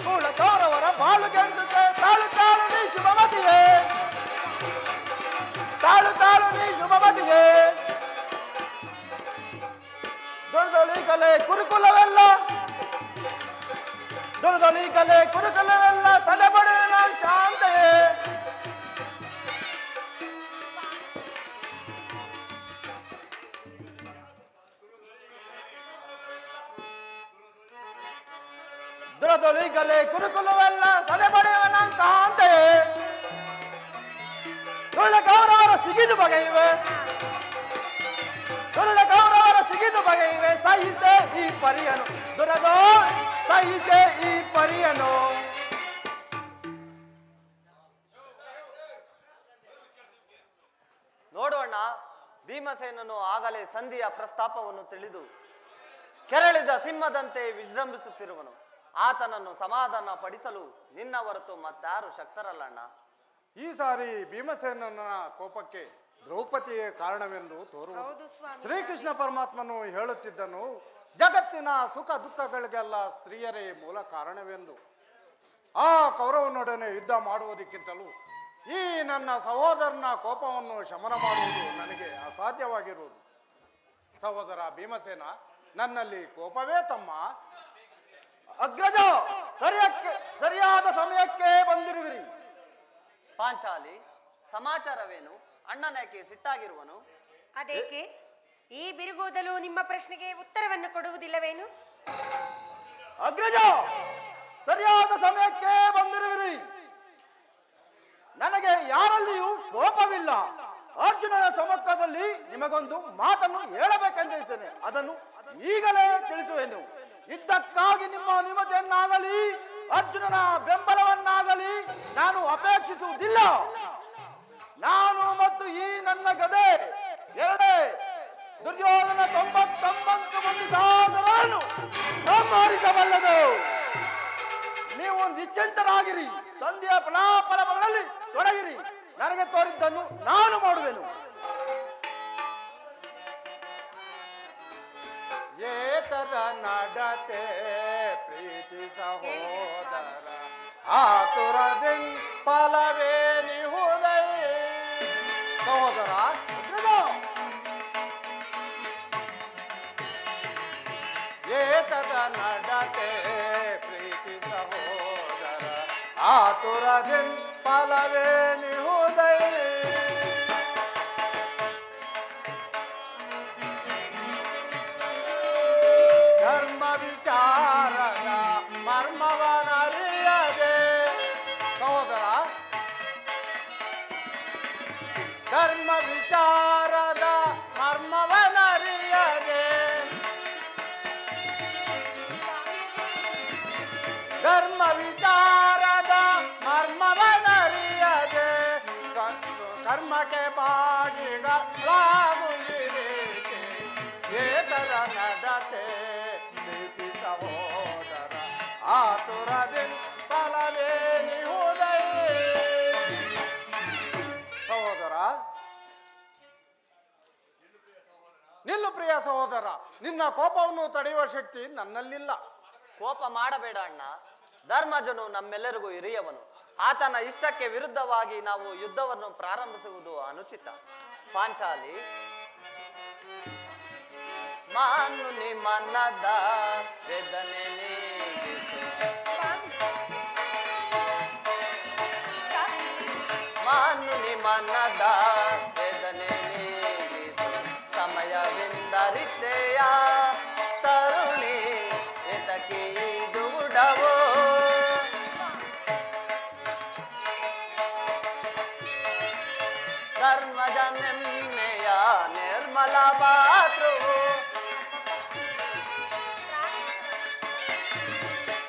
ಕೂಳಕೌರವರ ಬಾಳು ಕೆಡಿಸುತ್ತೆ. ತಾಳು ತಾಳು ನೀ ಶುಭಮತಿಗೆ, ತಾಳು ತಾಳು ನೀ ಶುಭಮತಿಗೆ. ದುರ್ದೊಳಿಗಲೆ ಕುರುಕುಲವೆಲ್ಲ, ದುರ್ದೊಳಿಗಲೆ ಕುರುಕುಲವೆಲ್ಲ ಸದೆಬಡೆ ನಾನು ಶಾಂತೆಯೇ. ದುರದೊಳಿಗಲೆ ಕುರುಕುಲವೆಲ್ಲ ಸದೆಬಡೆಯುವ ನಾನು ಕಾಂತೆಯೇ. ತುಳ್ಳ ಗೌರವರ ಸಿಗಿದು ಬಗೆಯುವೆ, ತುಳ್ಳ ಗೌರವರ ಸಿಗಿದು ಬಗೆಯುವೆ. ಸಹಿಸೆ ಈ ಪರಿಯನು ದುರದೋ, ಸಹಿಸೆ ಈ ಪರಿಯನು. ನೋಡೋಣ, ಭೀಮಸೇನನು ಆಗಲೇ ಸಂಧಿಯ ಪ್ರಸ್ತಾಪವನ್ನು ತಿಳಿದು ಕೆರಳಿದ ಸಿಂಹದಂತೆ ವಿಜೃಂಭಿಸುತ್ತಿರುವನು. ಆತನನ್ನು ಸಮಾಧಾನ ಪಡಿಸಲು ನಿನ್ನ ಹೊರತು ಮತ್ತಾರು ಶಕ್ತರಲ್ಲಣ್ಣ. ಈ ಸಾರಿ ಭೀಮಸೇನನ ಕೋಪಕ್ಕೆ ದ್ರೌಪದಿಯೇ ಕಾರಣವೆಂದು ತೋರುವುದು. ಶ್ರೀಕೃಷ್ಣ ಪರಮಾತ್ಮನು ಹೇಳುತ್ತಿದ್ದನು, ಜಗತ್ತಿನ ಸುಖ ದುಃಖಗಳಿಗೆಲ್ಲ ಸ್ತ್ರೀಯರೇ ಮೂಲ ಕಾರಣವೆಂದು. ಆ ಕೌರವನೊಡನೆ ಯುದ್ಧ ಮಾಡುವುದಕ್ಕಿಂತಲೂ ಈ ನನ್ನ ಸಹೋದರನ ಕೋಪವನ್ನು ಶಮನ ಮಾಡುವುದು ನನಗೆ ಅಸಾಧ್ಯವಾಗಿರುವುದು. ಸಹೋದರ ಭೀಮಸೇನ, ನನ್ನಲ್ಲಿ ಕೋಪವೇ ತಮ್ಮ. ಅಗ್ರಜ, ಸರಿಯಾದ ಸಮಯಕ್ಕೆ ಬಂದಿರುವಿರಿ. ಪಾಂಚಾಲಿ, ಸಮಾಚಾರವೇನು? ಅಣ್ಣನೇಕೆ ಸಿಟ್ಟಾಗಿರುವನು? ಅದೇಕೆ? ಈ ಬಿರುಗೋದಲು ನಿಮ್ಮ ಪ್ರಶ್ನೆಗೆ ಉತ್ತರವನ್ನು ಕೊಡುವುದಿಲ್ಲವೇನು? ಅಗ್ರಜ, ಸರಿಯಾದ ಸಮಯಕ್ಕೆ ಬಂದಿರುವಿರಿ. ನನಗೆ ಯಾರಲ್ಲಿಯೂ ಕೋಪವಿಲ್ಲ. ಅರ್ಜುನನ ಸಮ್ಮುಖದಲ್ಲಿ ನಿಮಗೊಂದು ಮಾತನ್ನು ಹೇಳಬೇಕೆಂದಿದ್ದೇನೆ. ಅದನ್ನು ಈಗಲೇ ತಿಳಿಸುವೆನು. ಯುದ್ಧಕ್ಕಾಗಿ ನಿಮ್ಮ ಅನುಮತಿಯನ್ನಾಗಲಿ ಅರ್ಜುನನ ಬೆಂಬಲವನ್ನಾಗಲಿ ನಾನು ಅಪೇಕ್ಷಿಸುವುದಿಲ್ಲ. ನಾನು ಮತ್ತು ಈ ನನ್ನ ಗದೆ ಎರಡೇ ದುರ್ಯೋಧನ 99 ಮಂದಿ ಸಹೋದರರನ್ನು ಸಂಹರಿಸಬಲ್ಲದು. ನೀವು ನಿಶ್ಚಿಂತರಾಗಿರಿ, ಸಂಧಿಯ ಫಲಾಫಲಗಳಲ್ಲಿ ತೊಡಗಿರಿ. ನನಗೆ ತೋರಿದ್ದನ್ನು ನಾನು ಮಾಡುವೆನು. ಏತರ ನಡತೆ ಪ್ರೀತಿ ಸಹೋದರ ಆತುರದಿನ್ ಫಲವೇನಿಹುದೈ. ಸಹೋದರ, ಏತದ ನಡತೆ ಪ್ರೀತಿ ಸಹೋದರ ಆತುರದಿನ್ ಫಲವೇನಿಹುದೈ. ಧರ್ಮ ವಿಚಾರದ ಮರ್ಮವನರಿಯದೆ. ಸಹೋದರ, ಧರ್ಮ ವಿಚಾರದ ಮರ್ಮವನರಿಯದೆ, ಧರ್ಮ ವಿಚಾರದ ಮರ್ಮವನರಿಯದೆ ಕರ್ಮಕ್ಕೆ ಬಾಗಿಗಳಾಗುವಿರಿ. ಏತರ ನಡತೆ ಪ್ರೀತಿ ಸಹೋದರ ಆತುರದಿನ್ ಫಲವೇನಿಹುದೈ. ಸಹೋದರ, ನಿಲ್ಲು ಪ್ರಿಯ ಸಹೋದರ. ನಿನ್ನ ಕೋಪವನ್ನು ತಡೆಯುವ ಶಕ್ತಿ ನನ್ನಲ್ಲಿಲ್ಲ. ಕೋಪ ಮಾಡಬೇಡ ಅಣ್ಣ. ಧರ್ಮಜನು ನಮ್ಮೆಲ್ಲರಿಗೂ ಹಿರಿಯವನು. ಆತನ ಇಷ್ಟಕ್ಕೆ ವಿರುದ್ಧವಾಗಿ ನಾವು ಯುದ್ಧವನ್ನು ಪ್ರಾರಂಭಿಸುವುದು ಅನುಚಿತ. ಪಾಂಚಾಲಿ, ಮಾನು ನಿಮ್ಮನ್ನದ ವೇದನೆ ನೀಗಿಸು. ಮಾನು ನಿಮ್ಮನ್ನದ ವೇದನೆ ನೀಗಿಸು. ಸಮಯವಿಂದರಿತೆಯ ತರುಣಿ ಎತಕಿ ದುಡವೋ. ಧರ್ಮಜನೆಮ್ಮೆಯ ನಿರ್ಮಲ ಮಾತೃವು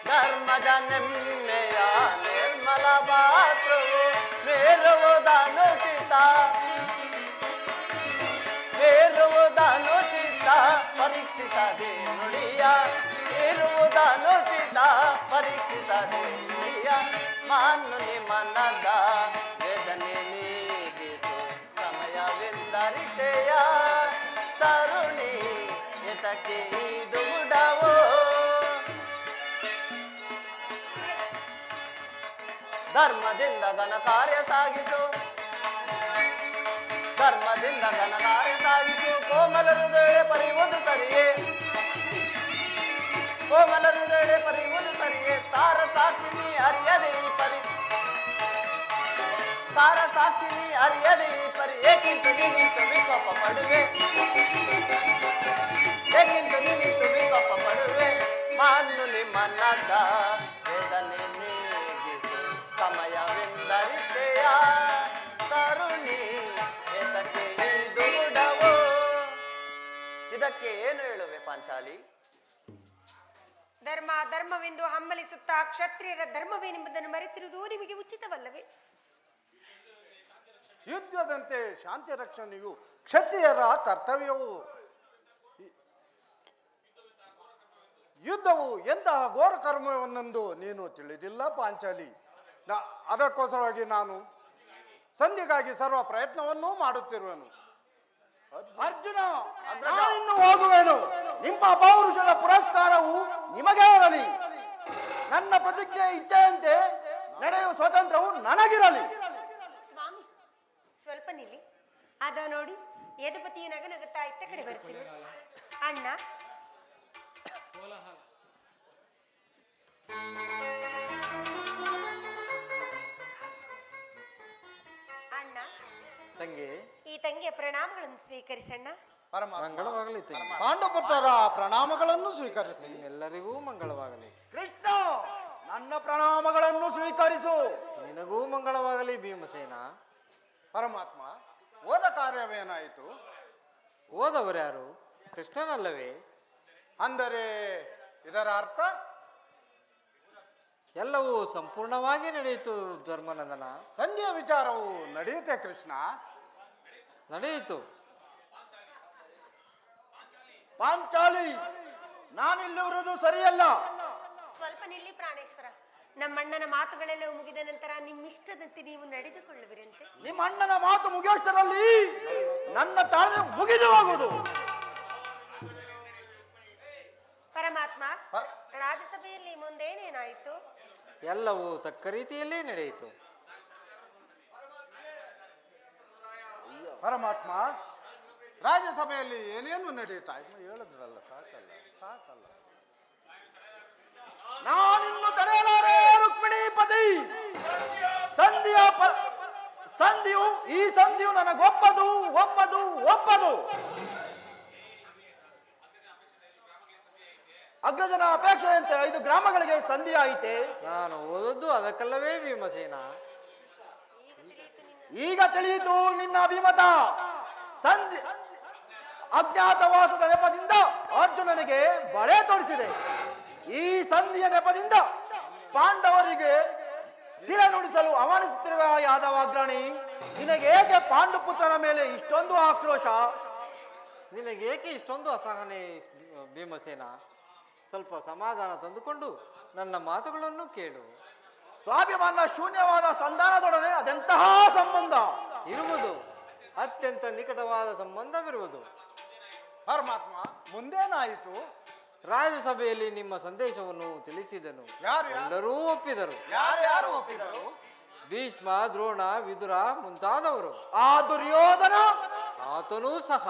ಧರ್ಮದ ನೆಮ್ಮೆಯ ನಿರ್ಮಲ ಮಾತೃವು ಮೇರುವುದನುಚಿತ ಪರೀಕ್ಷಿಸದೆ ನುಡಿಯ ಇರುವುದನುಚಿತ ಪರೀಕ್ಷಿಸದೆ ನುಡಿಯ ಮಾನು ನಿಮ್ಮನದ ವೇದನೆ ನೀಗಿಸು ಸಮಯವೆಂದರಿತೆಯ ತರುಣಿ ಎತಕ್ಕೆ ಇದು ಗುಡವೋ ಧರ್ಮದಿಂದ ಘನ ಕಾರ್ಯ ಸಾಗಿಸು ಧರ್ಮದಿಂದ ಘನ ಕಾರ್ಯ ಸಾಗಿಸು ಕೋಮಲ ಹೃದಯ ಪರಿಯುವುದು ಸರಿಯೇ ಕೋಮಲ ಹೃದಯ ಪರಿಯುವುದು ಸರಿಯೇ ಸಾರ ಸಾಕ್ಷಿನಿ ಅರಿಯದೆ ಈ ಪರಿ ಸಾರ ಸಾಕ್ಷಿನಿ ಅರಿಯದೆ ಈ ಪರಿ ಏಕಿಂತ ನೀನಿಂತು ವಿಕೋಪ ಪಡುವೆ ಏಕಿಂತ ನೀನಿಂತು ವಿಕೋಪ ಪಡುವೆ ಮಾನು ನಿಮ್ಮನ್ನದ ವೇದನೆ ನೀಗಿಸು ಸಮಯವೆಂದರಿತೆಯ ತರುಣಿ ಎತಕ್ಕೆ ಇದು ಗುಡವೋ ಇದಕ್ಕೆ ಏನು ಹೇಳುವೆ ಪಾಂಚಾಲಿ ಧರ್ಮ ಧರ್ಮವೆಂದು ಹಂಬಲಿಸುತ್ತಾ ಕ್ಷತ್ರಿಯರ ಧರ್ಮವೇನೆಂಬುದನ್ನು ಮರೆತಿರುವುದು ನಿಮಗೆ ಉಚಿತವಲ್ಲವೇ? ಯುದ್ಧದಂತೆ ಶಾಂತಿ ರಕ್ಷಣೆಯು ಕ್ಷತ್ರಿಯರ ಕರ್ತವ್ಯವು. ಯುದ್ಧವು ಎಂತಹ ಘೋರ ಕರ್ಮವನ್ನೆಂದು ನೀನು ತಿಳಿದಿಲ್ಲ ಪಾಂಚಾಲಿ. ಅದಕ್ಕೋಸ್ಕರವಾಗಿ ನಾನು ಸಂಧಿಗಾಗಿ ಸರ್ವ ಪ್ರಯತ್ನವನ್ನೂ ಮಾಡುತ್ತಿರುವೆನು. ಅರ್ಜುನ, ನಾನಿನ್ನು ಹೋಗುವೆನು. ನಿಮ್ಮ ಪೌರುಷದ ಪುರಸ್ಕಾರವು ನಿಮಗೆ ಇರಲಿ. ನನ್ನ ಪ್ರತಿಜ್ಞೆ ಇಚ್ಛೆಯಂತೆ ನಡೆಯುವ ಸ್ವಾತಂತ್ರ್ಯವು ನನಗಿರಲಿ. ಸ್ವಾಮಿ ಸ್ವಲ್ಪ ನಿಲ್ಲಿ. ಅದ ನೋಡಿ ಯದುಪತಿಯು ನಗನಗುತ್ತಾ ಇತ್ತ ಕಡೆ ಬರ್ತೀನಿ. ಅಣ್ಣ ಅಣ್ಣ ತಂಗಿ ಈ ತಂಗಿಯ ಪ್ರಣಾಮಗಳನ್ನು ಸ್ವೀಕರಿಸಣ್ಣ. ಮಂಗಳವಾಗಲಿ ತಂಗಿ. ಪಾಂಡವಪುತ್ರರ ಪ್ರಣಾಮಗಳನ್ನು ಸ್ವೀಕರಿಸಿ. ಎಲ್ಲರಿಗೂ ಮಂಗಳವಾಗಲಿ. ಕೃಷ್ಣ, ನನ್ನ ಪ್ರಣಾಮಗಳನ್ನು ಸ್ವೀಕರಿಸು. ನಿನಗೂ ಮಂಗಳವಾಗಲಿ ಭೀಮಸೇನ. ಪರಮಾತ್ಮ, ಹೋದ ಕಾರ್ಯವೇನಾಯಿತು? ಓದವರ್ಯಾರು? ಕೃಷ್ಣನಲ್ಲವೇ? ಅಂದರೆ ಇದರ ಅರ್ಥ ಎಲ್ಲವೂ ಸಂಪೂರ್ಣವಾಗಿ ನಡೆಯಿತು ಧರ್ಮನಂದನ. ಸಂಧಿಯ ವಿಚಾರವು ನಡೆಯುತ್ತೆ ಕೃಷ್ಣ. ನಡೆಯಿತು. ಪಾಂಚಾಲಿ, ನಾನಿಲ್ಲಿರುವುದು ಸರಿಯಲ್ಲ. ಸ್ವಲ್ಪ ನಿಲ್ಲಿ ಪ್ರಾಣೇಶ್ವರ. ನಮ್ಮಣ್ಣನ ಮಾತುಗಳೆಲ್ಲ ಮುಗಿದ ನಂತರ ನಿಮ್ಮಿಷ್ಟದಂತೆ ನೀವು ನಡೆದುಕೊಳ್ಳುವಿರಂತೆ. ನಿಮ್ಮ ಅಣ್ಣನ ಮಾತು ಮುಗಿಯೋಷ್ಟರಲ್ಲಿ ನನ್ನ ತಾಳ್ಮೆ ಮುಗಿದು ಹೋಗುವುದು. ಪರಮಾತ್ಮ, ರಾಜ್ಯಸಭೆಯಲ್ಲಿ ಮುಂದೇನೇನಾಯಿತು? ಎಲ್ಲವೂ ತಕ್ಕ ರೀತಿಯಲ್ಲೇ ನಡೆಯಿತು. ಪರಮಾತ್ಮ, ರಾಜ್ಯಸಭೆಯಲ್ಲಿ ಏನೇನು ನಡೆಯುತ್ತಾ ಹೇಳಿದ್ರಲ್ಲ, ಸಾಕಲ್ಲ. ನಾನಿನ್ನು ತಡೆಯಲಾರೆ ರುಕ್ಮಿಣೀಪತಿ. ಈ ಸಂಧಿಯು ನನಗೊಪ್ಪದು. ಅಗ್ರಜನ ಅಪೇಕ್ಷೆಯಂತೆ 5 ಗ್ರಾಮಗಳಿಗೆ ಸಂಧಿ ಆಯಿತೆ. ನಾನು ಓದದ್ದು ಅದಕ್ಕಲ್ಲವೇ ಭೀಮಸೇನ. ಈಗ ತಿಳಿಯಿತು ನಿನ್ನ ಅಭಿಮತ. ಸಂಧಿ ಅಜ್ಞಾತವಾಸದ ನೆಪದಿಂದ ಅರ್ಜುನನಿಗೆ ಬಳೆ ತೋರಿಸಿದೆ. ಈ ಸಂಧಿಯ ನೆಪದಿಂದ ಪಾಂಡವರಿಗೆ ಶಿಲೆ ನುಡಿಸಲು ಅವಮಾನಿಸುತ್ತಿರುವ ಯಾದವಾಗ್ರಣಿ, ನಿನಗೆ ಏಕೆ ಪಾಂಡುಪುತ್ರನ ಮೇಲೆ ಇಷ್ಟೊಂದು ಆಕ್ರೋಶ? ನಿನಗೇಕೆ ಇಷ್ಟೊಂದು ಅಸಹನೆ ಭೀಮಸೇನ? ಸ್ವಲ್ಪ ಸಮಾಧಾನ ತಂದುಕೊಂಡು ನನ್ನ ಮಾತುಗಳನ್ನು ಕೇಳು. ಸ್ವಾಭಿಮಾನ ಶೂನ್ಯವಾದ ಸಂಧಾನದೊಡನೆ ಅದೆಂತಹ ಸಂಬಂಧ ಇರುವುದು? ಅತ್ಯಂತ ನಿಕಟವಾದ ಸಂಬಂಧವಿರುವುದು. ಪರಮಾತ್ಮ, ಮುಂದೇನಾಯಿತು? ರಾಜ್ಯಸಭೆಯಲ್ಲಿ ನಿಮ್ಮ ಸಂದೇಶವನ್ನು ತಿಳಿಸಿದನು. ಎಲ್ಲರೂ ಒಪ್ಪಿದರು. ಯಾರು ಒಪ್ಪಿದರು? ಭೀಷ್ಮ, ದ್ರೋಣ, ವಿದುರ ಮುಂತಾದವರು. ಆ ದುರ್ಯೋಧನ ಆತನೂ ಸಹ.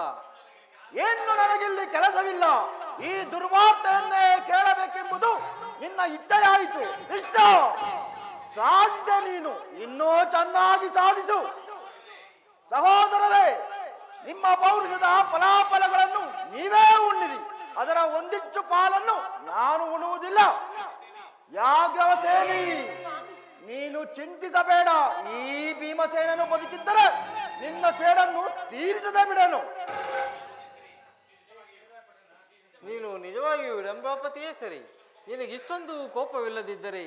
ಏನು ನನಗಿಲ್ಲಿ ಕೆಲಸವಿಲ್ಲ. ಈ ದುರ್ವಾರ್ತೆಯನ್ನೇ ಕೇಳಬೇಕೆಂಬುದು ನಿನ್ನ ಇಚ್ಛೆಯಾಯಿತು. ಇಷ್ಟ ಸಾಧಿಸಿದೆ ನೀನು, ಇನ್ನೂ ಚೆನ್ನಾಗಿ ಸಾಧಿಸು. ಸಹೋದರರೇ, ನಿಮ್ಮ ಪೌರುಷದ ಫಲಾಫಲಗಳನ್ನು ನೀವೇ ಉಣ್ಣಿರಿ. ಅದರ ಒಂದಿಚ್ಚು ಪಾಲನ್ನು ನಾನು ಉಣುವುದಿಲ್ಲ. ಯಾಗ್ರವಸೇನಿ, ನೀನು ಚಿಂತಿಸಬೇಡ. ಈ ಭೀಮಸೇನನು ಬದುಕಿದ್ದರೆ ನಿನ್ನ ಸೇಡನ್ನು ತೀರಿಸದೆ ಬಿಡನು. ನಿಜವಾಗಿಯೂ ರಂಭಾಪತಿಯೇ ಸರಿ. ನಿನಗಿಷ್ಟೊಂದು ಕೋಪವಿಲ್ಲದಿದ್ದರೆ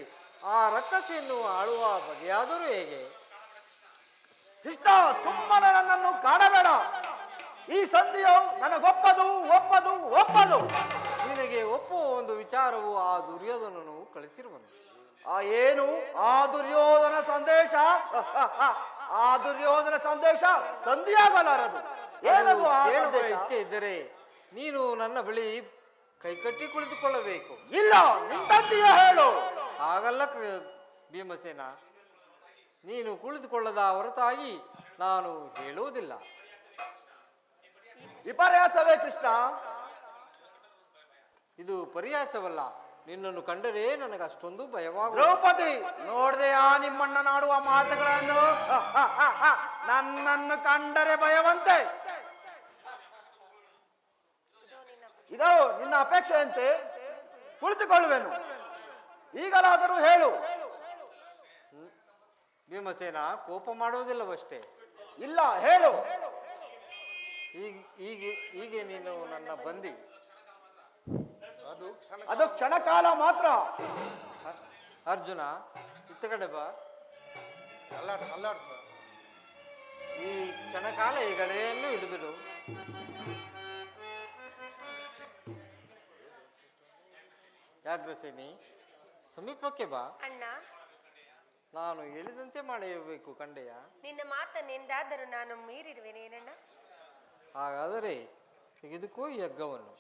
ಆ ರಕ್ಕಸೆಯನ್ನು ಆಳುವ ಬಗೆಯಾದರೂ ಹೇಗೆ? ಕೃಷ್ಣ, ಸುಮ್ಮನೆ ನನ್ನನ್ನು ಕಾಣಬೇಡ. ಈ ಸಂಧಿಯು ನನಗೊಪ್ಪದು ಒಪ್ಪದು ಒಪ್ಪದು. ನಿನಗೆ ಒಪ್ಪುವ ಒಂದು ವಿಚಾರವು ಆ ದುರ್ಯೋಧನನು ಕಳಿಸಿರುವನು. ಏನು ಆ ದುರ್ಯೋಧನ ಸಂದೇಶ? ಆ ದುರ್ಯೋಧನ ಸಂದೇಶ ಸಂಧಿಯಾಗಲಾರದು. ಏನದು ಆ ಕೇಳುವ ಸಂದೇಶ? ಇಚ್ಛೆ ಇದ್ದರೆ ನೀನು ನನ್ನ ಬಳಿ ಕೈಕಟ್ಟಿ ಕುಳಿತುಕೊಳ್ಳಬೇಕು. ಇಲ್ಲ, ನಿಂತಂತೆಯೇ ಹೇಳು. ಹಾಗಲ್ಲ ಭೀಮಸೇನ, ನೀನು ಕುಳಿತುಕೊಳ್ಳದ ಹೊರತಾಗಿ ನಾನು ಹೇಳುವುದಿಲ್ಲ. ವಿಪರ್ಯಾಸವೇ ಕೃಷ್ಣ? ಇದು ಪರಿಹಾಸವಲ್ಲ. ನಿನ್ನನ್ನು ಕಂಡರೆ ನನಗೆ ಅಷ್ಟೊಂದು ಭಯವಾಗುವುದು. ದ್ರೌಪದಿ, ನೋಡ್ದೆಯಾ ನಿಮ್ಮಣ್ಣನಾಡುವ ಮಾತುಗಳನ್ನು? ನನ್ನನ್ನು ಕಂಡರೆ ಭಯವಂತೆ. ಇದು ನಿನ್ನ ಅಪೇಕ್ಷೆಯಂತೆ ಕುಳಿತುಕೊಳ್ಳುವೆನು. ಈಗಲಾದರೂ ಹೇಳು. ಭೀಮಸೇನ, ಕೋಪ ಮಾಡುವುದಿಲ್ಲವಷ್ಟೇ. ಇಲ್ಲ, ಹೇಳು. ಹೀಗೆ ನೀನು ನನ್ನ ಬಂದಿ. ಅದು ಕ್ಷಣಕಾಲ ಮಾತ್ರ. ಅರ್ಜುನ, ಇತ್ತ ಕಡೆ ಬಾ. ಈ ಕ್ಷಣಕಾಲ ಈ ಗಡೆಯನ್ನು ಹಿಡಿದಿಡು. ಯಾಗ್ರಸೇನಿ, ಸಮೀಪಕ್ಕೆ ಬಾ. ಅಣ್ಣ, ನಾನು ಹೇಳಿದಂತೆ ಮಾಡಬೇಕು ಕಂಡೆಯ. ನಿನ್ನ ಮಾತನ್ನೆಂದಾದರೂ ನಾನು ಮೀರಿರುವೆನೇನಣ್ಣ? ಹಾಗಾದರೆ ತೆಗೆದುಕೋ ಈ ಹಗ್ಗವನ್ನು.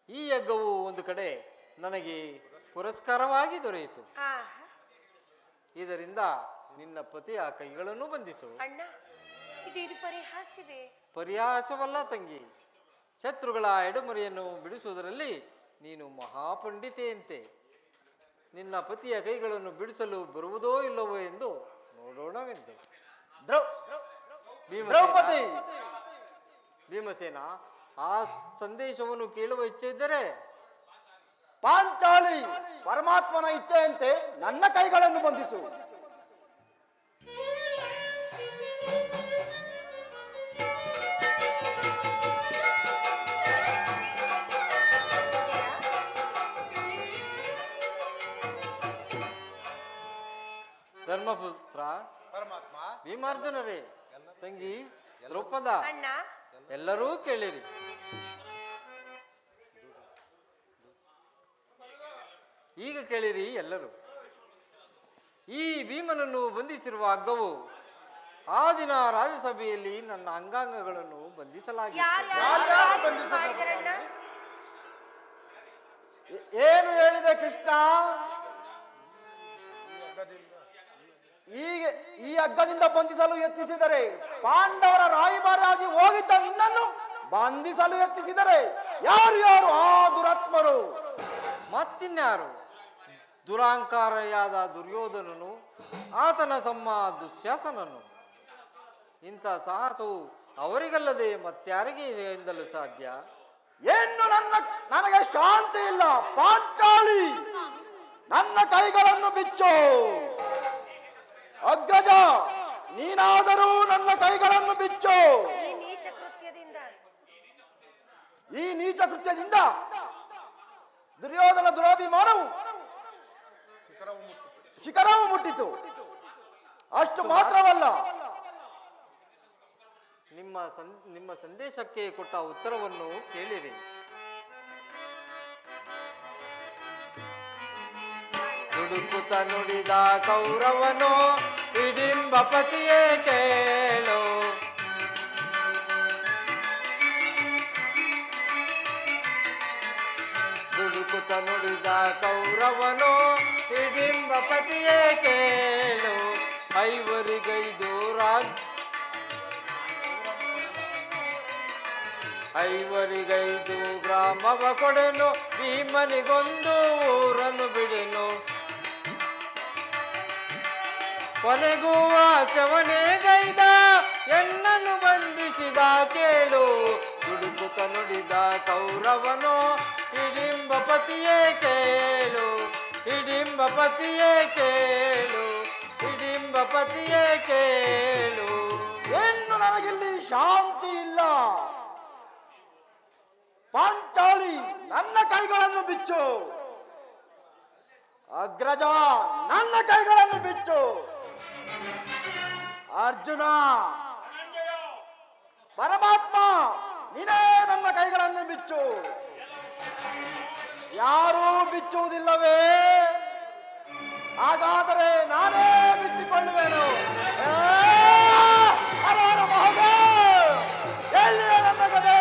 ಈ ಹಗ್ಗವು ಒಂದು ಕಡೆ ನನಗೆ ಪುರಸ್ಕಾರವಾಗಿ ದೊರೆಯಿತು. ಆಹಾ, ಇದರಿಂದ ನಿನ್ನ ಪತಿಯ ಕೈಗಳನ್ನು ಬಂಧಿಸು. ಅಣ್ಣ, ಇದು ಪರಿಹಾಸವೇ? ಪರಿಹಾಸವಲ್ಲ ತಂಗಿ. ಶತ್ರುಗಳ ಎಡಮರಿಯನ್ನು ಬಿಡಿಸುವುದರಲ್ಲಿ ನೀನು ಮಹಾಪಂಡಿತೆಯಂತೆ. ನಿನ್ನ ಪತಿಯ ಕೈಗಳನ್ನು ಬಿಡಿಸಲು ಬರುವುದೋ ಇಲ್ಲವೋ ಎಂದು ನೋಡೋಣವೆಂದು. ದ್ರೌಪದಿ, ಭೀಮಸೇನ, ಆ ಸಂದೇಶವನ್ನು ಕೇಳುವ ಇಚ್ಛೆ ಇದ್ದರೆ ಪಾಂಚಾಲಿ, ಪರಮಾತ್ಮನ ಇಚ್ಛೆಯಂತೆ ನನ್ನ ಕೈಗಳನ್ನು ಬಂಧಿಸು. ಧರ್ಮಪುತ್ರ ಪರಮಾತ್ಮ, ಭೀಮಾರ್ಜುನರೇ, ತಂಗಿ ದ್ರೌಪದ, ಅಣ್ಣ, ಎಲ್ಲರೂ ಕೇಳಿರಿ. ಈಗ ಕೇಳಿರಿ ಎಲ್ಲರೂ. ಈ ಭೀಮನನ್ನು ಬಂಧಿಸಿರುವ ಹಗ್ಗವು ಆ ದಿನ ರಾಜ್ಯಸಭೆಯಲ್ಲಿ ನನ್ನ ಅಂಗಾಂಗಗಳನ್ನು ಬಂಧಿಸಲಾಗಿದೆ. ಮಾಡಿದರಣ್ಣ? ಏನು ಹೇಳಿದೆ ಕೃಷ್ಣ? ಈಗ ಈ ಹಗ್ಗದಿಂದ ಬಂಧಿಸಲು ಯತ್ನಿಸಿದರೆ, ಪಾಂಡವರ ರಾಯಭಾರಿಯಾಗಿ ಹೋಗಿದ್ದ ನಿನ್ನನ್ನು ಬಂಧಿಸಲು ಯತ್ನಿಸಿದರೆ ಯಾರು ಯಾರು ಆ ದುರಾತ್ಮರು? ಮತ್ತಿನ್ಯಾರು? ದುರಾಂಕಾರಿಯಾದ ದುರ್ಯೋಧನನು, ಆತನ ತಮ್ಮ ದುಶ್ಯಾಸನನು. ಇಂಥ ಸಾಹಸವು ಅವರಿಗಲ್ಲದೆ ಮತ್ಯಾರಿಗೆ ಎಂದಲು ಸಾಧ್ಯ? ಏನು ನನಗೆ ಶಾಂತಿ ಇಲ್ಲ. ಪಾಂಚಾಲಿ, ನನ್ನ ಕೈಗಳನ್ನು ಬಿಚ್ಚು. ಅಗ್ರಜ, ನೀನಾದರೂ ನನ್ನ ಕೈಗಳನ್ನು ಬಿಚ್ಚು. ಈ ನೀಚ ಕೃತ್ಯದಿಂದ ದುರ್ಯೋಧನ ದುರಾಭಿಮಾನವು ಶಿಖರವು ಮುಟ್ಟಿತು. ಅಷ್ಟು ಮಾತ್ರವಲ್ಲ, ನಿಮ್ಮ ಸಂದೇಶಕ್ಕೆ ಕೊಟ್ಟ ಉತ್ತರವನ್ನು ಕೇಳಿರಿ. ದುಡುಕುತ್ತ ನುಡಿದ ಕೌರವನು, ಹಿಡಿಂಬಪತಿಯೇ ಕೇಳು. ದುಡುಕುತ್ತ ನುಡಿದ ಕೌರವನು, ಹಿಡಿಂಬಪತಿಯೇ ಕೇಳು. ಐವರಿಗೈದು ಗ್ರಾಮವ ಕೊಡೆನು, ಭೀಮನಿಗೊಂದು ಊರನ್ನು ಬಿಡೆನು. ಕೊನೆಗೂ ಆಚವನೆಗೈದ ಎನ್ನನ್ನು ಬಂಧಿಸಿದ ಕೇಳು. ದುಡುಕುತ್ತ ನುಡಿದ ಕೌರವನು, ಹಿಡಿಂಬಪತಿಯೇ ಕೇಳು. ಹಿಡಿಂಬಪತಿಯೇ ಕೇಳು. ಹಿಡಿಂಬಪತಿಯೇ ಕೇಳು. ಏನು ನನಗಿಲ್ಲಿ ಶಾಂತಿ ಇಲ್ಲ. ಪಾಂಚಾಲಿ ನನ್ನ ಕೈಗಳನ್ನು ಬಿಚ್ಚು. ಅಗ್ರಜ ನನ್ನ ಕೈಗಳನ್ನು ಬಿಚ್ಚು. ಅರ್ಜುನ, ಪರಮಾತ್ಮ ನೀನೇ ನನ್ನ ಕೈಗಳನ್ನು ಬಿಚ್ಚು. ಯಾರೂ ಬಿಚ್ಚುವುದಿಲ್ಲವೇ? ಹಾಗಾದರೆ ನಾನೇ ಬಿಚ್ಚಿಕೊಳ್ಳುವೆನು. ಎಲ್ಲಿಯ ನನ್ನ ಗದೆ?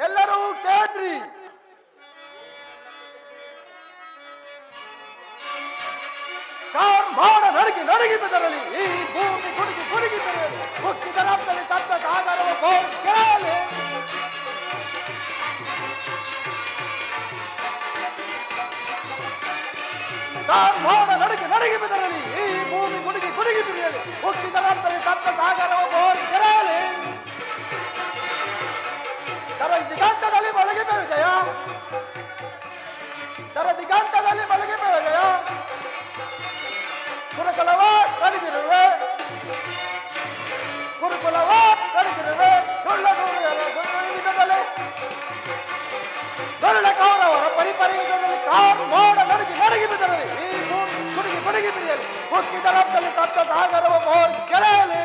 ಎಲ್ಲರೂ ಕೇಳ್ರಿ. ಕಾರ್ಮಾಡ ನಡಗಿ ನಡಗಿ ಬೆದರಲಿ, ಈ ಭೂಮಿ ಕುಡುಗಿ ಕುಡುಗಿ ಬೆದರಲಿ, ಮುಕ್ಕಿದ ರಕ್ತದಲ್ಲಿ ಸತ್ತ ಸಾಗರವ ಕೆರಲಿ. ಕಾರ್ಮಾಡ ನಡಗಿ ನಡಗಿ ಬೆದರಲಿ, ಈ ಭೂಮಿ ಕುಡುಗಿ ಕುಡುಗಿ ಬಿರಿಯಲಿ, ಮುಕ್ಕಿದ ರಕ್ತದಲ್ಲಿ ಸತ್ತ ಸಾಗರವ ಕೆರಲಿ. ತರ ದಿಗಂತದಲ್ಲಿ ಮೊಳಗಿವೆ ವಿಜಯ, ತರ ದಿಗಂತದಲ್ಲಿ ಮೊಳಗಿವೆ ವಿಜಯ. ಗುರುಕುಲವ ಕಡಿದಿರುವೆ, ಗುರುಕುಲವ ಕಡಿದಿರುವೆ. ದುಳ್ಳದೂರಿಯದಲ್ಲಿ ಗರುಡ ಕೌರವರ ಪರಿಪರಿಯುಗದಲ್ಲಿ ಕಾರ್ಮೋಡ ನಡಗಿ ನಡಗಿ ಬಿದ್ದರಲಿ, ಈ ಭೂಮಿ ಕುಡುಗಿ ಕುಡುಗಿ ಬಿರಿಯಲಿ, ಹುಕ್ಕಿದ ರಕ್ತದಲ್ಲಿ ಸಪ್ತ ಸಾಗರವ ಕೆರೆಯಲಿ.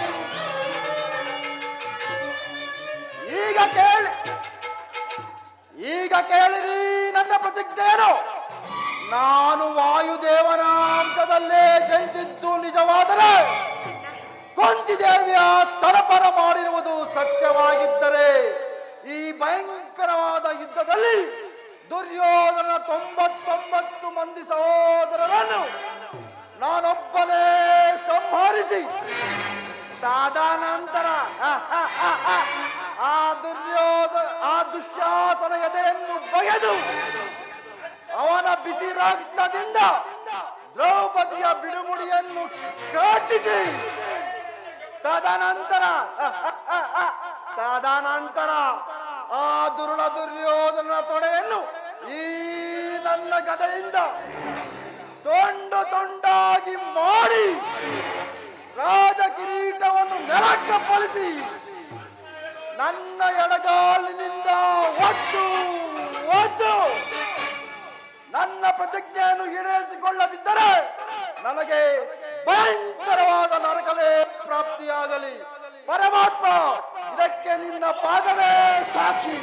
ಈಗ ಕೇಳಿರಿ ನನ್ನ ಪ್ರತಿಜ್ಞೆಯನ್ನು. ನಾನು ವಾಯುದೇವನ ಅಂಕದಲ್ಲೇ ಜನಿಸಿದ್ದು ನಿಜವಾದರೆ, ಕುಂತಿದೇವಿಯ ತಲಪರ ಮಾಡಿರುವುದು ಸತ್ಯವಾಗಿದ್ದರೆ, ಈ ಭಯಂಕರವಾದ ಯುದ್ಧದಲ್ಲಿ ದುರ್ಯೋಧನ 99 ಮಂದಿ ಸಹೋದರರನ್ನು ನಾನೊಬ್ಬನೇ ಸಂಹರಿಸಿ, ತದನಂತರ ಆ ದುಶ್ಯಾಸನ ಎದೆಯನ್ನು ಬಗೆದು ಅವನ ಬಿಸಿ ರಕ್ತದಿಂದ ದ್ರೌಪದಿಯ ಬಿಡುಮುಡಿಯನ್ನು ಕಟ್ಟಿಸಿ, ತದನಂತರ ಆ ದುರ್ಯೋಧನ ತೊಡೆಯನ್ನು ಈ ನನ್ನ ಗದೆಯಿಂದ ತುಂಡು ತುಂಡಾಗಿ ಮಾಡಿ ರಾಜ ಕಿರೀಟವನ್ನು ನೆಲಕ್ಕಪ್ಪಳಿಸಿ ನನ್ನ ಎಡಗಾಲಿನಿಂದ ಒತ್ತು ನನ್ನ ಪ್ರತಿಜ್ಞೆಯನ್ನು ಈಡೇರಿಸಿಕೊಳ್ಳದಿದ್ದರೆ ನನಗೆ ಭಯಂಕರವಾದ ನರಕವೇ ಪ್ರಾಪ್ತಿಯಾಗಲಿ. ಪರಮಾತ್ಮ, ಇದಕ್ಕೆ ನಿನ್ನ ಪಾದವೇ ಸಾಕ್ಷಿ.